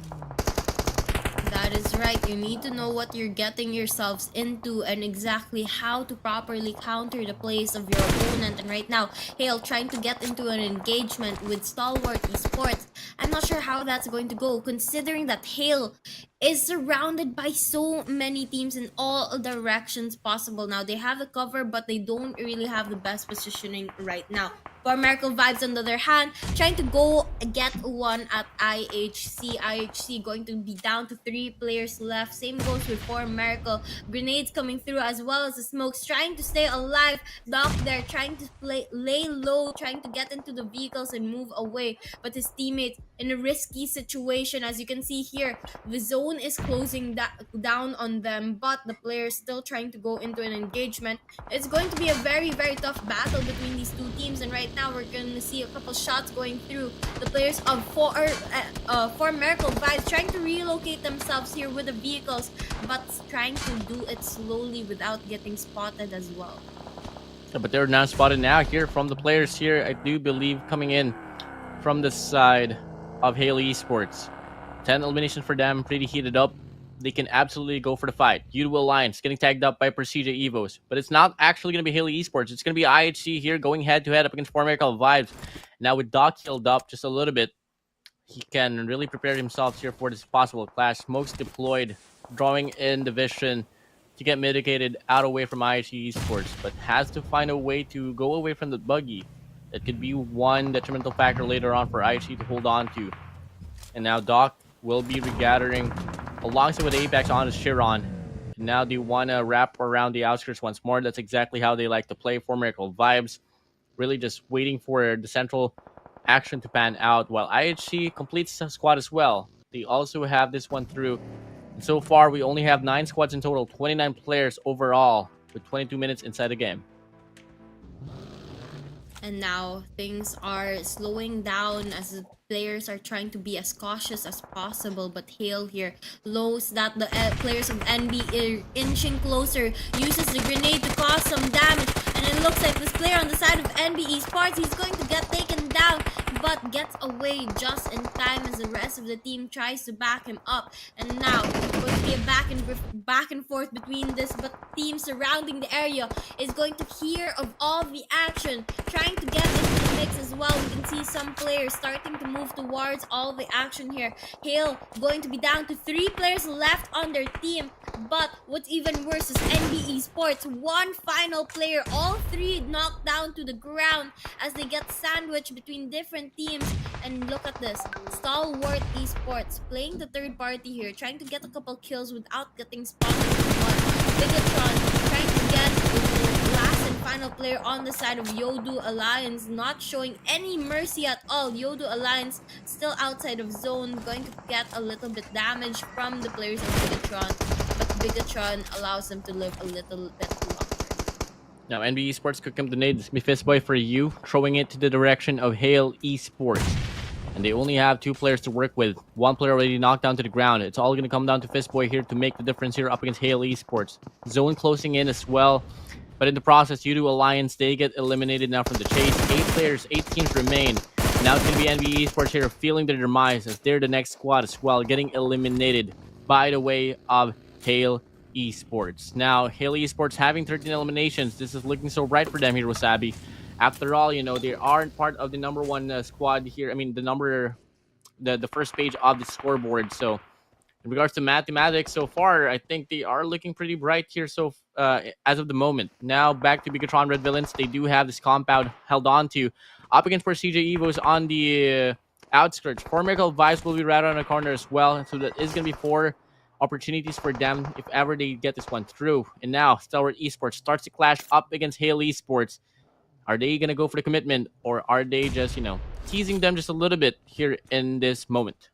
That is right. You need to know what you're getting yourselves into and exactly how to properly counter the plays of your opponent. And right now, Hale trying to get into an engagement with STALWART Esports. I'm not sure how that's going to go, considering that Hale is surrounded by so many teams in all directions possible. Now, they have the cover, but they don't really have the best positioning right now. For Miracle Vibes, on the other hand, trying to go get one at IHC. IHC going to be down to 3 players left. Same goes with 4 Miracle. Grenades coming through as well as the smokes. Trying to stay alive. Doc there trying to lay low, trying to get into the vehicles and move away. But his teammates in a risky situation. As you can see here, the zone is closing down on them, but the players still trying to go into an engagement. It's going to be a very, very tough battle between these 2 teams, and right now we're going to see a couple shots going through. The players of 4 Miracle Vibes trying to relocate themselves here with the vehicles, but trying to do it slowly without getting spotted as well. Yeah, but they're not spotted now here from the players here, I do believe, coming in from the side of Hale Esports. 10 eliminations for them, pretty heated up. they can absolutely go for the fight. YOODO Alliance getting tagged up by Prestige Evos, but it's not actually going to be Haley Esports. It's going to be IHC here going head-to-head up against Formerical Vibes. Now with Doc healed up just a little bit, he can really prepare himself here for this possible clash. Smokes deployed, drawing in the vision to get mitigated out away from IHC Esports, but has to find a way to go away from the buggy. That could be one detrimental factor later on for IHC to hold on to. And now Doc will be regathering alongside with Apex on his Chiron. And now they want to wrap around the outskirts once more. That's exactly how they like to play for Miracle Vibes. Really just waiting for the central action to pan out while IHC completes the squad as well. They also have this one through. And so far, we only have 9 squads in total, 29 players overall with 22 minutes inside the game. And now things are slowing down as the players are trying to be as cautious as possible. But Hale here knows that the players of NB are inching closer, uses the grenade to cause some damage. And it looks like this player on the side of NB Esports, he's going to get taken down, but gets away just in time as the rest of the team tries to back him up. And now it's going to be a back and forth between this, but team surrounding the area is going to hear of all the action, trying to get into the mix as well. We can see some players starting to move towards all the action here. Hale going to be down to 3 players left on their team, but what's even worse is NB Esports, one final player, all 3 knocked down to the ground as they get sandwiched between different teams. And look at this, STALWART Esports playing the third party here, trying to get a couple kills without getting spotted. BIGETRON trying to get the last and final player on the side of YOODO Alliance, not showing any mercy at all. YOODO Alliance still outside of zone, going to get a little bit damage from the players of BIGETRON, but BIGETRON allows them to live a little bit longer. Now, NB Esports could come to nade. This will be Fistboy for you, throwing it to the direction of Hale Esports. And they only have 2 players to work with. 1 player already knocked down to the ground. It's all going to come down to Fistboy here to make the difference here up against Hale Esports. Zone closing in as well. But in the process, YOODO Alliance, they get eliminated now from the chase. 8 players, 8 teams remain. Now it's going to be NB Esports here feeling their demise as they're the next squad as well, getting eliminated by the way of Hale Esports. Now, Hale Esports having 13 eliminations. This is looking so bright for them here, Wasabi. After all, you know, they aren't part of the number 1 squad here. I mean, the first page of the scoreboard. So, in regards to mathematics so far, I think they are looking pretty bright here. So, as of the moment, now back to BIGETRON Red Villains. They do have this compound held on to up against CJ Evos on the outskirts. Formerical Vibes will be right on the corner as well. So that is going to be 4 opportunities for them if ever they get this one through. And now, STALWART Esports starts to clash up against Hale Esports. Are they going to go for the commitment, or are they just, you know, teasing them just a little bit here in this moment?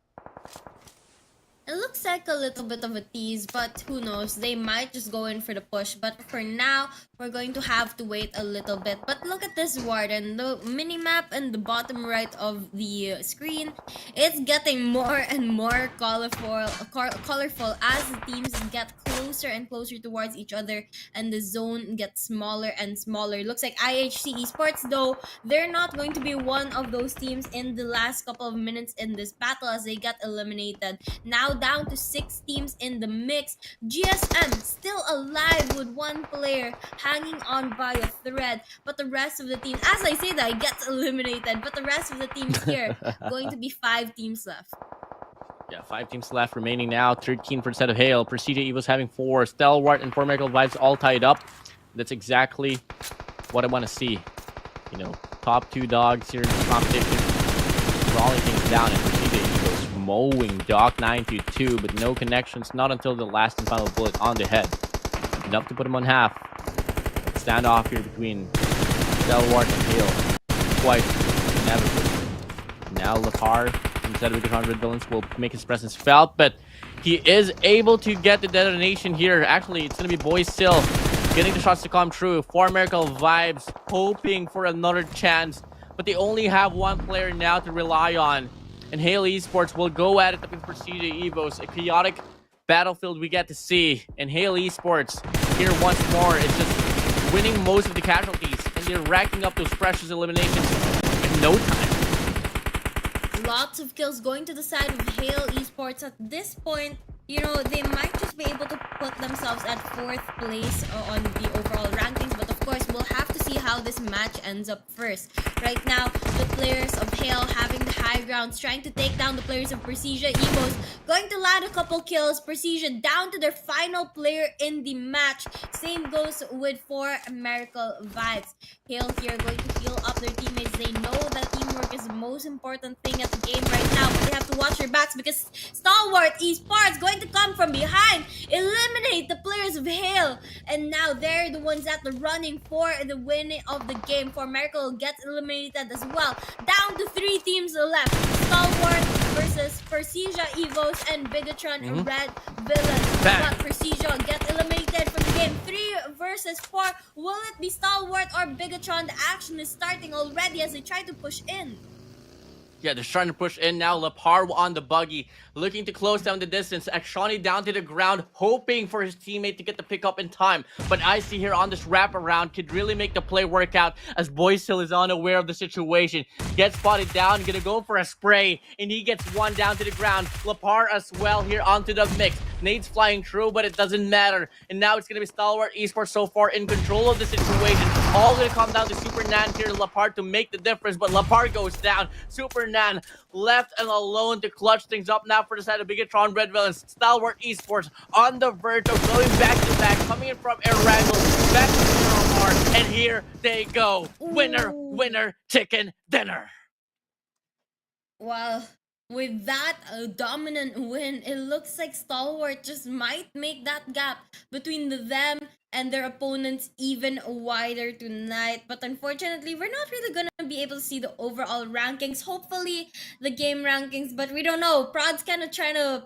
It looks like a little bit of a tease, but who knows? They might just go in for the push. But for now, we're going to have to wait a little bit. But look at this Warden. The minimap in the bottom right of the screen, it's getting more and more colorful as the teams get closer and closer towards each other, and the zone gets smaller and smaller. It looks like IHC Esports, though, they're not going to be one of those teams in the last couple of minutes in this battle as they get eliminated. Now down to 6 teams in the mix. GSM still alive with 1 player hanging on by a thread, but the rest of the team, as I say that, gets eliminated, but the rest of the teams here, going to be 5 teams left. Yeah, 5 teams left remaining now. 13 for the set of Hale. Prestige Evil's having 4. STALWART and Formerical Vibes all tied up. That's exactly what I want to see. You know, top 2 dogs here in the competition, brawling things down, and Prestige Evil's mowing Doc 9-2, but no connections, not until the last and final bullet on the head. Enough to put him on half. Standoff here between STALWART and Hale. Quite inevitable. Now Lapar, instead of BIGETRON Red Villains, will make his presence felt, but he is able to get the detonation here. Actually, it's going to be Boy Still getting the shots to come true. Formerical Vibes hoping for another chance, but they only have 1 player now to rely on. And Hale Esports will go at it up against Prestige Evos. A chaotic battlefield we get to see. And Hale Esports here once more is just winning most of the casualties. And they're racking up those precious eliminations in no time. Lots of kills going to the side of Hale Esports. At this point, they might just be able to put themselves at fourth place on the overall rankings. But of course, we'll have to see how this match ends up first. Right now, the players of Hale having the high grounds, trying to take down the players of Precision Evos, going to land a couple kills. Precision down to their final player in the match. Same goes with for Miracle Vibes. Hale here going to heal up their teammates. They know that teamwork is the most important thing at the game right now, but they have to watch their backs because Stalwart Esports going to come from behind, eliminate the players of Hale, and now they're the ones that are running for the winning of the game. For Miracle gets eliminated as well. Down to 3 teams left. Stalwart versus Persija Evos and Bigetron Red Villains. But Persija get eliminated from the game. 3 versus 4. Will it be Stalwart or Bigetron? The action is starting already as they try to push in. Yeah, they're trying to push in now. Lepar on the buggy, looking to close down the distance. Akshani down to the ground, hoping for his teammate to get the pick up in time. But Icy here on this wraparound could really make the play work out as Boysil is unaware of the situation. Gets spotted down, gonna go for a spray, and he gets one down to the ground. Lepar as well here onto the mix. Nades flying through, but it doesn't matter. And now it's gonna be Stalwart Esports so far in control of the situation. All gonna come down to Super Nan here, Lepar to make the difference, but Lepar goes down. Super Nan left and alone to clutch things up now for the side of Bigetron Red Villains. Stalwart Esports on the verge of going back to back, coming in from Erangel, back to Lepar, and here they go. Winner, winner, chicken dinner. Well, with that dominant win, it looks like Stalwart just might make that gap between them and their opponents even wider tonight. But unfortunately, we're not really gonna be able to see the overall rankings. Hopefully, the game rankings, but we don't know. Prod's kind of trying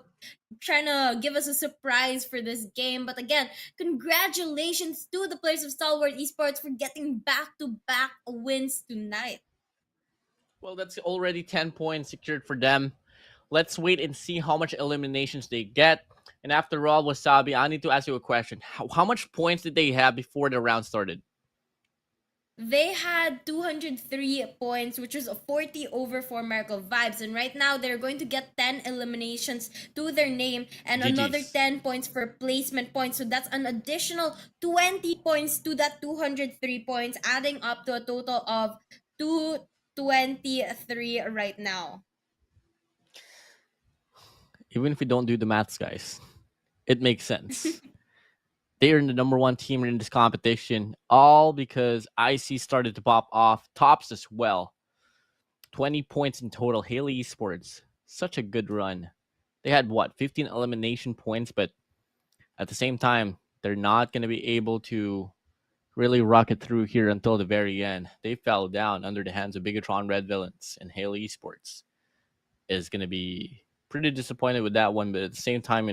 to give us a surprise for this game. But again, congratulations to the players of Stalwart Esports for getting back-to-back wins tonight. Well, that's already 10 points secured for them. Let's wait and see how much eliminations they get. And after all, Wasabi, I need to ask you a question. How much points did they have before the round started? They had 203 points, which was a 40 over for Miracle Vibes. And right now, they're going to get 10 eliminations to their name and GG's. another 10 points for placement points. So that's an additional 20 points to that 203 points, adding up to a total of 223 right now. Even if we don't do the maths, guys, it makes sense. They are the number 1 team in this competition, all because IC started to pop off. Tops as well. 20 points in total. Haley Esports, such a good run. They had, 15 elimination points, but at the same time, they're not going to be able to really rocket through here until the very end. They fell down under the hands of Bigetron Red Villains, and Haley Esports is going to be pretty disappointed with that one, but at the same time,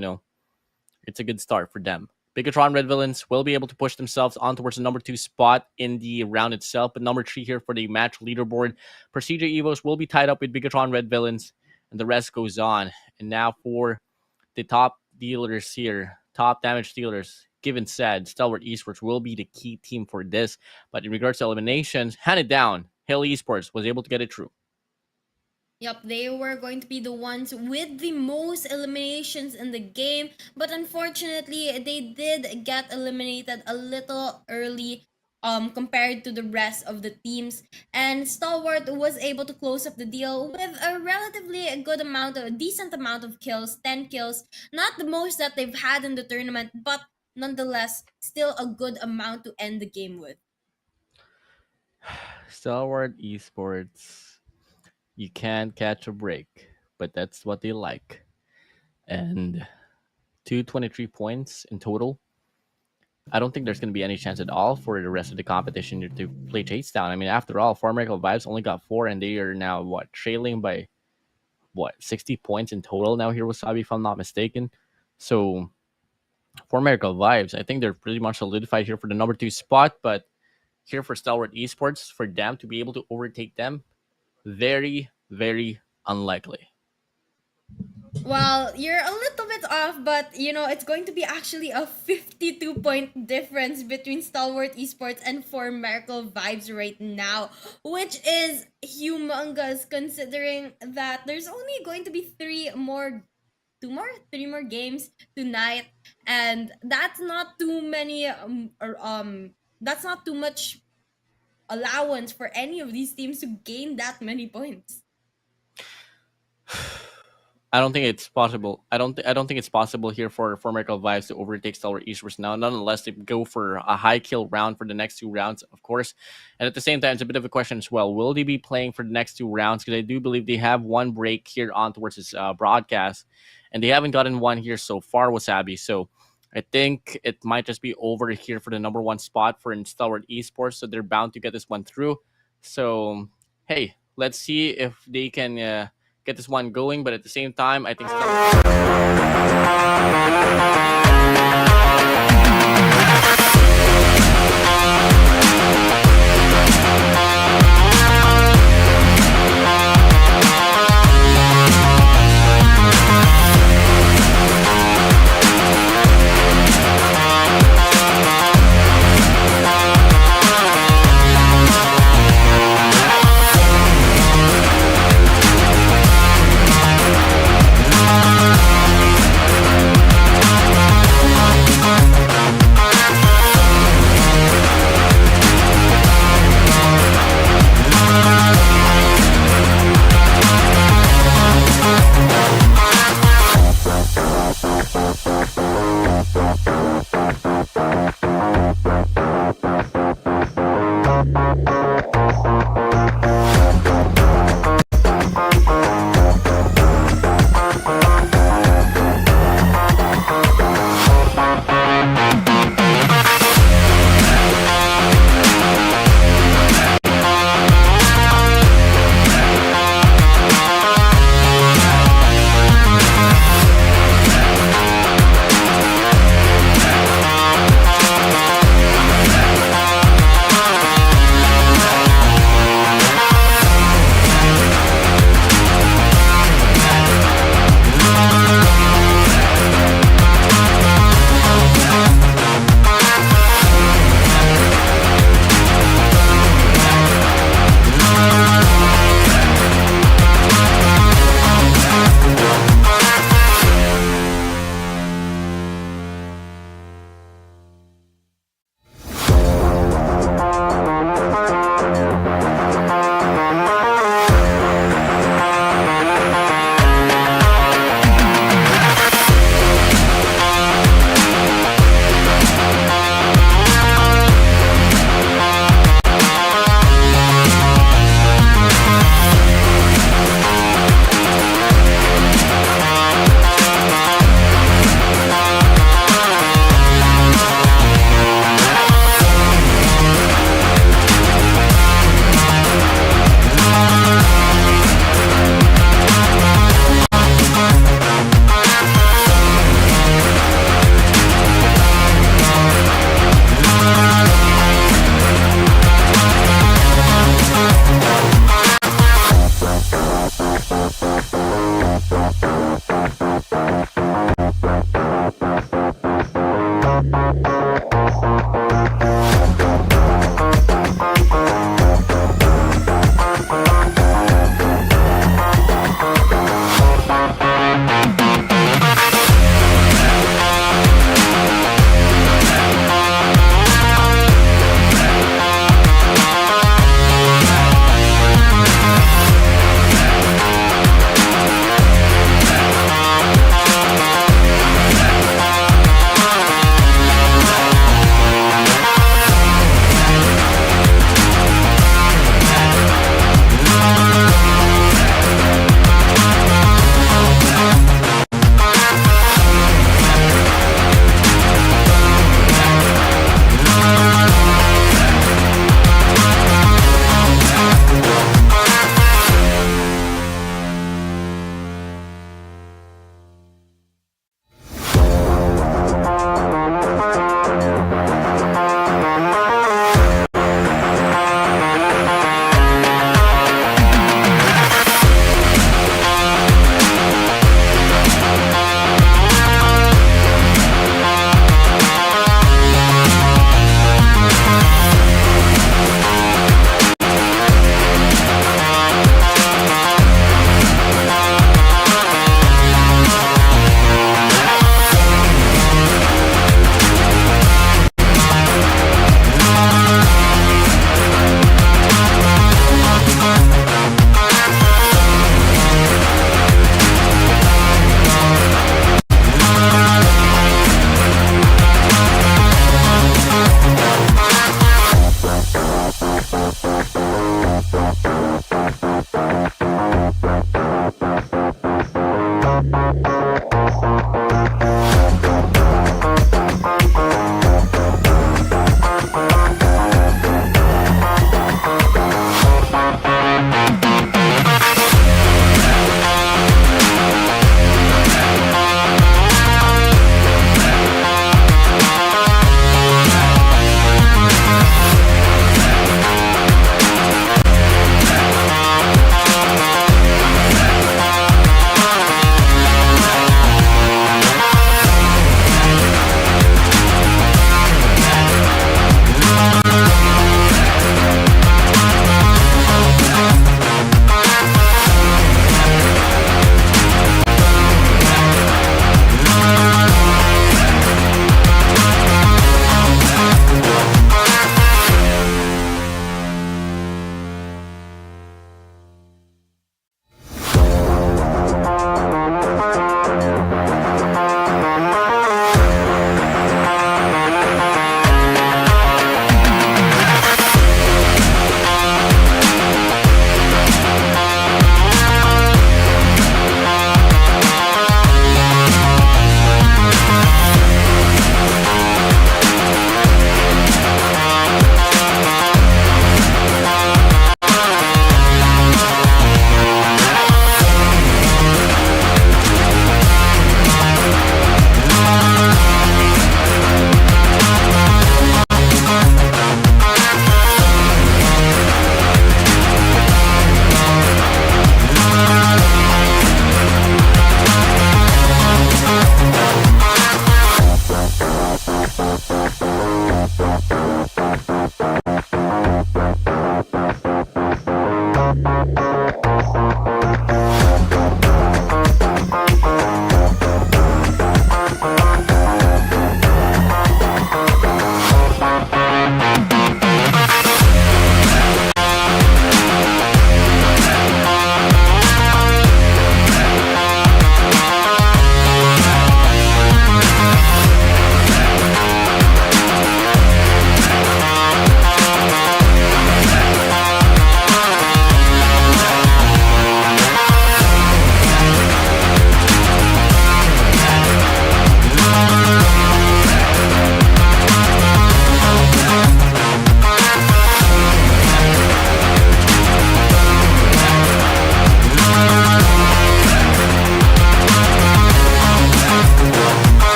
it's a good start for them. Bigetron Red Villains will be able to push themselves on towards the number 2 spot in the round itself, but number 3 here for the match leaderboard. Procedure Evos will be tied up with Bigetron Red Villains, and the rest goes on. And now for the top dealers here, top damage dealers, given said, Stalwart Esports will be the key team for this. But in regards to eliminations, handed down, Hill Esports was able to get it through. Yep, they were going to be the ones with the most eliminations in the game, but unfortunately, they did get eliminated a little early compared to the rest of the teams. And Stalwart was able to close up the deal with a relatively good amount, a decent amount of kills, 10 kills. Not the most that they've had in the tournament, but nonetheless, still a good amount to end the game with. Stalwart Esports, you can't catch a break, but that's what they like. And 223 points in total. I don't think there's going to be any chance at all for the rest of the competition to play chase down. I mean, after all, Farmerical Vibes only got 4, and they are now, trailing by, 60 points in total now here, Wasabi, if I'm not mistaken. So, Farmerical Vibes, I think they're pretty much solidified here for the number 2 spot, but here for Stalwart Esports, for them to be able to overtake them, very, very unlikely. Well, you're a little bit off, but it's going to be actually a 52-point difference between Stalwart Esports and For Miracle Vibes right now, which is humongous considering that there's only going to be 3 more three more games tonight, and that's not too many. That's not too much allowance for any of these teams to gain that many points. I don't think it's possible. I don't think it's possible here for Miracle Vibes to overtake Stalwart Esports now. Nonetheless, they go for a high kill round for the next two rounds, of course. And at the same time, it's a bit of a question as well. Will they be playing for the next two rounds? Because I do believe they have one break here on towards this broadcast, and they haven't gotten one here so far, Wasabi. So I think it might just be over here for the number one spot for Stalwart Esports. So they're bound to get this one through. So hey, let's see if they can. Get this one going, but at the same time, I think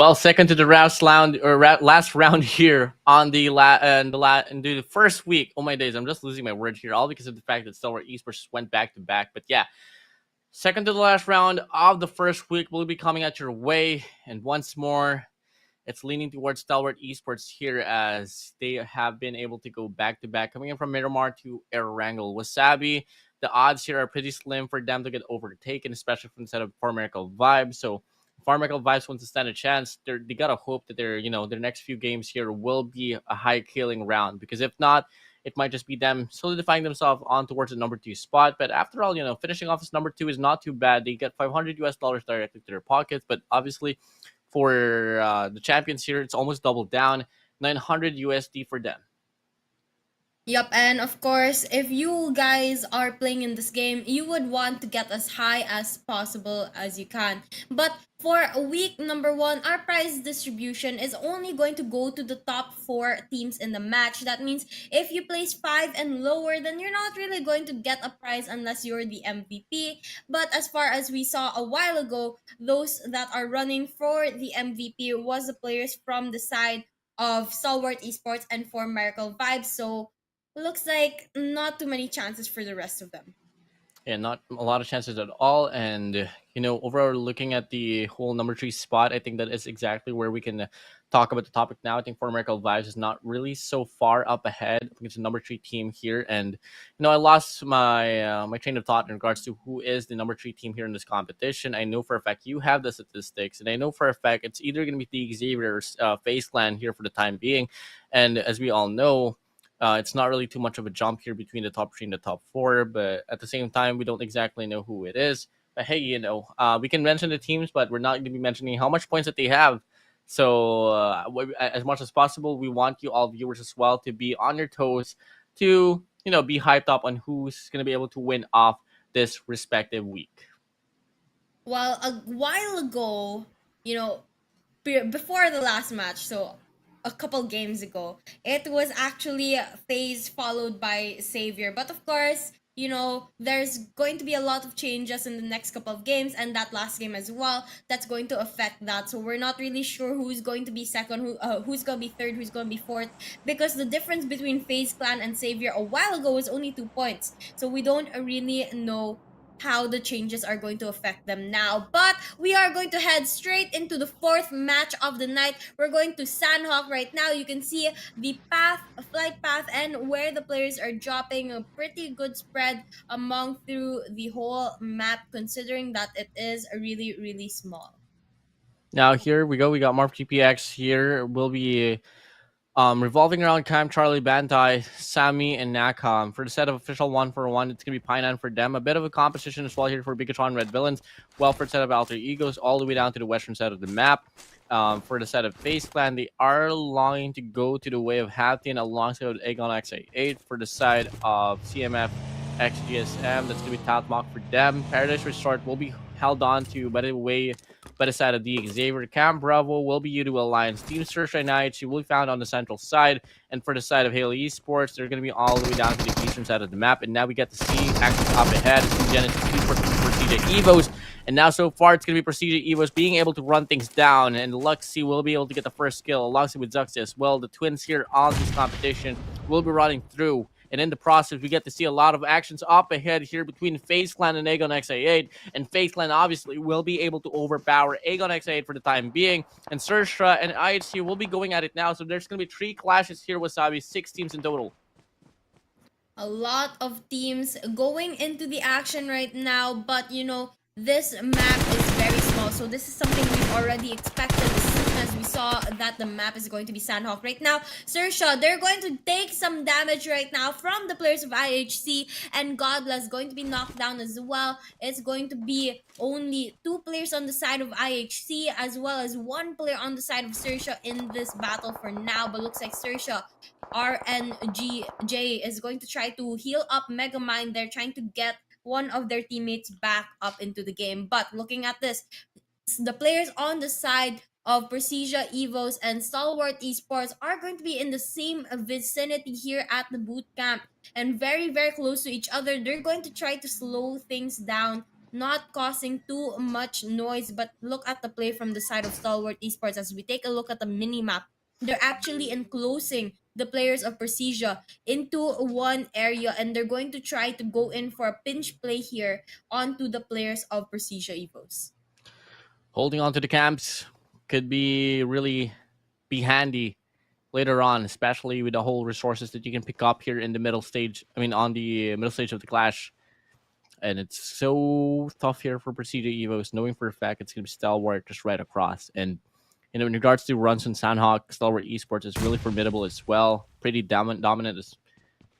Well, second to the last round or last round here on the and the first week. Oh my days, I'm just losing my word here, all because of the fact that STALWART Esports went back to back. But yeah, second to the last round of the first week will be coming at your way, and once more, it's leaning towards STALWART Esports here as they have been able to go back to back, coming in from Miramar to Erangel. Wasabi, the odds here are pretty slim for them to get overtaken, especially from the set of Farmerical Vibes. So Farmerical Vibes wants to stand a chance. They gotta hope that their next few games here will be a high killing round, because if not, it might just be them solidifying themselves on towards the number two spot. But after all, finishing off as number two is not too bad. They get $500 directly to their pockets, but obviously for the champions here, it's almost doubled down, 900 USD for them. Yep, and of course, if you guys are playing in this game, you would want to get as high as possible as you can. But for week number one, our prize distribution is only going to go to the top four teams in the match. That means if you place five and lower, then you're not really going to get a prize unless you're the MVP. But as far as we saw a while ago, those that are running for the MVP was the players from the side of Stalwart Esports and for Miracle Vibes. So looks like not too many chances for the rest of them. And not a lot of chances at all. And overall, looking at the whole number three spot, I think that is exactly where we can talk about the topic now. I think for Miracle Vibes is not really so far up ahead against the number three team here, and I lost my train of thought in regards to who is the number three team here in this competition. I know for a fact you have the statistics, and I know for a fact it's either going to be the Xavier's FaZe clan here for the time being, and as we all know, it's not really too much of a jump here between the top three and the top four, but at the same time, we don't exactly know who it is. But hey, we can mention the teams, but we're not going to be mentioning how much points that they have. So, as much as possible, we want you all viewers as well to be on your toes, to be hyped up on who's going to be able to win off this respective week. Well, a while ago, you know, before the last match, so a couple games ago, it was actually FaZe followed by Savior. But of course, there's going to be a lot of changes in the next couple of games and that last game as well. That's going to affect that. So we're not really sure who's going to be second, who's going to be third, who's going to be fourth, because the difference between FaZe Clan and Savior a while ago was only 2 points. So we don't really know how the changes are going to affect them now. But we are going to head straight into the fourth match of the night. We're going to Sandhawk right now. You can see the flight path, and where the players are dropping a pretty good spread among through the whole map, considering that it is really, really small. Now here we go. We got Marv GPX here. We'll be revolving around Cam, Charlie, Bantai, Sammy, and Nakam. For the set of official 1-for-1, it's going to be Painan for them. A bit of a competition as well here for BIGETRON Red Villains. Well, for the set of Alter Egos, all the way down to the western side of the map. For the set of FaZe Clan, they are longing to go to the way of Haptian alongside with Aegon XA8. For the side of CMF XGSM, that's going to be Tatmok for them. Paradise Resort will be held on to by the side of the Xavier. Cam Bravo will be YOODO Alliance. Team Search Night, she will be found on the central side. And for the side of Halo Esports, they're going to be all the way down to the eastern side of the map. And now we get to see actually up ahead. Genesis Esports Prestige Evos. And now so far, it's going to be Prestige Evos being able to run things down. And Luxy will be able to get the first kill alongside with Zuxi as well. The twins here on this competition will be running through. And in the process, we get to see a lot of actions up ahead here between FaZe Clan and Aegon XA8. And FaZe Clan obviously will be able to overpower Aegon XA8 for the time being. And XERXIA and IHC will be going at it now. So there's going to be 3 clashes here, Wasabi, 6 teams in total. A lot of teams going into the action right now, but this map is very small, so this is something we've already expected as soon as we saw that the map is going to be Sandhawk. Right now, XERXIA, they're going to take some damage right now from the players of IHC, and Godless going to be knocked down as well. It's going to be only 2 players on the side of IHC as well as 1 player on the side of XERXIA in this battle for now, but looks like XERXIA RNGJ is going to try to heal up Megamind. They're trying to get one of their teammates back up into the game. But looking at this, the players on the side of Precision Evos and Stalwart Esports are going to be in the same vicinity here at the boot camp and very, very close to each other. They're going to try to slow things down not causing too much noise. But look at the play from the side of Stalwart Esports. As we take a look at the mini map, they're actually enclosing the players of Precision into one area, and they're going to try to go in for a pinch play here onto the players of Precision Evos. Holding on to the camps could be handy later on, especially with the whole resources that you can pick up here in the middle stage. I mean, on the middle stage of the clash. And it's so tough here for Procedure Evos, knowing for a fact it's going to be Stalwart just right across. And in regards to runs on Sandhawk, Stalwart Esports is really formidable as well. Pretty dominant,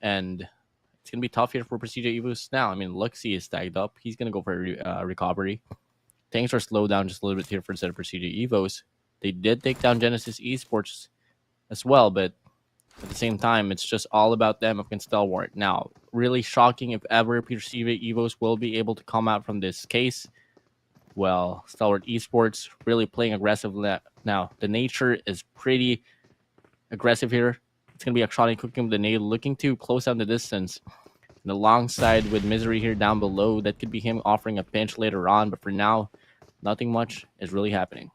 and it's going to be tough here for Procedure Evos now. I mean, Luxie is tagged up. He's going to go for a recovery. Things are slowed down just a little bit here for the set of Procedure Evos. They did take down Genesis Esports as well, but at the same time, it's just all about them against Stalwart. Now, really shocking if ever Procedure Evos will be able to come out from this case. Well, Stalwart Esports really playing aggressive now. The nature is pretty aggressive here. It's going to be Akshani cooking with the nade, looking to close down the distance. And alongside with Misery here down below, that could be him offering a pinch later on. But for now, nothing much is really happening.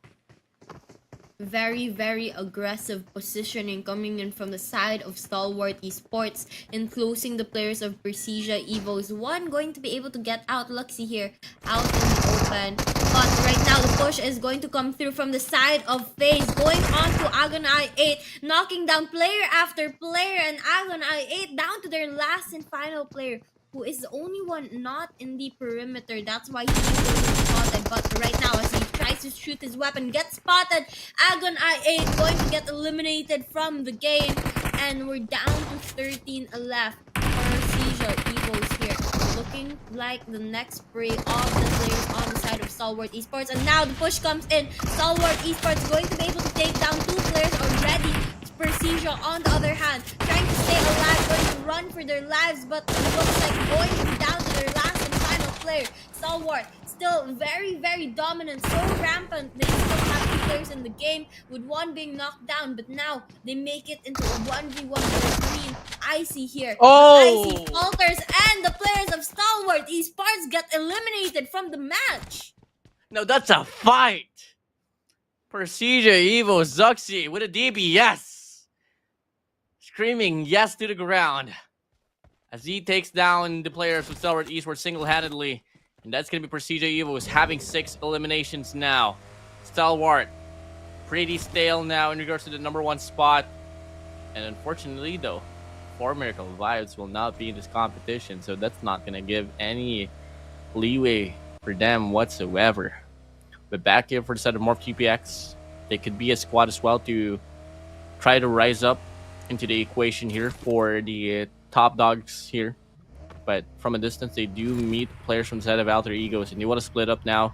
Very, very aggressive positioning coming in from the side of Stalwart Esports, enclosing the players of Precision Evos. One going to be able to get out. Luxie here out in the open. But right now, the push is going to come through from the side of FAZE, going on to Agonai 8, knocking down player after player, and Agonai 8 down to their last and final player, who is the only one not in the perimeter. That's why he's going to be spotted. But right now, as he tries to shoot his weapon, gets spotted. Agon I8 going to get eliminated from the game. And we're down to 13 left for Seizure Evos here. Looking like the next spray of the players on the side of Stalwart Esports. And now the push comes in. Stalwart Esports going to be able to take down 2 players already. Precision on the other hand, trying to stay alive, going to run for their lives, but it looks like going to be down to their last and final player. Stalwart still very, very dominant, so rampant. They still have 2 players in the game, with one being knocked down, but now they make it into a 1v1 with Green. Icy here. Oh! Icy falters, and the players of Stalwart Esports get eliminated from the match. No, that's a fight. Procedure Evo Zuxi with a DBS. Screaming yes to the ground as he takes down the players with Stalwart Esports single-handedly. And that's going to be Procedure Evos having 6 eliminations now. Stalwart, pretty stale now in regards to the number 1 spot. And unfortunately, though, 4 Miracle Vibes will not be in this competition. So that's not going to give any leeway for them whatsoever. But back here for the set of Morph GPX, they could be a squad as well to try to rise up into the equation here for the top dogs here. But from a distance, they do meet players from the side of Alter Egos, and they want to split up now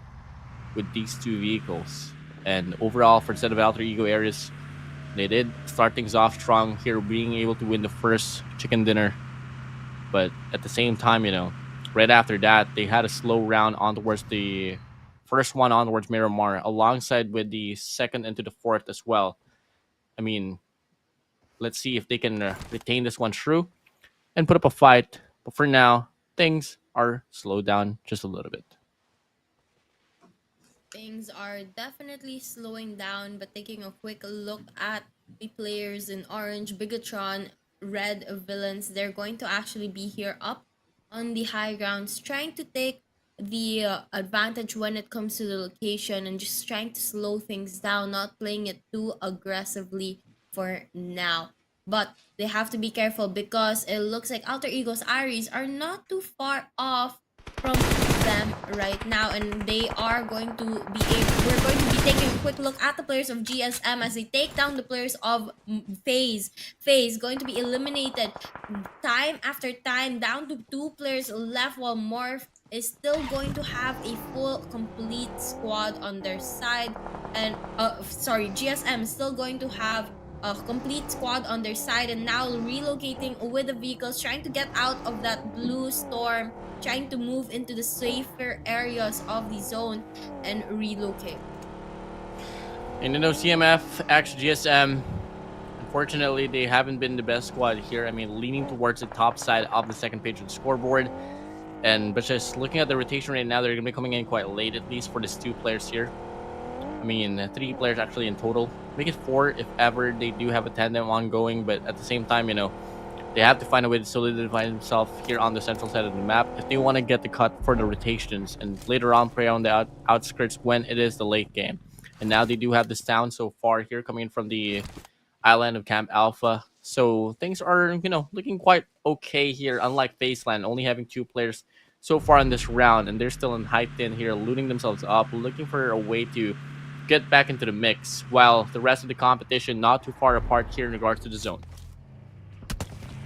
with these 2 vehicles. And overall, for the set of Alter Ego areas, they did start things off strong here, being able to win the first chicken dinner. But at the same time, you know, right after that, they had a slow round on towards the first one on towards Miramar, alongside with the second into the fourth as well. I mean, let's see if they can retain this one true and put up a fight. But for now, things are slowed down just a little bit. Things are definitely slowing down, but taking a quick look at the players in orange, BIGETRON, red villains, they're going to actually be here up on the high grounds, trying to take the advantage when it comes to the location and just trying to slow things down, not playing it too aggressively for now. But they have to be careful because it looks like Alter Ego's Aries are not too far off from them right now, and they are going to be we're going to be taking a quick look at the players of GSM as they take down the players of FAZE going to be eliminated time after time, down to 2 players left, while Morph is still going to have a full complete squad on their side. And GSM is still going to have a complete squad on their side, and now relocating with the vehicles, trying to get out of that blue storm, trying to move into the safer areas of the zone and relocate. And you know, CMF, X, GSM, unfortunately, they haven't been the best squad here. I mean, leaning towards the top side of the second page of the scoreboard. But just looking at the rotation right now, they're gonna be coming in quite late, at least for these 2 players here. I mean, 3 players actually in total. Make it 4 if ever they do have a tandem ongoing, but at the same time, they have to find a way to solidify themselves here on the central side of the map if they want to get the cut for the rotations and later on play on the outskirts when it is the late game. And now they do have this town so far here coming in from the island of Camp Alpha. So things are, looking quite okay here, unlike Faceland, only having 2 players so far in this round, and they're still in high tin here, looting themselves up, looking for a way to get back into the mix, while the rest of the competition not too far apart here in regards to the zone.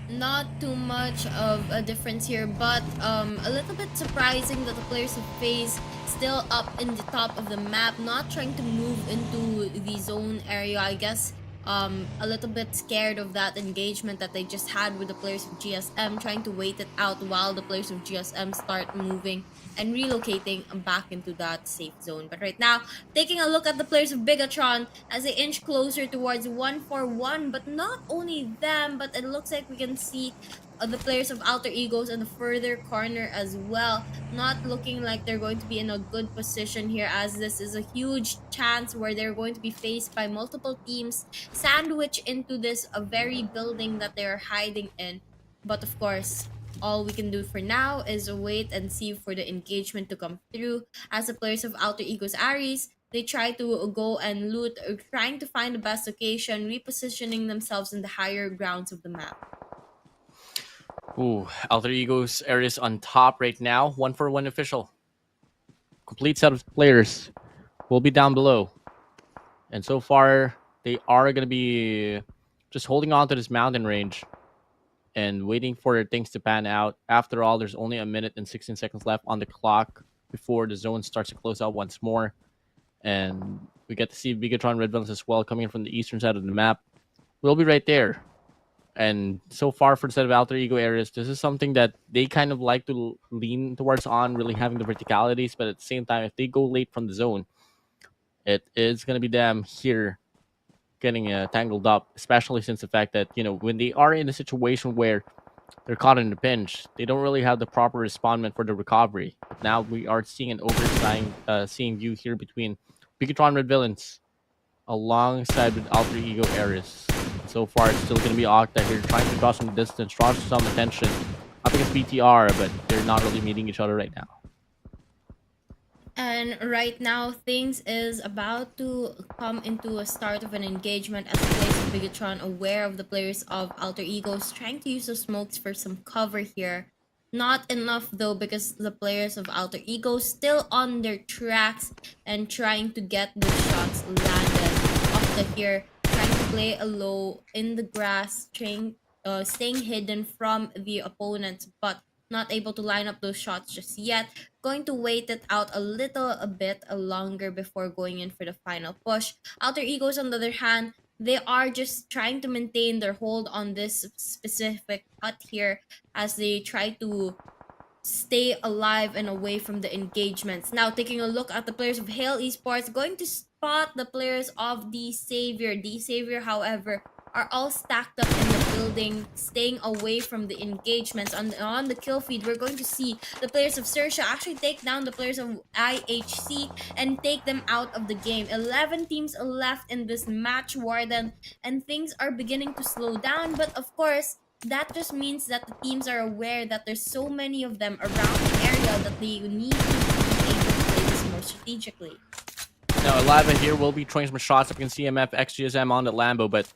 Not too much of a difference here, but a little bit surprising that the players of FAZE still up in the top of the map, not trying to move into the zone area. I guess a little bit scared of that engagement that they just had with the players of GSM, trying to wait it out while the players of GSM start moving and relocating back into that safe zone. But right now, taking a look at the players of BIGETRON as they inch closer towards 1-4-1, but not only them, but it looks like we can see the players of Alter Egos in the further corner as well, not looking like they're going to be in a good position here, as this is a huge chance where they're going to be faced by multiple teams sandwiched into this very building that they're hiding in. But of course, all we can do for now is wait and see for the engagement to come through, as the players of Alter Egos Ares, they try to go and loot, or trying to find the best location, repositioning themselves in the higher grounds of the map. Ooh, Alter Egos Ares on top right now. 1-for-1 official. Complete set of players will be down below. And so far, they are going to be just holding on to this mountain range and waiting for things to pan out. After all, there's only a minute and 16 seconds left on the clock before the zone starts to close out once more. And we get to see BIGETRON Red Villains as well coming in from the eastern side of the map. We'll be right there. And so far for the set of Alter Ego Ares, this is something that they kind of like to lean towards on, really having the verticalities. But at the same time, if they go late from the zone, it is going to be them here getting tangled up, especially since the fact that, when they are in a situation where they're caught in a pinch, they don't really have the proper respondment for the recovery. But now we are seeing an seeing view here between BIGETRON Red Villains alongside with Alter Ego Ares. So far, it's still going to be Octa here trying to draw some distance, draw some attention up against BTR, but they're not really meeting each other right now. And right now, things is about to come into a start of an engagement, as the players of BIGETRON, aware of the players of Alter Egos, trying to use the smokes for some cover here. Not enough though, because the players of Alter Egos still on their tracks and trying to get those shots landed. Octa here trying to play a low in the grass, staying hidden from the opponents, but not able to line up those shots just yet. Going to wait it out a bit longer before going in for the final push. Alter Egos, on the other hand, they are just trying to maintain their hold on this specific cut here, as they try to stay alive and away from the engagements. Now, taking a look at the players of Hail Esports, going to spot the players of the Savior. The Savior, however, are all stacked up in the building, staying away from the engagements. On the kill feed, we're going to see the players of XERXIA actually take down the players of IHC and take them out of the game. 11 teams left in this match, Warden, and things are beginning to slow down. But of course, that just means that the teams are aware that there's so many of them around the area that they need to be able to play this more strategically. Now, Eliva here will be throwing some shots up against CMF XGSM on the Lambo, but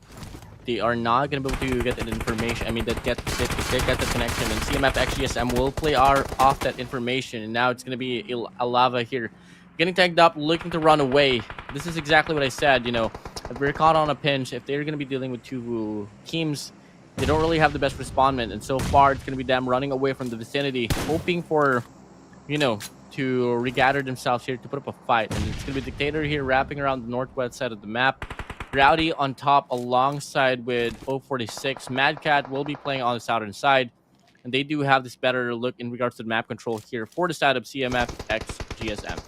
they are not going to be able to get that information. I mean, they get the connection, and CMF XGSM will play off that information. And now it's going to be Eliva here getting tagged up, looking to run away. This is exactly what I said. If we're caught on a pinch, if they're going to be dealing with 2 teams, they don't really have the best respondment. And so far, it's going to be them running away from the vicinity, hoping for, to regather themselves here to put up a fight. And it's going to be Dictator here wrapping around the northwest side of the map. Rowdy on top alongside with 046. Mad Cat will be playing on the southern side. And they do have this better look in regards to the map control here for the side of CMF X GSM.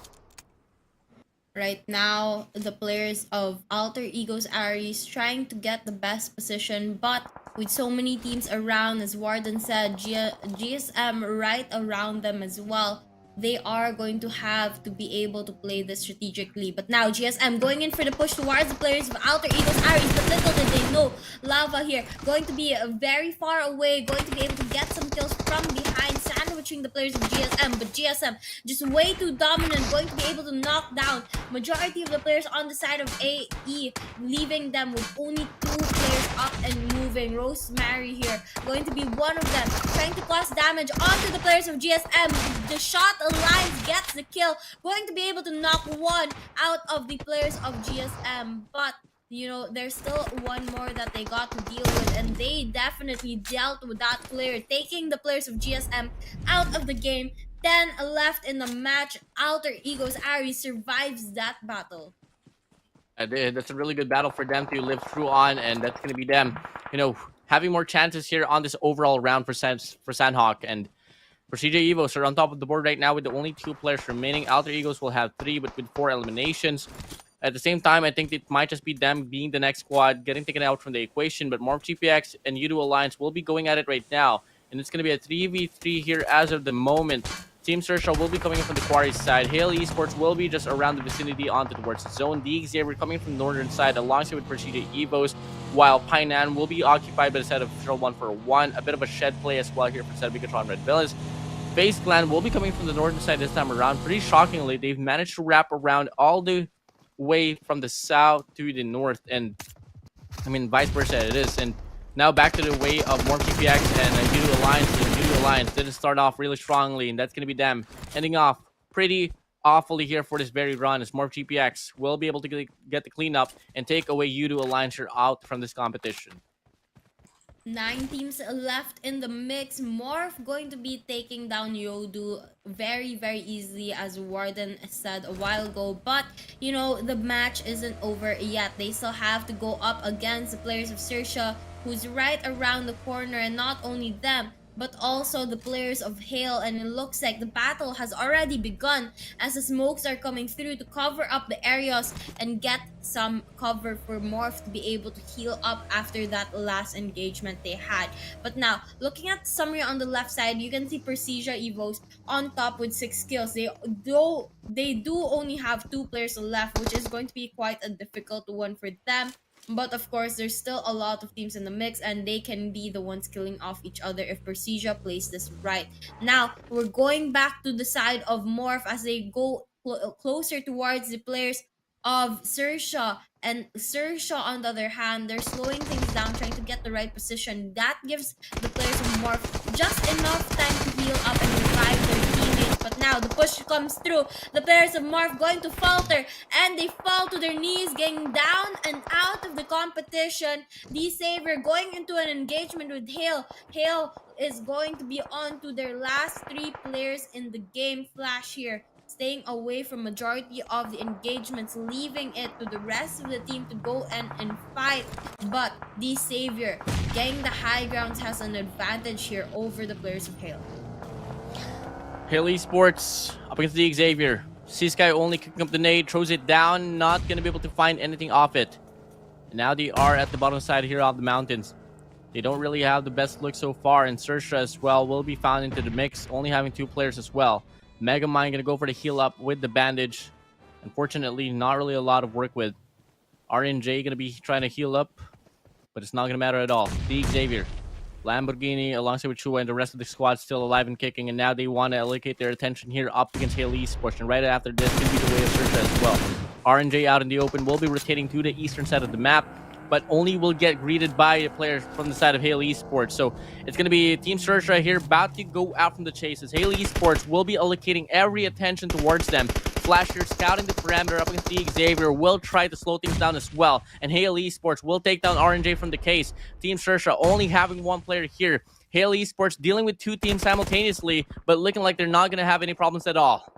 Right now, the players of Alter Egos Ares trying to get the best position, but with so many teams around, as Warden said, GSM right around them as well. They are going to have to be able to play this strategically. But now GSM going in for the push towards the players of Outer Eagles Aries. But little did they know, Lava here going to be very far away, going to be able to get some kills from behind, sandwiching the players of GSM. But GSM just way too dominant, going to be able to knock down majority of the players on the side of AE, leaving them with only 2 players up and moving. Rosemary here going to be one of them, trying to cause damage onto the players of GSM. The shot Alliance gets the kill, going to be able to knock one out of the players of GSM. But you know, there's still one more that they got to deal with, and they definitely dealt with that player, taking the players of GSM out of the game. 10 left in the match. Outer Eagles Aries survives that battle. That's a really good battle for them to live through on, and that's going to be them, having more chances here on this overall round for Sandhawk. And for CJ Evos are on top of the board right now with the only 2 players remaining. Outer Eagles will have 3, but with 4 eliminations. At the same time, I think it might just be them being the next squad, getting taken out from the equation. But Morph GPX and YOODO Alliance will be going at it right now. And it's going to be a 3v3 here as of the moment. Team XERXIA will be coming in from the Quarry side. Hale Esports will be just around the vicinity onto towards the zone. The Xavier coming from the northern side alongside with Procedure Evos, while Painan will be occupied by the set of 1-for-1. A bit of a shed play as well here for set of BIGETRON Red Villains. FAZE Clan will be coming from the northern side this time around. Pretty shockingly, they've managed to wrap around all the way from the south to the north, and I mean vice versa it is. And now back to the way of Morph GPX and YOODO Alliance. And YOODO Alliance didn't start off really strongly, and that's going to be them ending off pretty awfully here for this very run, as Morph GPX will be able to get the cleanup and take away YOODO Alliance out from this competition. 9 teams left in the mix. Morph going to be taking down YOODO very, very easily, as Warden said a while ago. But, you know, the match isn't over yet. They still have to go up against the players of XERXIA, who's right around the corner. And not only them, but also the players of Hale. And it looks like the battle has already begun, as the smokes are coming through to cover up the areas and get some cover for Morph to be able to heal up after that last engagement they had. But now, looking at the summary on the left side, you can see Precision Evos on top with 6 kills. They do only have 2 players left, which is going to be quite a difficult one for them. But of course, there's still a lot of teams in the mix, and they can be the ones killing off each other if Precision plays this right. Now, we're going back to the side of Morph as they go closer towards the players of XERXIA. And XERXIA, on the other hand, they're slowing things down, trying to get the right position. That gives the players of Morph just enough time to heal up and revive their teammates. But now the push comes through. The players of Morph going to falter, and they fall to their knees, getting down and out of the competition. The Savior going into an engagement with Hale. Hale is going to be on to their last 3 players in the game. Flash here, staying away from majority of the engagements, leaving it to the rest of the team to go and fight. But the Savior getting the high grounds has an advantage here over the players of Hale. Hale Esports up against the Xavier. C-Sky only kicking up the nade, throws it down, not going to be able to find anything off it. And now they are at the bottom side here of the mountains. They don't really have the best look so far, and XERXIA as well will be found into the mix, only having 2 players as well. Megamind gonna go for the heal up with the bandage. Unfortunately, not really a lot of work with. RNJ gonna be trying to heal up, but it's not gonna matter at all. The Xavier, Lamborghini alongside with Chua and the rest of the squad still alive and kicking, and now they want to allocate their attention here up against Hale Esports. And right after this could be the way of XERXIA as well. RNJ out in the open will be rotating to the eastern side of the map, but only will get greeted by a player from the side of Hale Esports. So it's going to be Team XERXIA right here about to go out from the chases. Hale Esports will be allocating every attention towards them. Flasher scouting the perimeter up against the Xavier will try to slow things down as well. And Hale Esports will take down RNJ from the case. Team XERXIA only having 1 player here. Hale Esports dealing with 2 teams simultaneously, but looking like they're not going to have any problems at all.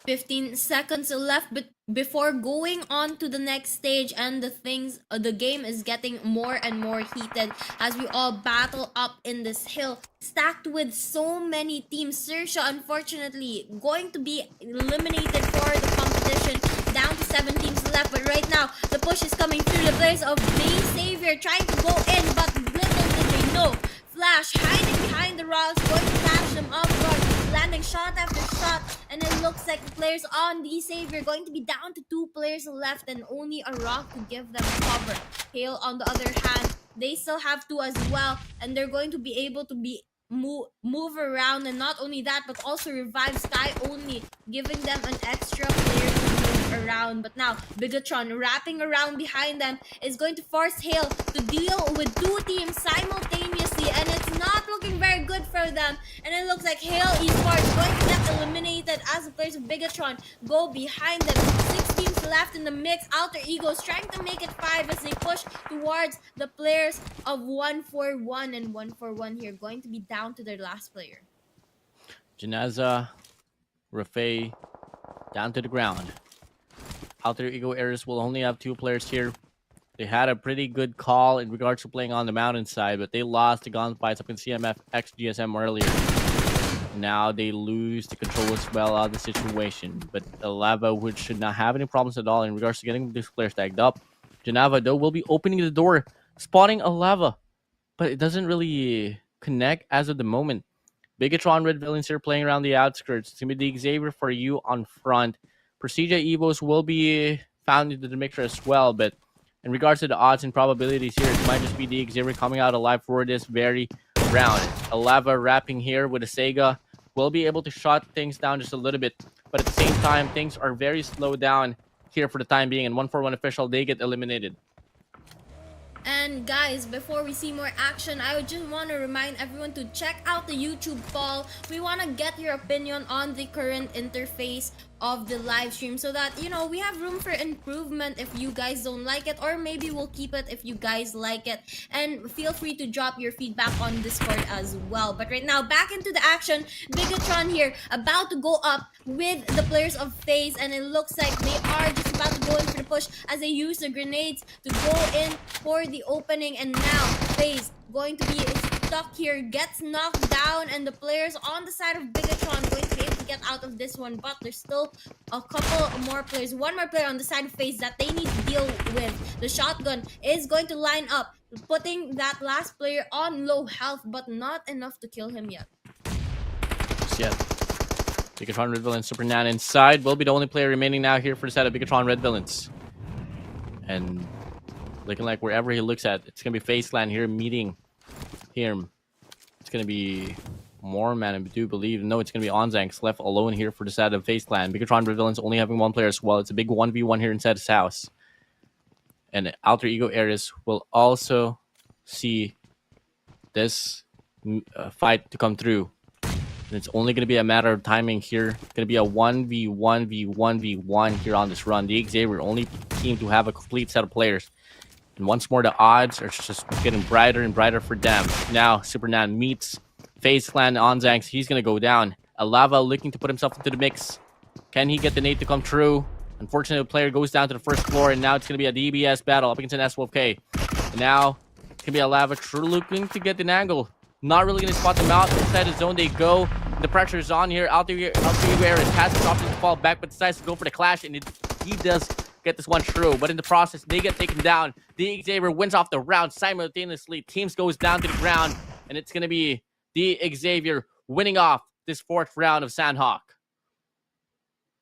15 seconds left before going on to the next stage, and the game is getting more and more heated as we all battle up in this hill, stacked with so many teams. XERXIA, unfortunately, going to be eliminated for the competition, down to 7 teams left. But right now, the push is coming through. The players of the Savior trying to go in, but Ross going to catch them off guard, landing shot after shot, and it looks like the players on the Savior going to be down to 2 players left and only a Rock to give them cover. Hale, on the other hand, they still have 2 as well, and they're going to be able to be move around, and not only that but also revive Sky only, giving them an extra player to move around. But now BIGETRON wrapping around behind them is going to force Hale to deal with 2 teams simultaneously, and it's not looking very good for them, and it looks like Hale Esports going to get eliminated as the players of BIGETRON go behind them. 6 teams left in the mix. Alter Egos trying to make it 5 as they push towards the players of 141, and 141 here going to be down to their last player. Janaza, Rafay, down to the ground. Alter Ego Ares will only have 2 players here. They had a pretty good call in regards to playing on the mountainside, but they lost the gunfights up in CMF X GSM earlier. Now they lose the control as well of the situation. But Lava, which should not have any problems at all in regards to getting this player tagged up. Janava, though, will be opening the door, spotting a Lava. But it doesn't really connect as of the moment. BIGETRON Red Villains here playing around the outskirts. It's going to be the Xavier for you on front. Prestige Evos will be found into the mixture as well. But in regards to the odds and probabilities here, it might just be the Xavier coming out alive for this very round. A Lava wrapping here with a Sega will be able to shut things down just a little bit. But at the same time, things are very slowed down here for the time being. And 141 official, they get eliminated. And guys, before we see more action, I would just want to remind everyone to check out the YouTube poll. We want to get your opinion on the current interface of the live stream, so that, you know, we have room for improvement if you guys don't like it, or maybe we'll keep it if you guys like it. And feel free to drop your feedback on Discord as well. But right now, back into the action. BIGETRON here about to go up with the players of FAZE, and it looks like they are just about to go in for the push as they use the grenades to go in for the opening. And now FAZE going to be stuck here, gets knocked down, and the players on the side of BIGETRON going to be able to get out of this one. But there's still a couple more players, 1 more player on the side of FAZE that they need to deal with. The shotgun is going to line up, putting that last player on low health, but not enough to kill him yet. Yet. BIGETRON Red Villains, Super Nan inside will be the only player remaining now here for the side of BIGETRON Red Villains. And looking like wherever he looks at, it's going to be FaZe Clan here meeting him. It's going to be more man, I do believe. No, it's going to be Onzanks left alone here for the side of FaZe Clan. BIGETRON Red Villains only having 1 player as well. It's a big 1v1 here inside his house. And Alter Ego Ares will also see this fight to come through. And it's only going to be a matter of timing here. It's going to be a 1v1v1v1 here on this run. The Xavier, only team to have a complete set of players. And once more, the odds are just getting brighter and brighter for them. Now, Super Nan meets FaZe Clan Onzanks. He's going to go down. Alava looking to put himself into the mix. Can he get the nade to come true? Unfortunately, the player goes down to the first floor, and now it's going to be a DBS battle up against an S12K. And now, it's going to be Alava true looking to get an angle. Not really going to spot them out. Inside the zone they go. The pressure is on here. Alter Ego Ares has the option to fall back, but decides to go for the clash, and he does get this one true. But in the process, they get taken down. The Xavier wins off the round simultaneously. Teams goes down to the ground, and it's going to be the Xavier winning off this 4th round of Sandhawk.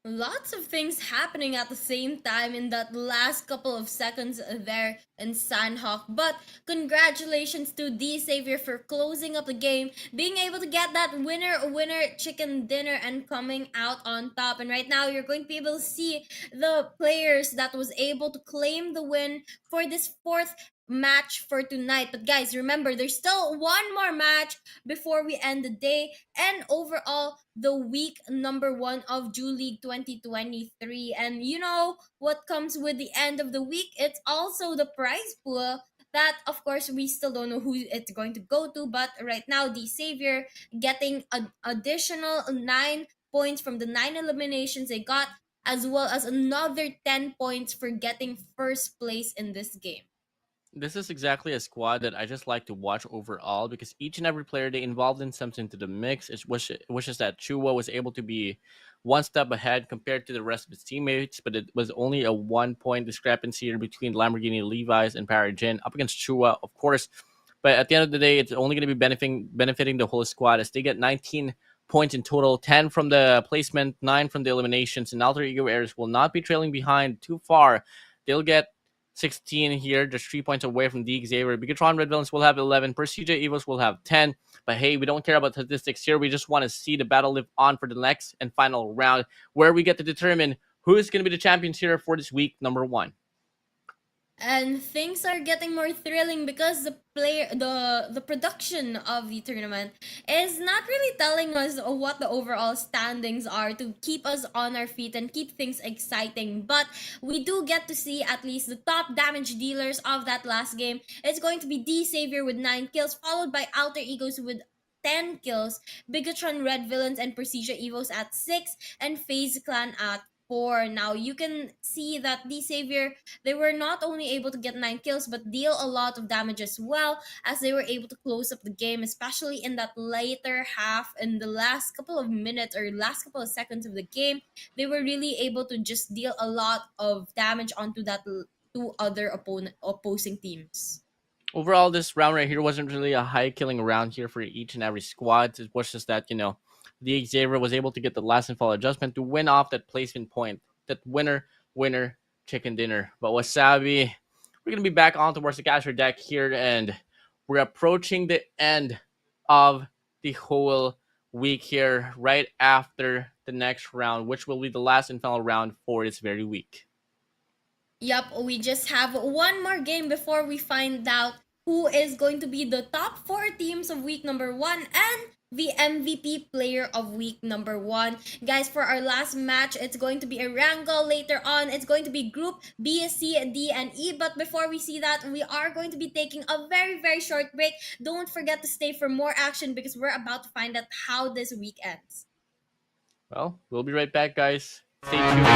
Lots of things happening at the same time in that last couple of seconds there in Sandhawk. But congratulations to the Savior for closing up the game, being able to get that winner chicken dinner and coming out on top. And right now you're going to be able to see the players that was able to claim the win for this 4th match for tonight. But guys, remember, there's still 1 more match before we end the day and overall the week number 1 of Ju League 2023. And you know what comes with the end of the week? It's also the prize pool that, of course, we still don't know who it's going to go to. But right now, the Savior getting an additional 9 points from the 9 eliminations they got, as well as another 10 points for getting first place in this game. This is exactly a squad that I just like to watch overall, because each and every player they involved in something to the mix. It wishes that Chua was able to be 1 step ahead compared to the rest of his teammates, but it was only a 1 point discrepancy between Lamborghini Levi's and Parajin up against Chua. Of course, But at the end of the day, it's only going to be benefiting the whole squad as they get 19 points in total, 10 from the placement, 9 from the eliminations, and Alter Ego Airs will not be trailing behind too far. They'll get 16 here, just 3 points away from the Xavier. BIGETRON Red Villains will have 11. CJ Evos will have 10. But hey, we don't care about statistics here. We just want to see the battle live on for the next and final round, where we get to determine who is going to be the champions here for this week number 1. And things are getting more thrilling because the production of the tournament is not really telling us what the overall standings are to keep us on our feet and keep things exciting. But we do get to see at least the top damage dealers of that last game. It's going to be D Savior with 9 kills, followed by Alter Egos with 10 kills, Bigatron Red Villains and Precision Evos at 6, and FaZe Clan at 4. Now you can see that the Savior, they were not only able to get 9 kills but deal a lot of damage as well, as they were able to close up the game, especially in that later half, in the last couple of minutes or last couple of seconds of the game. They were really able to just deal a lot of damage onto that two other opposing teams. Overall, this round right here wasn't really a high killing round here for each and every squad. It was just that, the Xavier was able to get the last and fall adjustment to win off that placement point. That winner, chicken dinner. But Wasabi, we're going to be back on towards the caster deck here, and we're approaching the end of the whole week here, right after the next round, which will be the last and final round for this very week. Yep, we just have one more game before we find out who is going to be the top 4 teams of week number 1 and the MVP player of week number 1. Guys, for our last match, it's going to be a wrangle later on. It's going to be Group B, C, D, and E. But before we see that, we are going to be taking a very, very short break. Don't forget to stay for more action because we're about to find out how this week ends. Well, we'll be right back, guys. Stay tuned.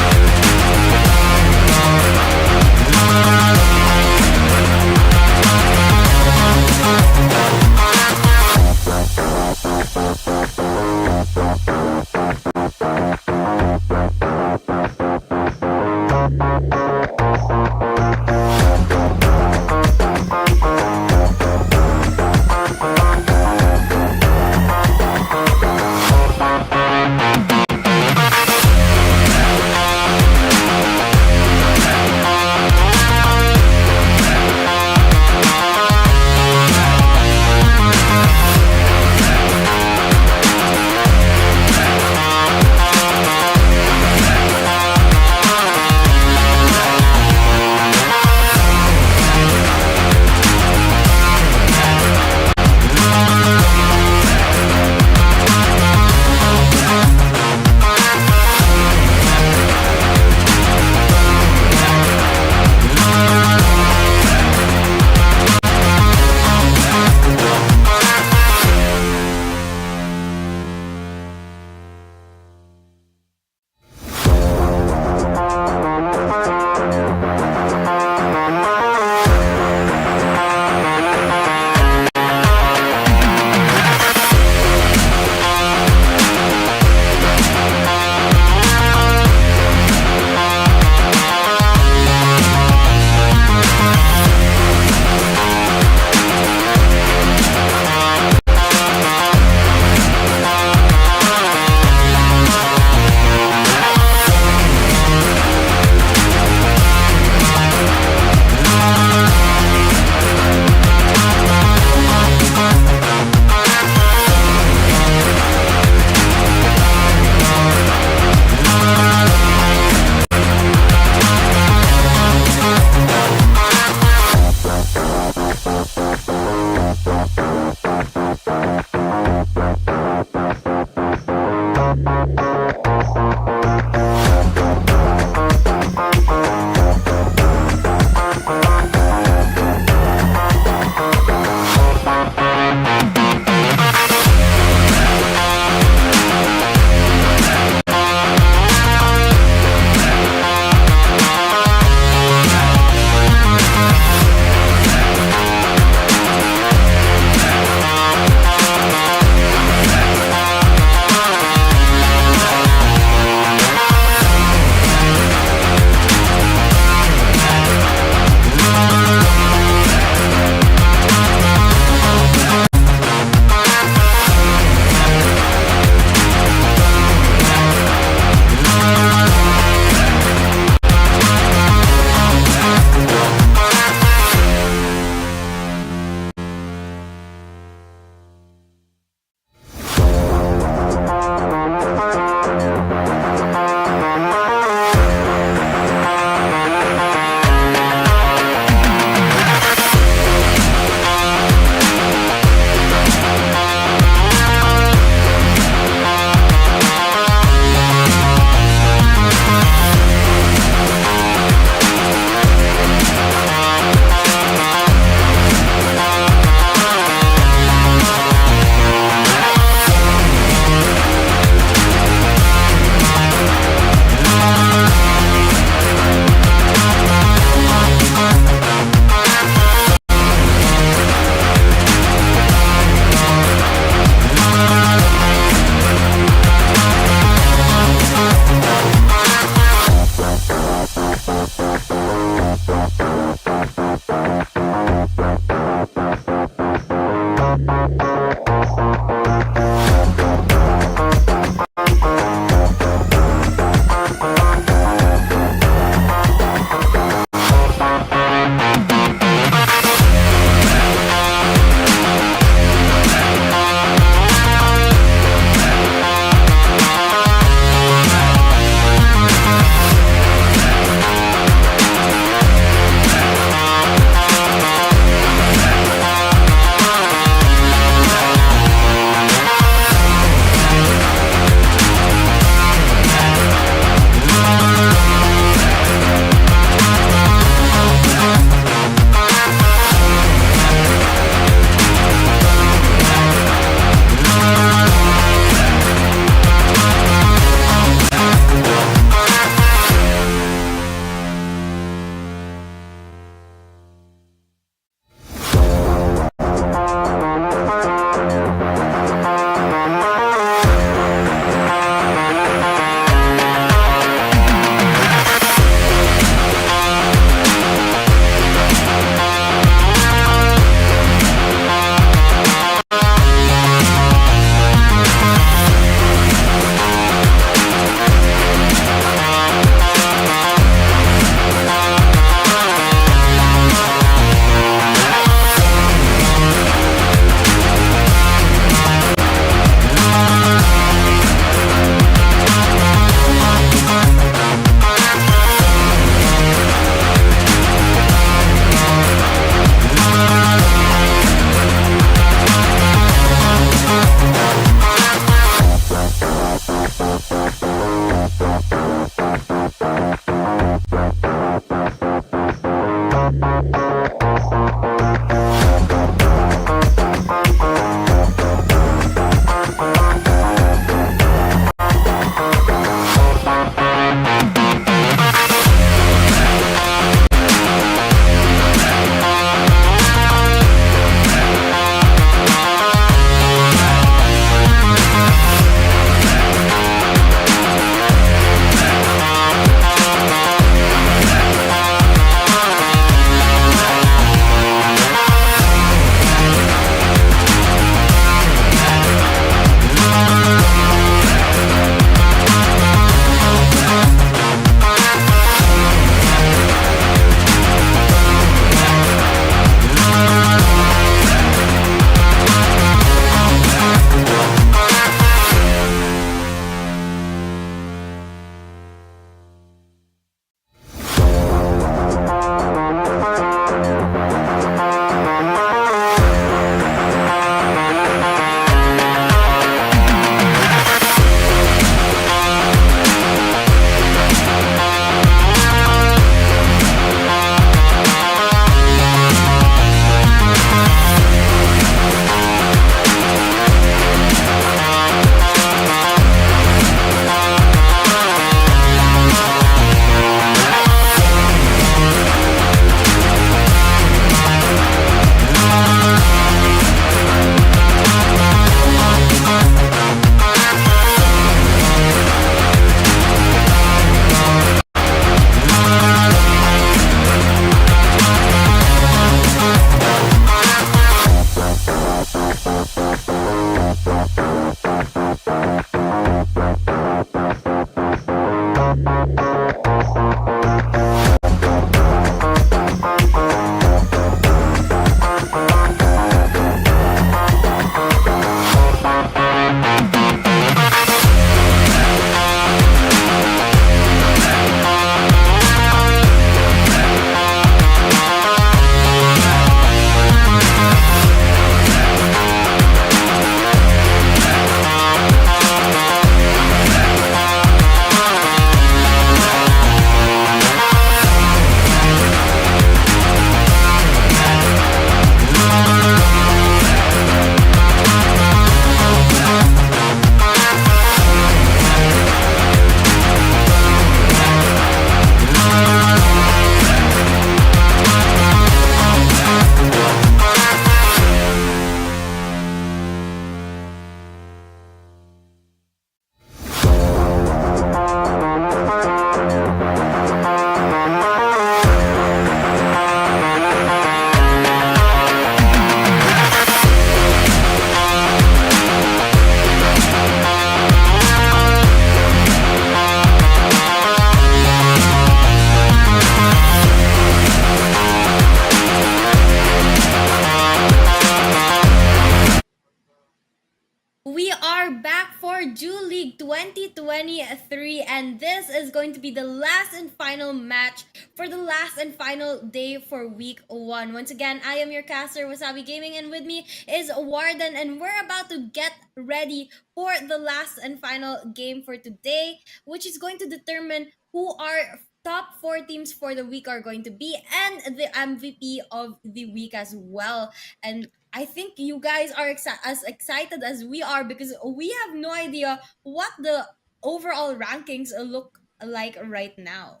2023, and this is going to be the last and final match for the last and final day for week 1. Once again, I am your caster, Wasabi Gaming, and with me is Warden, and we're about to get ready for the last and final game for today, which is going to determine who our top 4 teams for the week are going to be, and the MVP of the week as well. And I think you guys are as excited as we are, because we have no idea what the overall rankings look like right now.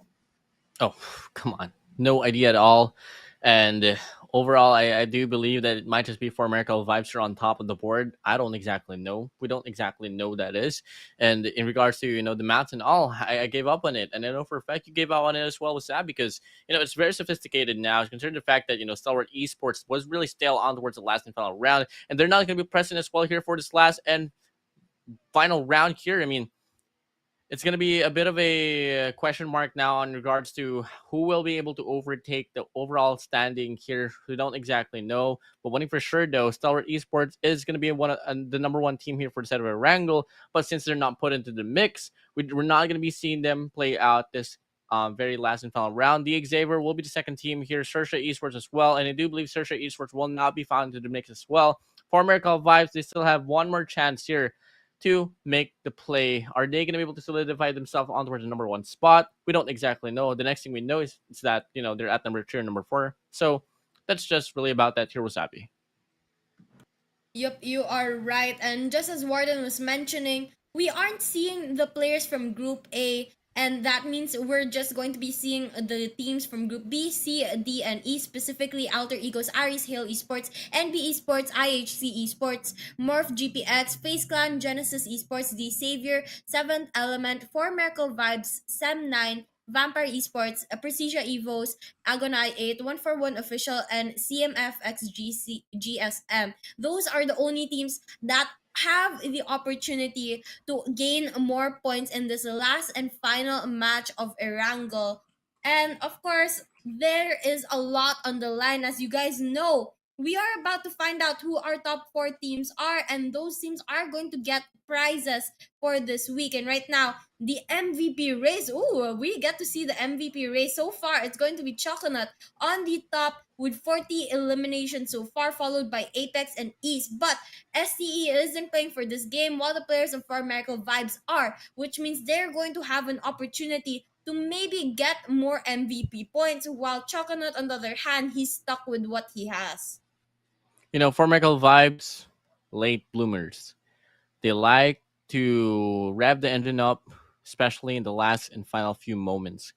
Oh, come on. No idea at all. And overall, I do believe that it might just be for Miracle Vibes are on top of the board. I don't exactly know. We don't exactly know that is. And in regards to, the maths and all, I gave up on it. And I know for a fact you gave up on it as well with that because, it's very sophisticated now. Considering the fact that, Stalwart Esports was really stale on towards the last and final round. And they're not going to be present as well here for this last and final round here. I mean, it's going to be a bit of a question mark now in regards to who will be able to overtake the overall standing here. We don't exactly know, but one thing for sure though, Stalwart Esports is going to be the number one team here for the set of a wrangle. But since they're not put into the mix, we're not going to be seeing them play out this very last and final round. The Xavier will be the second team here, XERXIA Esports as well, and I do believe XERXIA Esports will not be found into the mix as well. For Miracle Vibes, they still have one more chance here to make the play. Are they going to be able to solidify themselves onwards the number one spot? We don't exactly know. The next thing we know is that, they're at number 3 or number 4. So that's just really about that here, Wasabi. Yep, you are right. And just as Warden was mentioning, we aren't seeing the players from Group A, and that means we're just going to be seeing the teams from Group B, C, D, and E, specifically Alter Egos, Aries, Hale Esports, NB Esports, IHC Esports, Morph GPX, Face Clan, Genesis Esports, The Savior, Seventh Element, 4 Miracle Vibes, Sem9, Vampire Esports, Precision Evos, Agonai 8, 141 Official, and CMFXGC GSM. Those are the only teams that have the opportunity to gain more points in this last and final match of Erangel. And of course, there is a lot on the line. As you guys know, we are about to find out who our top 4 teams are, and those teams are going to get prizes for this week. And right now, the MVP race, ooh, we get to see the MVP race. So far, it's going to be Chocolate on the top with 40 eliminations so far, followed by Apex and East. But STE isn't playing for this game, while the players of Far Miracle Vibes are, which means they're going to have an opportunity to maybe get more MVP points, while Chocolate, on the other hand, he's stuck with what he has. For Michael Vibes, late bloomers. They like to rev the engine up, especially in the last and final few moments.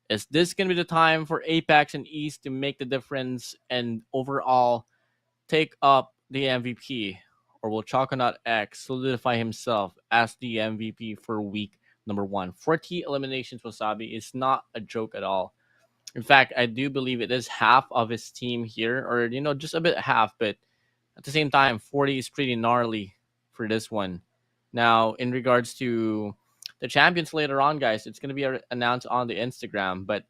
Is this going to be the time for Apex and East to make the difference and overall take up the MVP? Or will Choconut X solidify himself as the MVP for week number 1? 40 eliminations, Wasabi, is not a joke at all. In fact, I do believe it is half of his team here, or, just a bit half, but at the same time, 40 is pretty gnarly for this one. Now, in regards to the champions later on, guys, it's going to be announced on the Instagram, but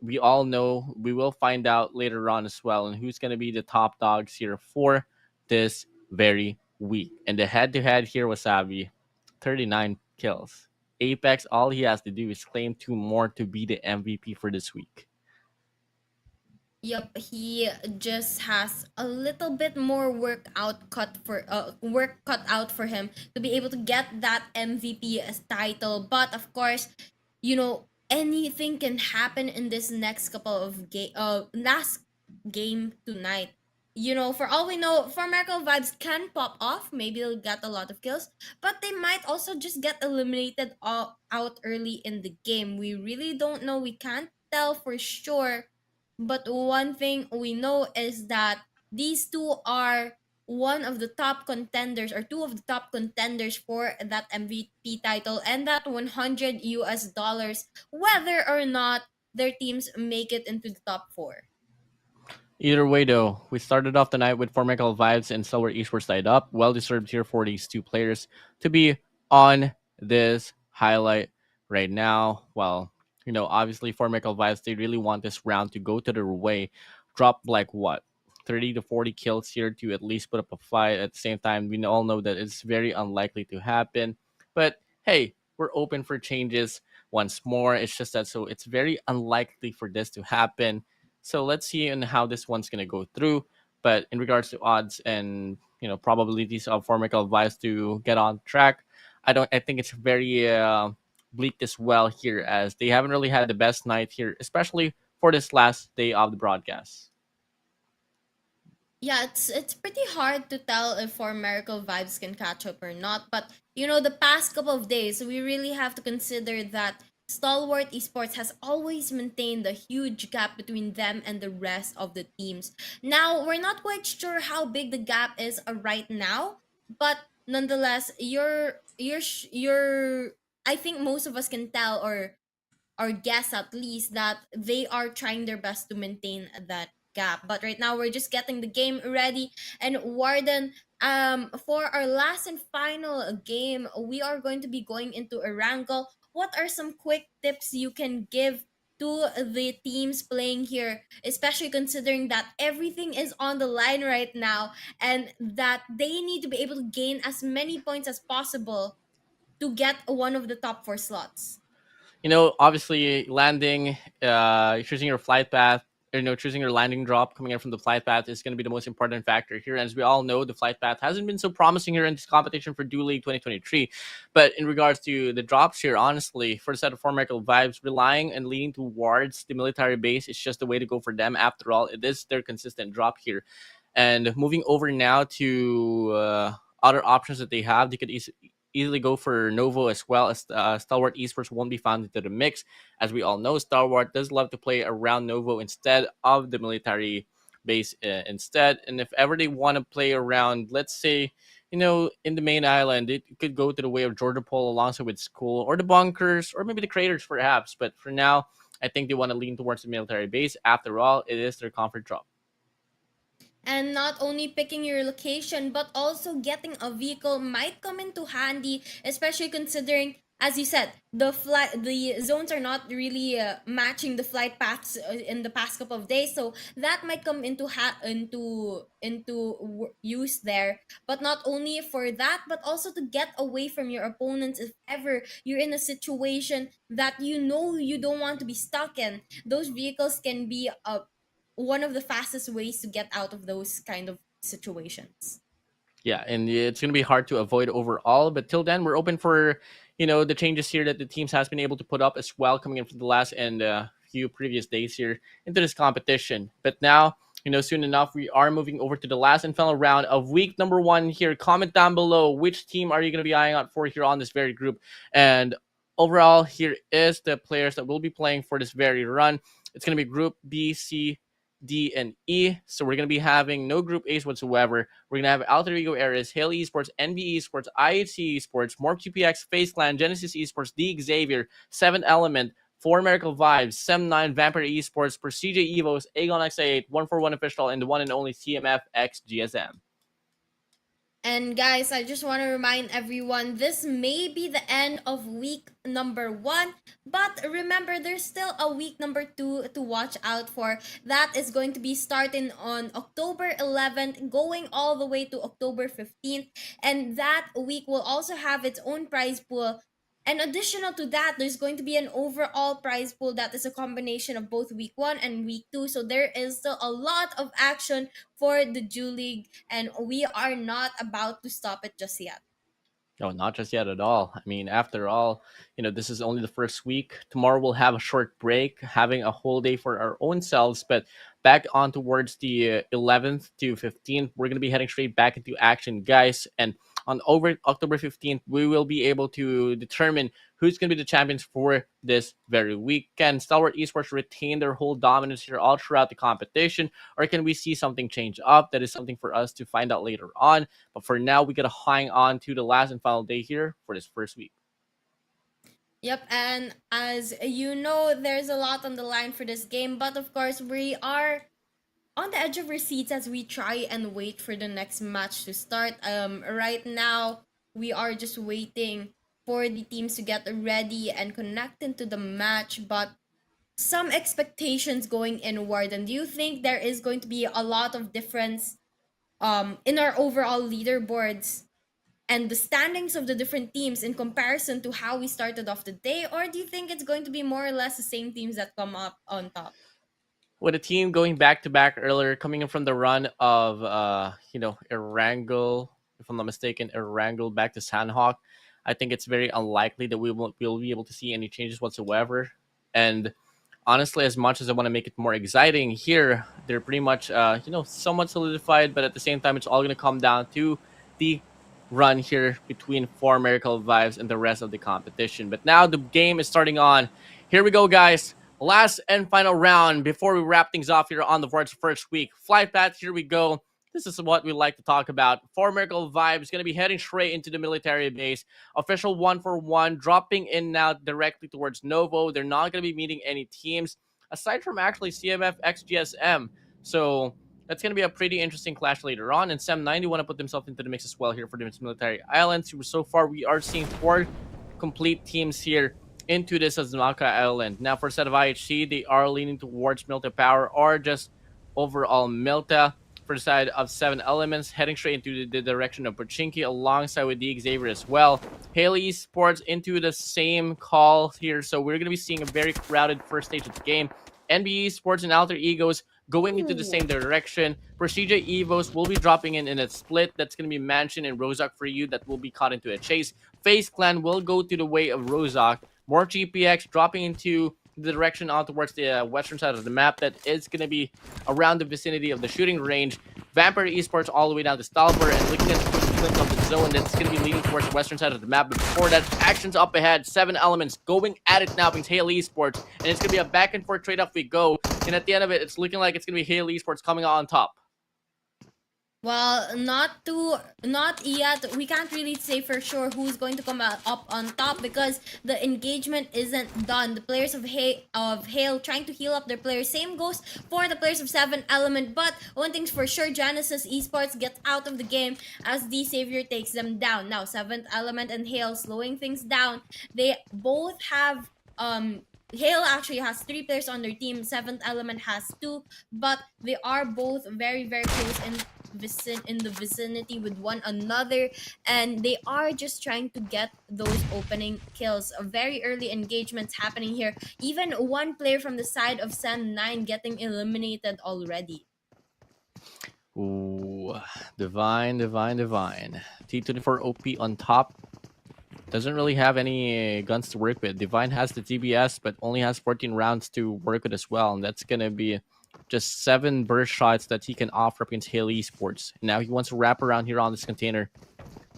we all know we will find out later on as well and who's going to be the top dogs here for this very week. And the head-to-head here, Wasabi, 39 kills. Apex, all he has to do is claim 2 more to be the MVP for this week. Yep, he just has a little bit more work cut out for him to be able to get that MVP title. But of course, anything can happen in this next couple of last game tonight. For all we know, for Miracle Vibes can pop off. Maybe they'll get a lot of kills, but they might also just get eliminated out early in the game. We really don't know. We can't tell for sure, but one thing we know is that these two are one of the top contenders, or two of the top contenders for that MVP title and that 100 US dollars, whether or not their teams make it into the top 4. Either way, though, we started off the night with Formical Vibes and Silver Esports tied up. Well deserved here for these 2 players to be on this highlight right now. Well, obviously, Formical Vibes, they really want this round to go to their way. Drop like what? 30 to 40 kills here to at least put up a fight. At the same time, we all know that it's very unlikely to happen. But hey, we're open for changes once more. It's just that so it's very unlikely for this to happen. So let's see on how this one's gonna go through. But in regards to odds and probabilities of Formical Advice to get on track, I think it's very bleak as well here, as they haven't really had the best night here, especially for this last day of the broadcast. Yeah, it's pretty hard to tell if For Miracle Vibes can catch up or not. But you know, the past couple of days, we really have to consider that Stalwart Esports has always maintained a huge gap between them and the rest of the teams. Now, we're not quite sure how big the gap is right now, but nonetheless, you're I think most of us can tell or guess at least that they are trying their best to maintain that gap. But right now we're just getting the game ready. And Warden, for our last and final game, we are going to be going into a wrangle. What are some quick tips you can give to the teams playing here, especially considering that everything is on the line right now and that they need to be able to gain as many points as possible to get one of the top four slots? Obviously landing, choosing your flight path, choosing your landing drop coming in from the flight path is going to be the most important factor here. And as we all know, the flight path hasn't been so promising here in this competition for Do League 2023. But in regards to the drops here, honestly, for the set of four Miracle Vibes, relying and leaning towards the military base is just the way to go for them. After all, it is their consistent drop here. And moving over now to other options that they have, they could easily go for Novo as well, as Stalwart Esports won't be found into the mix. As we all know, Stalwart does love to play around Novo instead of the military base instead. And if ever they want to play around, let's say, in the main island, it could go to the way of Georgia Pole alongside with School or the bunkers or maybe the craters perhaps. But for now, I think they want to lean towards the military base. After all, it is their comfort drop. And not only picking your location but also getting a vehicle might come into handy, especially considering, as you said, the zones are not really matching the flight paths in the past couple of days, so that might come into use there. But not only for that, but also to get away from your opponents if ever you're in a situation that you don't want to be stuck in. Those vehicles can be one of the fastest ways to get out of those kind of situations. Yeah, and it's going to be hard to avoid overall. But till then, we're open for the changes here that the teams has been able to put up as well, coming in from the last and few previous days here into this competition. But now, soon enough, we are moving over to the last and final round of week number 1 here. Comment down below which team are you going to be eyeing out for here on this very group. And overall, here is the players that will be playing for this very run. It's going to be Group B, C, D, and E. So we're going to be having no Group A's whatsoever. We're going to have Alter Ego Ares, Hail Esports, NB Esports, IHC Esports, Morp QPX, Face Clan, Genesis Esports, D Xavier, 7 Element, 4 Miracle Vibes, Sem9, Vampire Esports, Prestige Evos, Aegon XA8, 141 Official, and the one and only CMF X GSM. And guys, I just want to remind everyone this may be the end of week number 1, but remember there's still a week number 2 to watch out for. That is going to be starting on October 11th, going all the way to October 15th. And that week will also have its own prize pool. And additional to that, there's going to be an overall prize pool that is a combination of both week 1 and week 2. So there is still a lot of action for the Jew League, and we are not about to stop it just yet. No, not just yet at all. I mean, after all, this is only the first week. Tomorrow we'll have a short break, having a whole day for our own selves. But back on towards the 11th to 15th, we're going to be heading straight back into action, guys. And on over October 15th, we will be able to determine who's going to be the champions for this very week. Can Stalwart Esports retain their whole dominance here all throughout the competition? Or can we see something change up? That is something for us to find out later on. But for now, we got to hang on to the last and final day here for this first week. Yep, and as you know, there's a lot on the line for this game, but of course, we are on the edge of our seats as we try and wait for the next match to start. Right now, we are just waiting for the teams to get ready and connect into the match, but some expectations going inward. And do you think there is going to be a lot of difference in our overall leaderboards and the standings of the different teams in comparison to how we started off the day, or do you think it's going to be more or less the same teams that come up on top? With a team going back to back earlier, coming in from the run of Erangel, if I'm not mistaken, Erangel back to Sandhawk, I think it's very unlikely that we'll be able to see any changes whatsoever. And honestly, as much as I want to make it more exciting here, they're pretty much somewhat solidified, but at the same time, it's all going to come down to the run here between Four Miracle Vibes and the rest of the competition. But now the game is starting on. Here we go, guys. Last and final round before we wrap things off here on the first week. Flight path, here we go. This is what we like to talk about. Four Miracle Vibes going to be heading straight into the military base. Official 1-for-1, dropping in now directly towards Novo. They're not going to be meeting any teams aside from actually CMF XGSM. So that's going to be a pretty interesting clash later on. And Sam 90 want to put themselves into the mix as well here for the military islands. So far, we are seeing 4 complete teams here into this Azmaka Island. Now, for a set of IHC, they are leaning towards Milta Power or just overall Milta. For the side of 7 Elements, heading straight into the direction of Pochinki alongside with the Xavier as well. Haley Esports into the same call here, so we're going to be seeing a very crowded first stage of the game. NBA Sports and Alter Egos going into the same direction. Procedure Evos will be dropping in a split. That's going to be Mansion and Rozak for you that will be caught into a chase. FaZe Clan will go to the way of Rozak. More GPX dropping into the direction on towards the western side of the map that is going to be around the vicinity of the shooting range. Vampire Esports all the way down to Stalwart and looking at the glimpse of the zone that's going to be leading towards the western side of the map. But before that, actions up ahead. 7 Elements going at it now against Hale Esports. And it's going to be a back and forth trade-off we go. And at the end of it, it's looking like it's going to be Hale Esports coming out on top. Well, not yet. We can't really say for sure who's going to come out up on top because the engagement isn't done. The players of Hale trying to heal up their players. Same goes for the players of 7 Element. But one thing's for sure, Genesis Esports gets out of the game as the Savior takes them down. Now, 7th Element and Hale slowing things down. They both have Hale actually has 3 players on their team. 7th Element has 2, but they are both very, very close in the vicinity with one another, and they are just trying to get those opening kills. Very early engagements happening here. Even one player from the side of Sam 9 getting eliminated already. Ooh, divine. T24 OP on top. Doesn't really have any guns to work with. Divine has the TBS, but only has 14 rounds to work with as well. And that's going to be just 7 burst shots that he can offer up against Haley Esports. Now he wants to wrap around here on this container.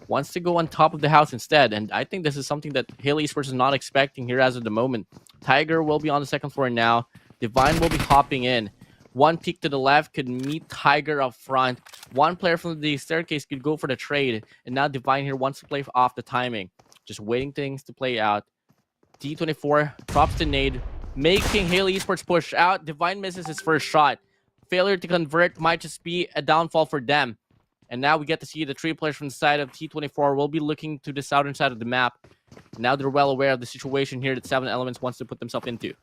Wants to go on top of the house instead. And I think this is something that Haley Esports is not expecting here as of the moment. Tiger will be on the second floor now. Divine will be hopping in. One peek to the left could meet Tiger up front. One player from the staircase could go for the trade. And now Divine here wants to play off the timing. Just waiting things to play out. T24 drops the nade, making Haley Esports push out. Divine misses his first shot. Failure to convert might just be a downfall for them. And now we get to see the 3 players from the side of T24 will be looking to the southern side of the map. Now they're well aware of the situation here that 7 Elements wants to put themselves into.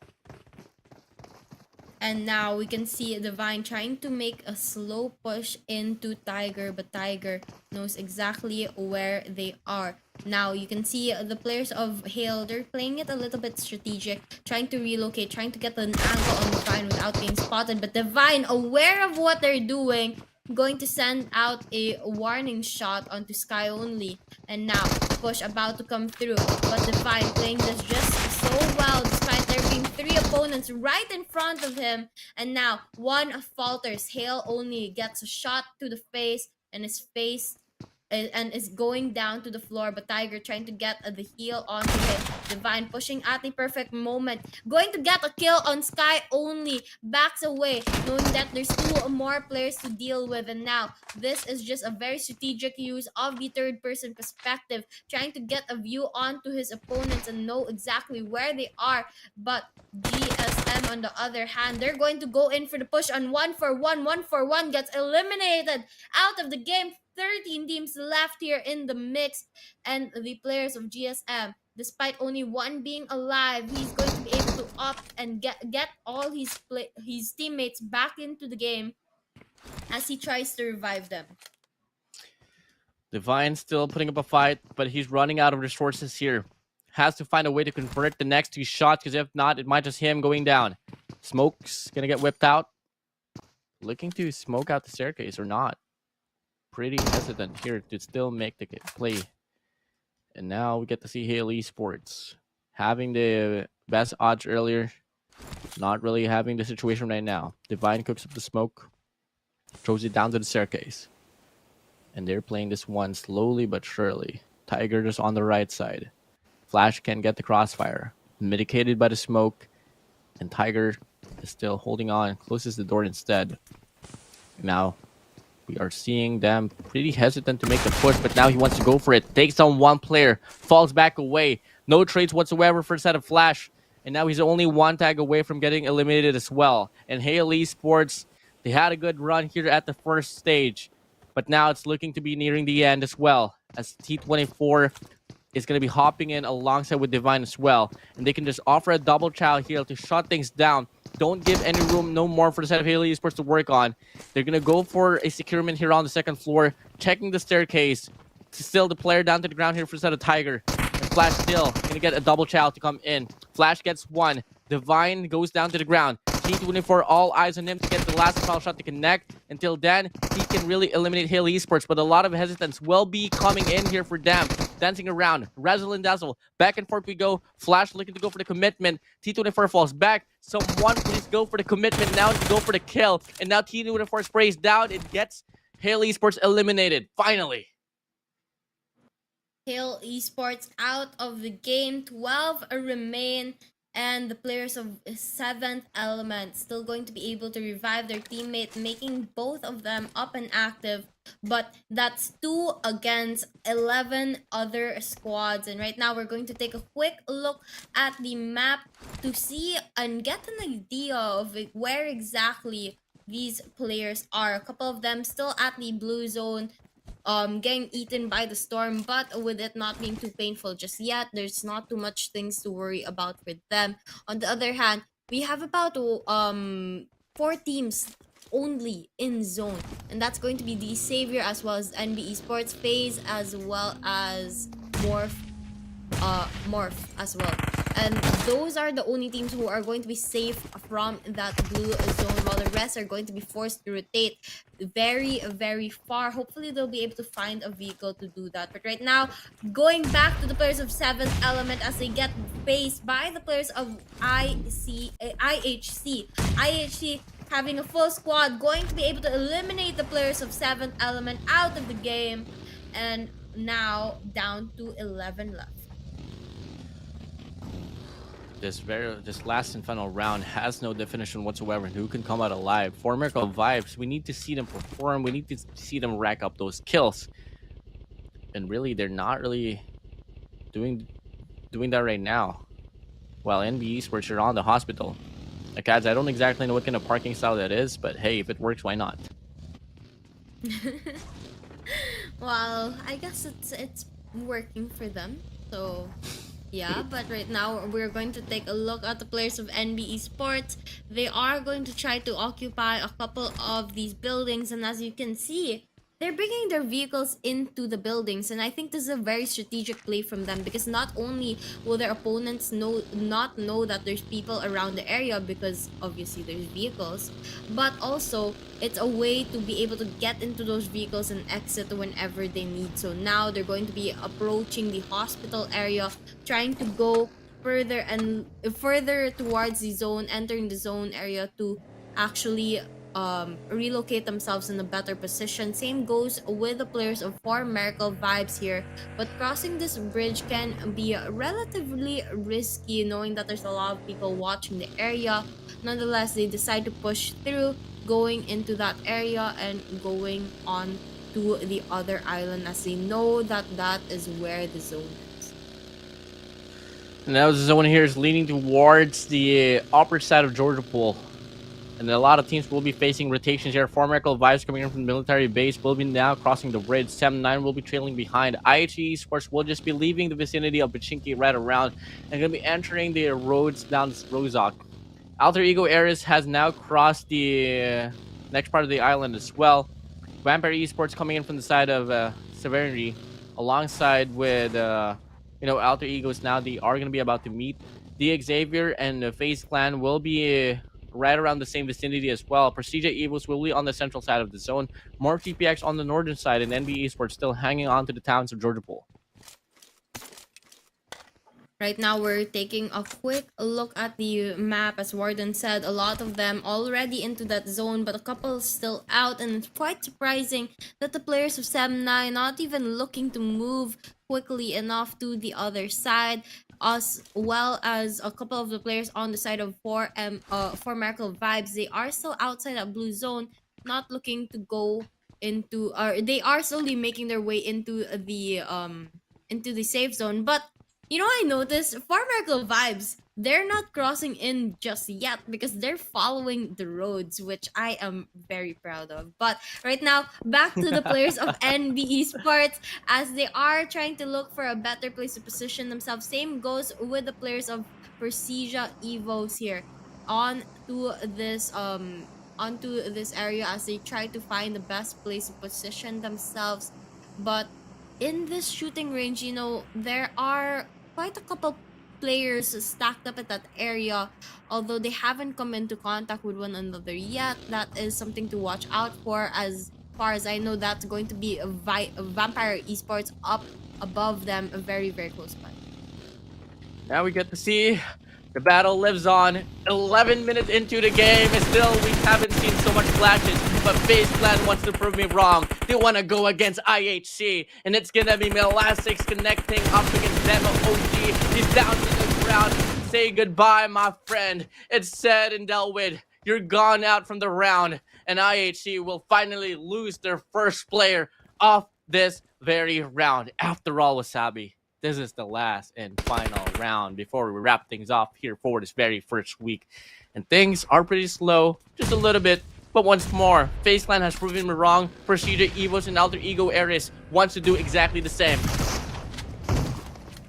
And now we can see Divine trying to make a slow push into Tiger, but Tiger knows exactly where they are. Now you can see the players of Hale, they're playing it a little bit strategic, trying to relocate, trying to get an angle on Divine without being spotted. But Divine, aware of what they're doing, going to send out a warning shot onto Sky only. And now push about to come through, but Divine playing this just so well despite there being 3 opponents right in front of him. And now one falters. Hale only gets a shot to the face, and his face and is going down to the floor, but Tiger trying to get the heal onto him. Divine pushing at the perfect moment, going to get a kill on Sky only, backs away knowing that there's 2 more players to deal with. And now this is just a very strategic use of the third person perspective, trying to get a view onto his opponents and know exactly where they are. But GSM on the other hand, they're going to go in for the push on 1-for-1. 1-for-1 gets eliminated out of the game. 13 teams left here in the mix, and the players of GSM, despite only one being alive, he's going to be able to opt and get all his teammates back into the game as he tries to revive them. Divine still putting up a fight, but he's running out of resources here. Has to find a way to convert the next 2 shots, because if not, it might just him going down. Smoke's gonna get whipped out. Looking to smoke out the staircase or not. Pretty hesitant here to still make the play. And now we get to see Halo Esports having the best odds earlier. Not really having the situation right now. Divine cooks up the smoke. Throws it down to the staircase. And they're playing this one slowly but surely. Tiger just on the right side. Flash can get the crossfire. Mitigated by the smoke. And Tiger is still holding on. Closes the door instead. Now, we are seeing them pretty hesitant to make the push, but now he wants to go for it. Takes on one player. Falls back away. No trades whatsoever for a set of Flash. And now he's only 1 tag away from getting eliminated as well. And Halo Esports, they had a good run here at the first stage. But now it's looking to be nearing the end as well, as T24 is going to be hopping in alongside with Divine as well. And they can just offer a double chow heal to shut things down. Don't give any room, no more for the side of Halo Esports to work on. They're going to go for a securement here on the second floor, checking the staircase. Still the player down to the ground here for the side of Tiger. And Flash still going to get a double chow to come in. Flash gets 1. Divine goes down to the ground. T24, all eyes on him to get the last foul shot to connect. Until then, he can really eliminate Halo Esports, but a lot of hesitance will be coming in here for them. Dancing around, razzle and dazzle. Back and forth we go. Flash looking to go for the commitment. T24 falls back. Someone please go for the commitment now to go for the kill. And now T24 sprays down. It gets Halo Esports eliminated. Finally. Halo Esports out of the game. 12 remain. And the players of 7th Element still going to be able to revive their teammate, making both of them up and active. But that's 2 against 11 other squads. And right now we're going to take a quick look at the map to see and get an idea of where exactly these players are. A couple of them still at the blue zone, getting eaten by the storm, but with it not being too painful just yet, there's not too much things to worry about with them. On the other hand, we have about 4 teams only in zone, and that's going to be the Savior as well as NB Esports, FAZE as well as Morph as well. And those are the only teams who are going to be safe from that blue zone, while the rest are going to be forced to rotate very, very far. Hopefully they'll be able to find a vehicle to do that. But right now, going back to the players of 7th Element as they get faced by the players of IHC. IHC having a full squad, going to be able to eliminate the players of 7th Element out of the game. And now down to 11 left. This last and final round has no definition whatsoever who can come out alive. For Miracle Vibes, we need to see them perform. We need to see them rack up those kills. And really, they're not really doing that right now. While NB Esports are on the hospital. Like, guys, I don't exactly know what kind of parking style that is, but hey, if it works, why not? Well, I guess it's working for them. So yeah, but right now we're going to take a look at the players of NB Esports. They are going to try to occupy a couple of these buildings, and as you can see, they're bringing their vehicles into the buildings, and I think this is a very strategic play from them, because not only will their opponents not know that there's people around the area because obviously there's vehicles, but also it's a way to be able to get into those vehicles and exit whenever they need. So now they're going to be approaching the hospital area, trying to go further and further towards the zone, entering the zone area to actually relocate themselves in a better position. Same goes with the players of 4 Miracle Vibes here, but crossing this bridge can be relatively risky, knowing that there's a lot of people watching the area. Nonetheless, they decide to push through, going into that area and going on to the other island, as they know that that is where the zone is. Now the zone here is leaning towards the upper side of Georgia Pool. And a lot of teams will be facing rotations here. 4 Miracle Vibes coming in from the military base will be now crossing the bridge. 7-9 will be trailing behind. IHE Esports will just be leaving the vicinity of Pachinki right around and going to be entering the roads down Rozok. Alter Ego Ares has now crossed the next part of the island as well. Vampire Esports coming in from the side of Severity, alongside with Alter Egos. Now they are going to be about to meet the Xavier, and the FaZe clan will be right around the same vicinity as well. Prestige Evos will be on the central side of the zone. More TPX on the northern side, and NBA Esports still hanging on to the towns of Georgia Pool. Right now, we're taking a quick look at the map. As Warden said, a lot of them already into that zone, but a couple still out. And it's quite surprising that the players of Semnai not even looking to move quickly enough to the other side, as well as a couple of the players on the side of 4 Miracle Vibes. They are still outside that blue zone, not looking to go into, or they are slowly making their way into the safe zone. But you know, I noticed for Miracle Vibes, they're not crossing in just yet because they're following the roads, which I am very proud of. But right now, back to the players of NBE Sports as they are trying to look for a better place to position themselves. Same goes with the players of Persija Evos here onto this area as they try to find the best place to position themselves. But in this shooting range, you know, there are quite a couple players stacked up at that area, although they haven't come into contact with one another yet. That is something to watch out for. As far as I know, that's going to be a Vampire Esports up above them, very, very close by. Now we get to see the battle lives on. 11 minutes into the game, and still we haven't seen so much flashes. But FaZe Clan wants to prove me wrong. They want to go against IHC, and it's gonna be Melasics connecting up against them. OG, he's down to the ground. Say goodbye, my friend. It's said and dealt with. You're gone out from the round, and IHC will finally lose their first player of this very round. After all, Wasabi, this is the last and final round before we wrap things off here for this very first week. And things are pretty slow, just a little bit. But once more, FaZe Clan has proven me wrong. Prestige Evos and Alter Ego Ares wants to do exactly the same.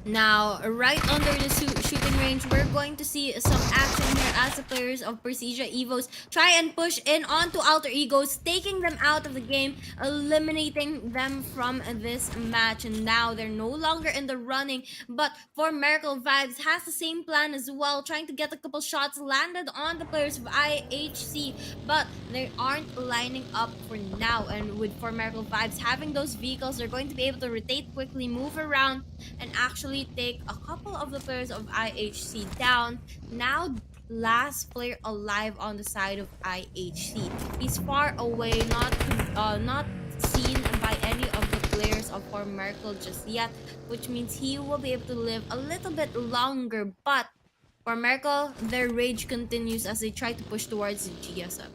Now, right under the shooting range, we're going to see some action here as the players of Prestige Evos try and push in onto Alter Egos, taking them out of the game, eliminating them from this match. And now they're no longer in the running, but for Miracle Vibes has the same plan as well, trying to get a couple shots landed on the players of IHC, but they aren't lining up for now. And with For Miracle Vibes having those vehicles, they're going to be able to rotate quickly, move around, and actually take a couple of the players of IHC down. Now, last player alive on the side of IHC. He's far away, not seen by any of the players of For Miracle just yet, which means he will be able to live a little bit longer. But For Miracle, their rage continues as they try to push towards the GSM.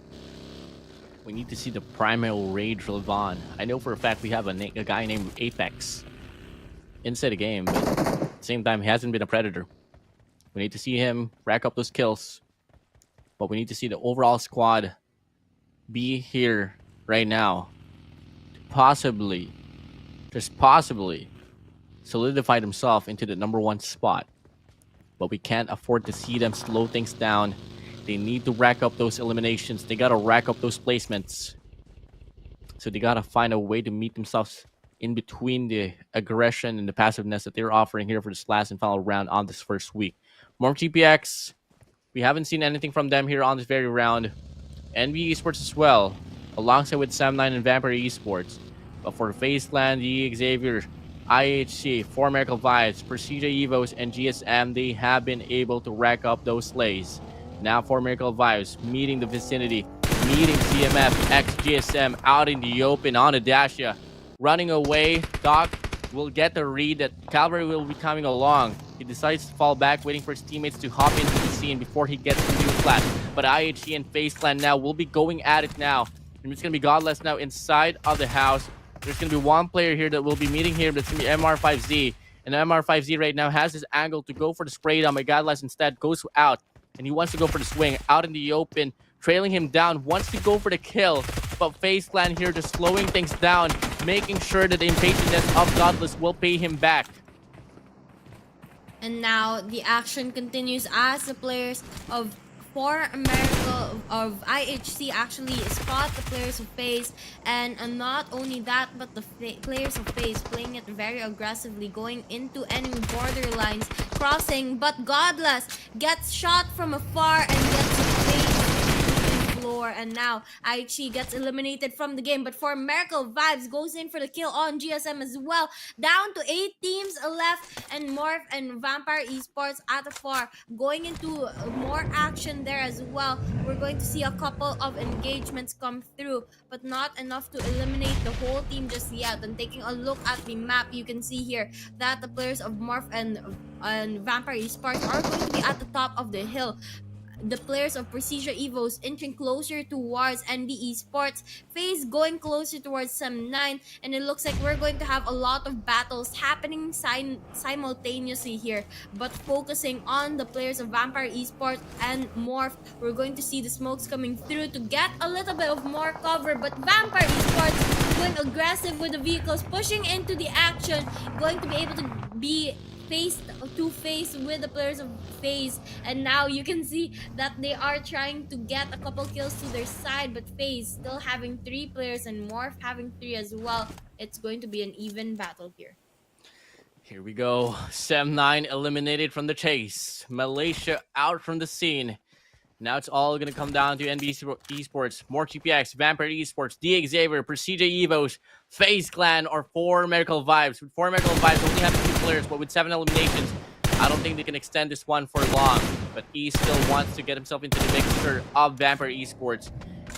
We need to see the primal rage live on. I know for a fact we have a guy named Apex inside the game, but at the same time, he hasn't been a predator. We need to see him rack up those kills, but we need to see the overall squad be here right now to possibly, just possibly, solidify themselves into the #1 spot. But we can't afford to see them slow things down. They need to rack up those eliminations. They gotta rack up those placements. So they gotta find a way to meet themselves in between the aggression and the passiveness that they're offering here for this last and final round on this first week. More GPX, we haven't seen anything from them here on this very round. NB Esports as well, alongside with Sam9 and Vampire Esports. But for FaZe Clan, the Xavier, IHC, 4 Miracle Vibes, Prestige Evos, and GSM, they have been able to rack up those slays. Now 4 Miracle Vibes meeting the vicinity, meeting CMF, XGSM out in the open on the Dasha. Running away, Doc will get the read that Calvary will be coming along. He decides to fall back, waiting for his teammates to hop into the scene before he gets into the flash. But IHG and FaZe Clan now will be going at it now. And it's going to be Godless now inside of the house. There's going to be one player here that will be meeting here, but it's going to be MR5Z. And MR5Z right now has his angle to go for the spray down, but Godless instead goes out. And he wants to go for the swing out in the open. Trailing him down, wants to go for the kill. But FaZe Clan here just slowing things down, making sure that the impatientness of Godless will pay him back. And now the action continues as the players of for America of IHC actually spot the players of FAZE, and not only that, but the players of FAZE playing it very aggressively, going into enemy borderlines, crossing, but Godless gets shot from afar and gets floor, and now IHC gets eliminated from the game. But for Miracle Vibes goes in for the kill on GSM as well. Down to 8 teams left, and Morph and Vampire Esports at the far going into more action there as well. We're going to see a couple of engagements come through, but not enough to eliminate the whole team just yet. And taking a look at the map, you can see here that the players of Morph and Vampire Esports are going to be at the top of the hill. The players of Precision Evos inching closer towards NB Esports, FaZe going closer towards Sem9, and it looks like we're going to have a lot of battles happening simultaneously here. But focusing on the players of Vampire Esports and Morph, we're going to see the smokes coming through to get a little bit of more cover. But Vampire Esports going aggressive with the vehicles, pushing into the action, going to be able to be face to face with the players of FaZe, and now you can see that they are trying to get a couple kills to their side, but FaZe still having 3 players and Morph having 3 as well. It's going to be an even battle here. Here we go. Sem9 eliminated from the chase. Malaysia out from the scene. Now it's all going to come down to NBC Esports, more GPX, Vampire Esports, DXaver, Precision Evos, FaZe Clan, or 4 Miracle Vibes. With 4 Miracle Vibes, only have 2 players, but with 7 eliminations, I don't think they can extend this one for long. But E still wants to get himself into the mixture of Vampire Esports,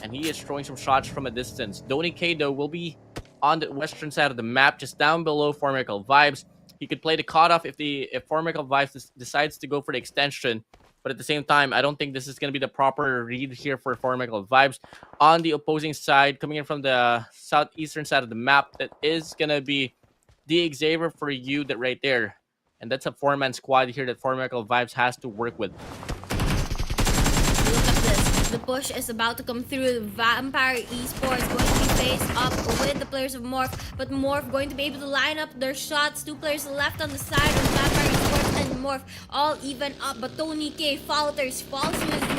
and he is throwing some shots from a distance. Donny K, though, will be on the western side of the map, just down below 4 Miracle Vibes. He could play the cutoff if 4 Miracle Vibes decides to go for the extension. But at the same time, I don't think this is going to be the proper read here for 4 Miracle Vibes. On the opposing side, coming in from the southeastern side of the map, that is going to be DXaver for you that right there. And that's a 4-man squad here that 4 Miracle Vibes has to work with. Look at this. The push is about to come through. Vampire Esports going to be faced up with the players of Morph, but Morph going to be able to line up their shots. 2 players left on the side of Vampire Esports and Morph, all even up, but Tony K falls to his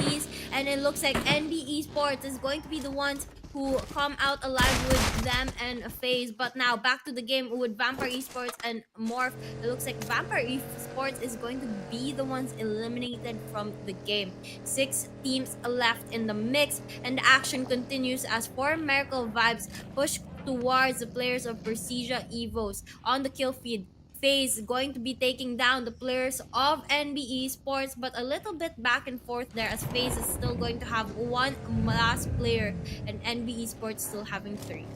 knees, and it looks like NB Esports is going to be the ones who come out alive with them and FaZe. But now back to the game with Vampire Esports and Morph. It looks like Vampire Esports is going to be the ones eliminated from the game. 6 teams left in the mix, and the action continues as 4 Miracle Vibes push towards the players of Precision Evos on the kill feed. FaZe going to be taking down the players of NB Esports, but a little bit back and forth there as FaZe is still going to have 1 last player and NB Esports still having 3.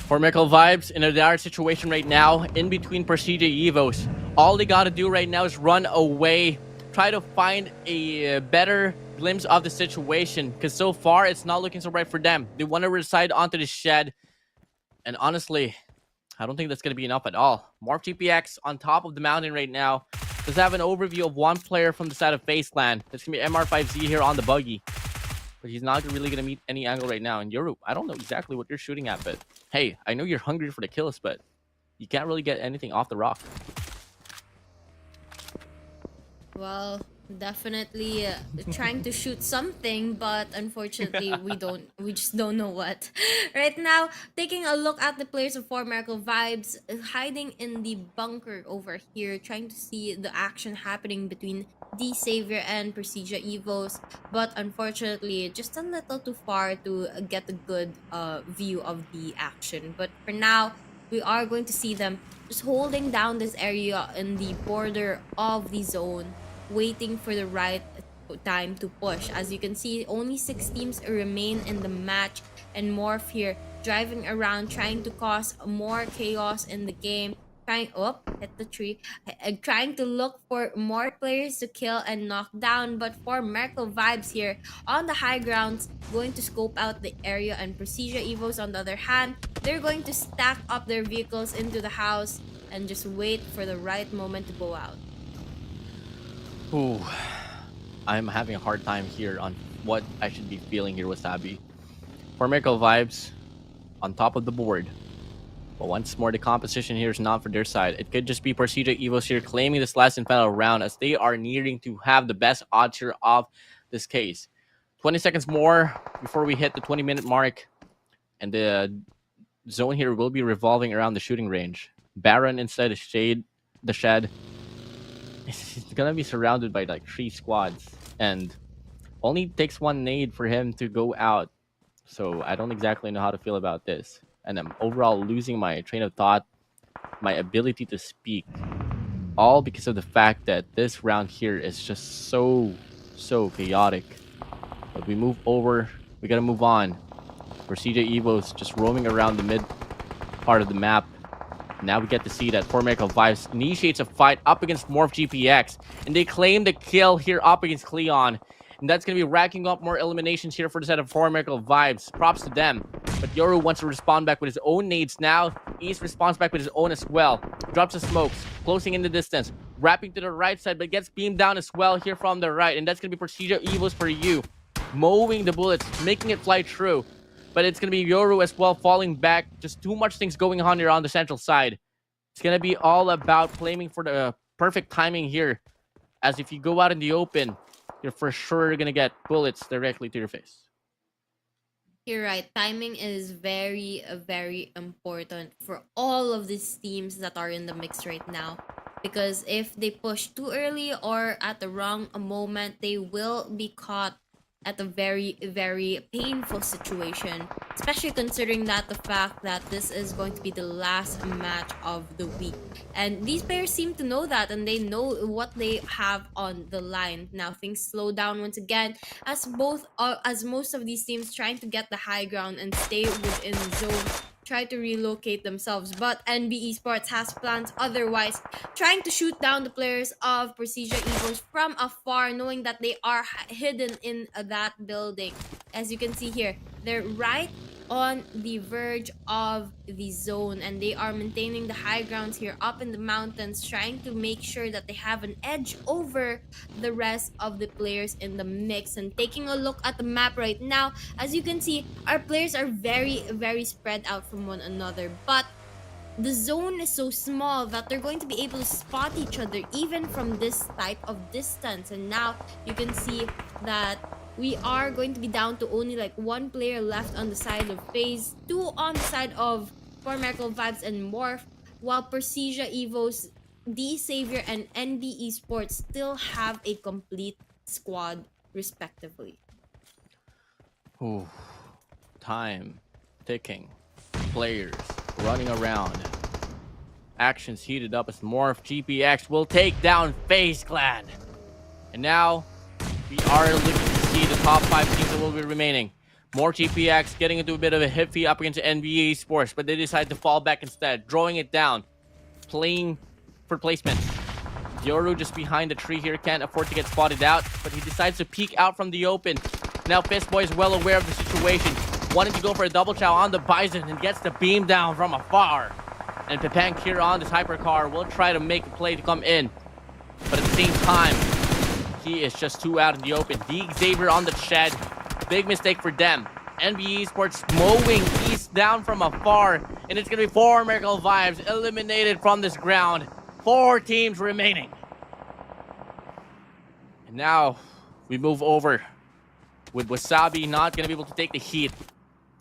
For Miracle Vibes, in a dire situation right now, in between Precision Evos, all they got to do right now is run away, try to find a better glimpse of the situation, because so far it's not looking so bright for them. They want to reside onto the shed, and honestly, I don't think that's going to be enough at all. Morph GPX on top of the mountain right now. Does have an overview of 1 player from the side of FaZe Clan. That's going to be MR5Z here on the buggy. But he's not really going to meet any angle right now. And Yoru, I don't know exactly what you're shooting at, but hey, I know you're hungry for the kills, but you can't really get anything off the rock. Well, definitely trying to shoot something, but unfortunately we just don't know what. Right now, taking a look at the players of 4 Miracle Vibes hiding in the bunker over here, trying to see the action happening between D Savior and Precision Evos, but unfortunately just a little too far to get a good view of the action. But for now, we are going to see them just holding down this area in the border of the zone, waiting for the right time to push. As you can see, only 6 teams remain in the match, and Morph here driving around trying to cause more chaos in the game, trying hit the tree, trying to look for more players to kill and knock down. But for Miracle Vibes here on the high grounds, going to scope out the area, and Precision Evos on the other hand, they're going to stack up their vehicles into the house and just wait for the right moment to go out. Ooh, I'm having a hard time here on what I should be feeling here, Wasabi. For Miracle Vibes, on top of the board, But once more, the composition here is not for their side. It could just be Procedure Evos here claiming this last and final round, as they are nearing to have the best odds here of this case. 20 seconds more before we hit the 20-minute mark. And the zone here will be revolving around the shooting range. Baron inside the shed. He's gonna be surrounded by like 3 squads. And only takes 1 nade for him to go out. So I don't exactly know how to feel about this. And I'm overall losing my train of thought, my ability to speak. All because of the fact that this round here is just so chaotic. But we move over. We gotta move on. For CJ Evo's just roaming around the mid part of the map. Now we get to see that Formerical Vibes initiates a fight up against Morph GPX. And they claim the kill here up against Cleon. And that's going to be racking up more eliminations here for the set of Formerical Vibes. Props to them. But Yoru wants to respond back with his own nades now. East responds back with his own as well. Drops the smokes. Closing in the distance. Wrapping to the right side, but gets beamed down as well here from the right. And that's going to be Procedure Evos for you. Mowing the bullets. Making it fly through. But it's going to be Yoru as well falling back. Just too much things going on here on the central side. It's going to be all about claiming for the perfect timing here. As if you go out in the open, you're for sure going to get bullets directly to your face. You're right. Timing is very, very important for all of these teams that are in the mix right now. Because if they push too early or at the wrong moment, they will be caught at a very, very painful situation. Especially considering that the fact that this is going to be the last match of the week. And these players seem to know that, and they know what they have on the line. Now things slow down once again as most of these teams trying to get the high ground and stay within zone, try to relocate themselves. But NB Esports has plans otherwise, trying to shoot down the players of Procedure Evos from afar, knowing that they are hidden in that building. As you can see here, they're right on the verge of the zone, and they are maintaining the high grounds here up in the mountains, trying to make sure that they have an edge over the rest of the players in the mix. And taking a look at the map right now, as you can see, our players are very, very spread out from one another, but the zone is so small that they're going to be able to spot each other even from this type of distance. And now you can see that we are going to be down to only like 1 player left on the side of FAZE, 2 on the side of Formerical Vibes and Morph, while Procedure Evos, D Savior, and NB Esports still have a complete squad respectively. Ooh. Time ticking. Players running around. Actions heated up as Morph GPX will take down FaZe Clan. And now we are looking to see the top 5 teams that will be remaining. More GPX getting into a bit of a hit feed up against NBA Esports, but they decide to fall back instead, drawing it down, playing for placement. Yoru just behind the tree here, can't afford to get spotted out, but he decides to peek out from the open. Now Fistboy is well aware of the situation, wanting to go for a double chow on the Bison and gets the beam down from afar. And Pepank here on this hypercar will try to make a play to come in, but at the same time, he is just too out in the open. D Xavier on the shed. Big mistake for them. NBA Esports mowing East down from afar. And it's going to be 4 Miracle Vibes eliminated from this ground. 4 teams remaining. And now we move over with Wasabi not going to be able to take the heat.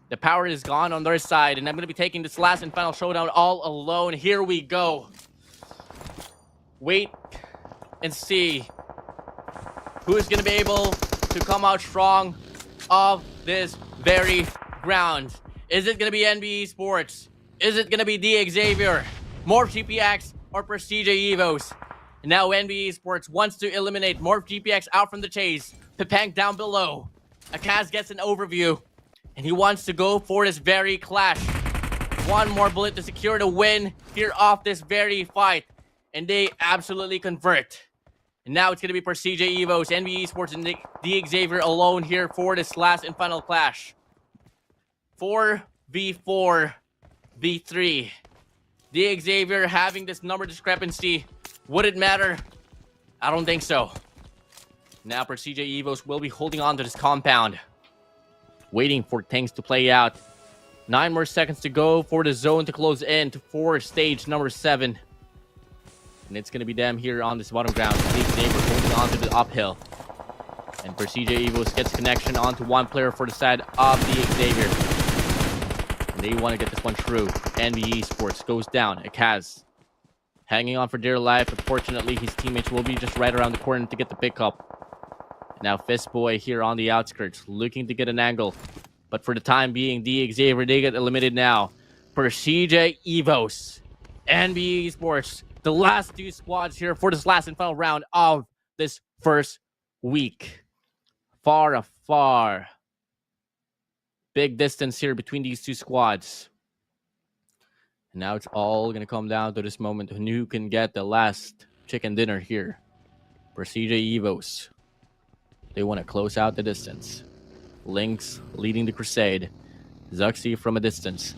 The power is gone on their side. And I'm going to be taking this last and final showdown all alone. Here we go. Wait and see who is going to be able to come out strong of this very ground. Is it going to be NB Esports? Is it going to be D Xavier, Morph GPX, or Procedure Evos? And now NB Esports wants to eliminate Morph GPX out from the chase. Pepank down below. Akaz gets an overview, and he wants to go for this very clash. 1 more bullet to secure the win here off this very fight. And they absolutely convert. And now it's going to be Procedure Evos, NB Esports, and D Xavier alone here for this last and final clash. 4v4 v3. D Xavier having this number discrepancy. Would it matter? I don't think so. Now Procedure Evos will be holding on to this compound, waiting for things to play out. 9 more seconds to go for the zone to close in for stage number 7. And it's going to be them here on this bottom ground. The Xavier holding on to the uphill. And Persija Evos gets connection onto one player for the side of the Xavier. And they want to get this one through. NB Esports goes down. Akaz hanging on for dear life. Unfortunately, his teammates will be just right around the corner to get the pickup. Now Fistboy here on the outskirts, looking to get an angle. But for the time being, the Xavier, they get eliminated now. Persija Evos, NB Esports, the last 2 squads here for this last and final round of this first week. Far big distance here between these 2 squads. And now it's all going to come down to this moment who can get the last chicken dinner here. Persija Evos, they want to close out the distance. Lynx leading the crusade. Zuxi from a distance,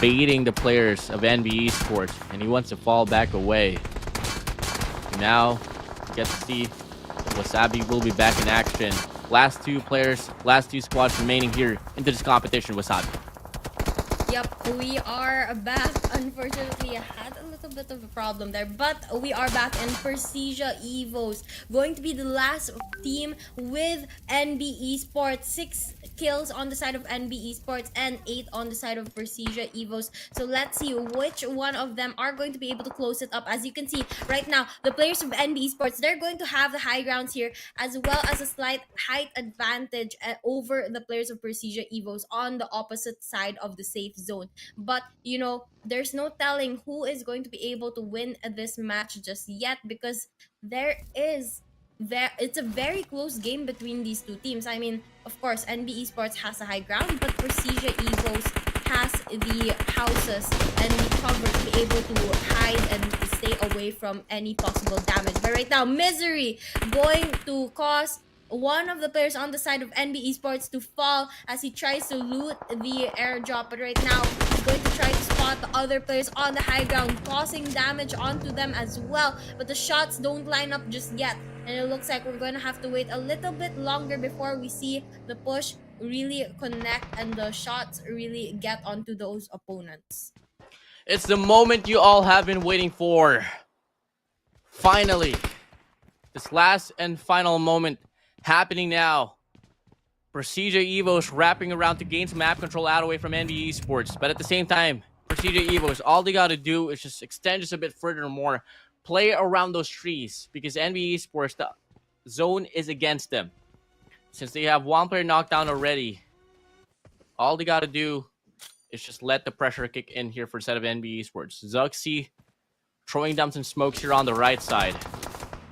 baiting the players of NB Esports, and he wants to fall back away. Now, get to see Wasabi will be back in action. Last 2 players, last 2 squads remaining here into this competition, Wasabi. Yep, we are back. Unfortunately, I had a little bit of a problem there, but we are back, and Persija Evos going to be the last team with NB Esports. 6 kills on the side of NB Esports and 8 on the side of Persija Evos. So let's see which one of them are going to be able to close it up. As you can see right now, the players of NB Esports, they're going to have the high grounds here, as well as a slight height advantage over the players of Persija Evos on the opposite side of the safe zone. But you know, there's no telling who is going to be able to win this match just yet, because it's a very close game between these 2 teams. I mean, of course, NB Esports has a high ground, but Persija Evos has the houses and the cover to be able to hide and stay away from any possible damage. But right now, Misery going to cause one of the players on the side of NB Esports to fall as he tries to loot the airdrop. But right now, he's going to try to spot the other players on the high ground, causing damage onto them as well. But the shots don't line up just yet, and it looks like we're going to have to wait a little bit longer before we see the push really connect and the shots really get onto those opponents. It's the moment you all have been waiting for. Finally, this last and final moment happening now. Persija Evos wrapping around to gain some map control out away from NB Esports. But at the same time, Persija Evos, all they got to do is just extend just a bit further more. Play around those trees, because NB Esports, the zone is against them. Since they have one player knocked down already, all they got to do is just let the pressure kick in here for the side of NB Esports. Zuxi throwing down some smokes here on the right side.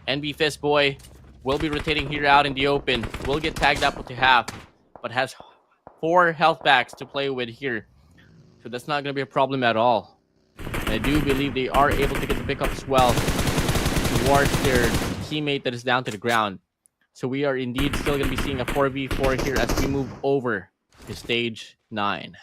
NB Fistboy will be rotating here out in the open. Will get tagged up with half, but has 4 health packs to play with here. So that's not going to be a problem at all. And I do believe they are able to get the pickup as well towards their teammate that is down to the ground. So we are indeed still going to be seeing a 4v4 here as we move over to stage 9.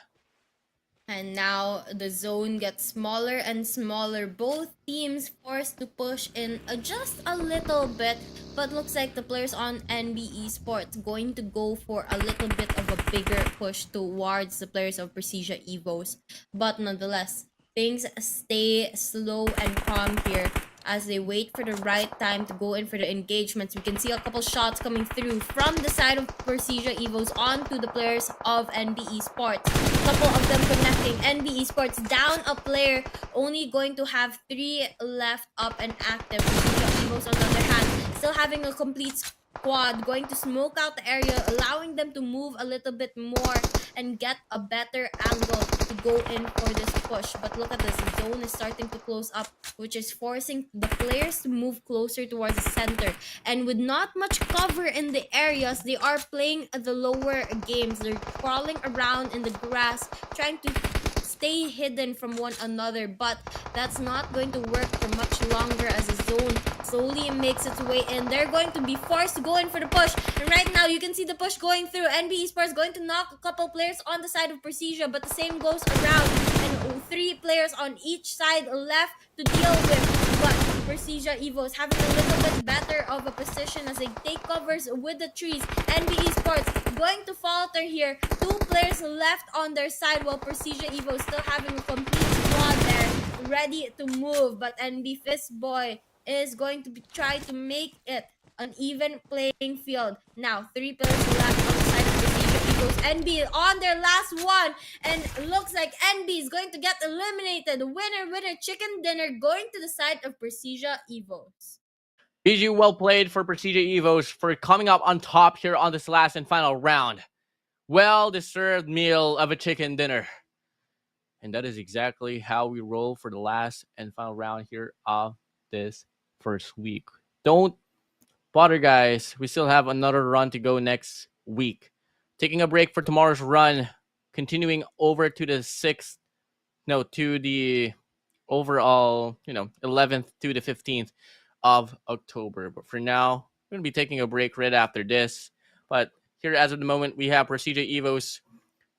And now the zone gets smaller and smaller. Both teams forced to push in just a little bit. But looks like the players on NB Esports going to go for a little bit of a bigger push towards the players of Persija Evos. But nonetheless, things stay slow and calm here as they wait for the right time to go in for the engagements. We can see a couple shots coming through from the side of Persija Evos onto the players of NB Esports. A couple of them connecting. NB Esports down a player, only going to have 3 left up and active. Persija Evos on the other hand, still having a complete squad, going to smoke out the area, allowing them to move a little bit more and get a better angle to go in for this push. But look at this, the zone is starting to close up, which is forcing the players to move closer towards the center. And with not much cover in the areas, they are playing the lower games. They're crawling around in the grass, trying to stay hidden from one another, but that's not going to work for much longer as the zone slowly makes its way in. They're going to be forced to go in for the push, and right now you can see the push going through. NB Esports going to knock a couple players on the side of Persija, but the same goes around, and 3 players on each side left to deal with. But Persija Evos having a little bit better of a position as they take covers with the trees. NB Esports going to falter here? 2 players left on their side while Precision Evo still having a complete squad there ready to move. But NB Fistboy is going to try to make it an even playing field. Now, 3 players left on the side of Precision Evos. NB on their last one. And looks like NB is going to get eliminated. Winner, winner, chicken dinner going to the side of Precision Evos. GG, well played for Precision Evos for coming up on top here on this last and final round. Well-deserved meal of a chicken dinner. And that is exactly how we roll for the last and final round here of this first week. Don't bother, guys. We still have another run to go next week. Taking a break for tomorrow's run, continuing over to the overall, 11th to the 15th of October. But for now, we're going to be taking a break right after this. But here, as of the moment, we have Procedure Evos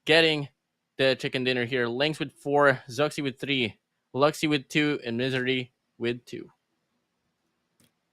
getting the chicken dinner here. Lynx with 4, Zuxi with 3, Luxy with 2, and Misery with 2.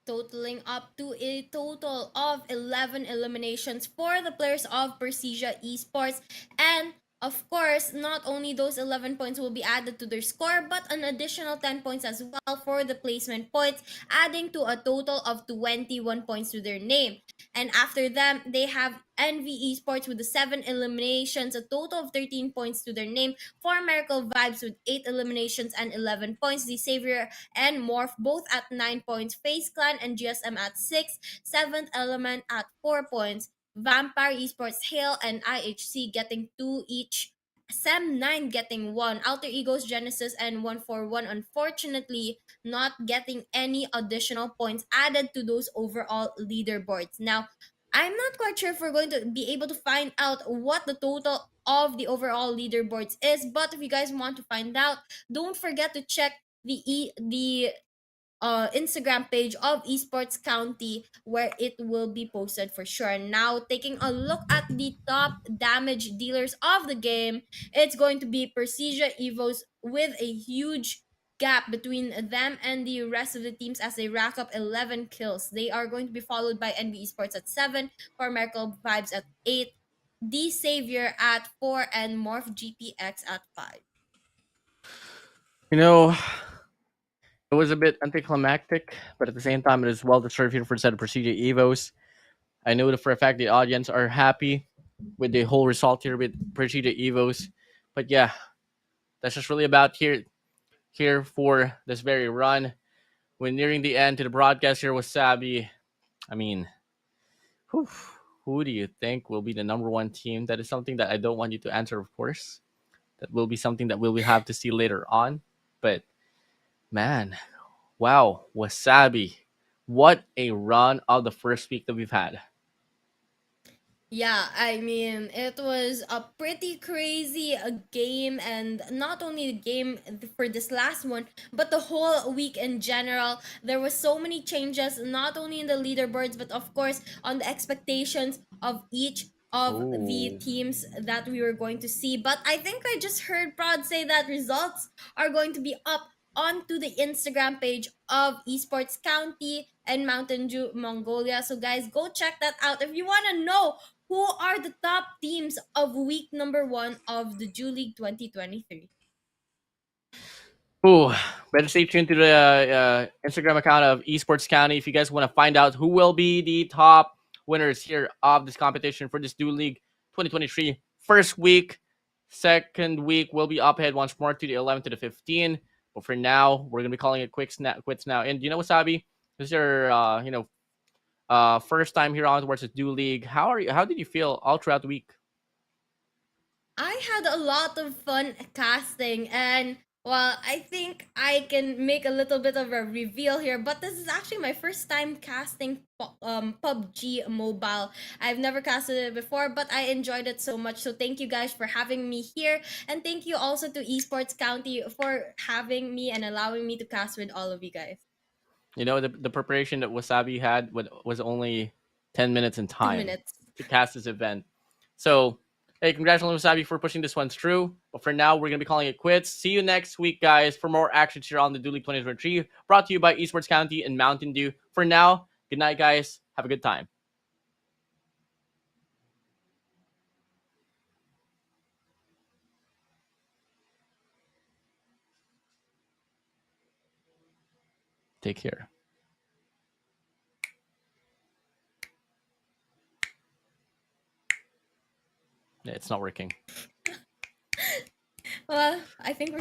Totaling up to a total of 11 eliminations for the players of Persija Esports. And of course, not only those 11 points will be added to their score, but an additional 10 points as well for the placement points, adding to a total of 21 points to their name. And after them, they have NV Esports with the 7 eliminations, a total of 13 points to their name. For Miracle Vibes with 8 eliminations and 11 points. The Savior and Morph both at 9 points. FaZe Clan and GSM at 6. 7th Element at 4 points. Vampire Esports, Hale, and IHC getting 2 each. Sam9 getting 1. Alter Egos, Genesis, and 141 unfortunately not getting any additional points added to those overall leaderboards. Now, I'm not quite sure if we're going to be able to find out what the total of the overall leaderboards is, but if you guys want to find out, don't forget to check the Instagram page of Esports County where it will be posted for sure. Now, taking a look at the top damage dealers of the game, it's going to be Persija Evos with a huge gap between them and the rest of the teams as they rack up 11 kills. They are going to be followed by NB Esports at 7, for Miracle Vibes at 8, The Savior at 4, and Morph GPX at 5. You know, it was a bit anticlimactic, but at the same time, it is well deserved here for the set of Procedure Evos. I know that for a fact the audience are happy with the whole result here with Procedure Evos. But yeah, that's just really about here for this very run. When nearing the end to the broadcast here with Sabi, I mean, whew, who do you think will be the number one team? That is something that I don't want you to answer, of course. That will be something that we'll have to see later on. But man, wow, Wasabi. What a run of the first week that we've had. Yeah, I mean, it was a pretty crazy game, and not only the game for this last one, but the whole week in general. There was so many changes, not only in the leaderboards, but of course on the expectations of each of the Oh. teams that we were going to see. But I think I just heard Prod say that results are going to be up onto the Instagram page of Esports County and Mountain Dew Mongolia. So guys, go check that out if you want to know who are the top teams of week number 1 of the Jew League 2023. Ooh, better stay tuned to the Instagram account of Esports County if you guys want to find out who will be the top winners here of this competition for this Dual League 2023 first week. Second week will be up ahead once more to the 11th to the 15th. But for now, we're gonna be calling it quits now. And you know, Wasabi, this is your first time here on towards the Dual League. How did you feel all throughout the week? I had a lot of fun casting, and well, I think I can make a little bit of a reveal here, but this is actually my first time casting PUBG Mobile. I've never casted it before, but I enjoyed it so much. So thank you guys for having me here, and thank you also to Esports County for having me and allowing me to cast with all of you guys. You know, the preparation that Wasabi had was only 10 minutes in 2 time minutes. to cast this event. So, hey, congratulations, Wasabi, for pushing this one through. But for now, we're going to be calling it quits. See you next week, guys, for more action here on the Dually 2023, brought to you by Esports County and Mountain Dew. For now, good night, guys. Have a good time. Take care. Yeah, it's not working. Well, I think we're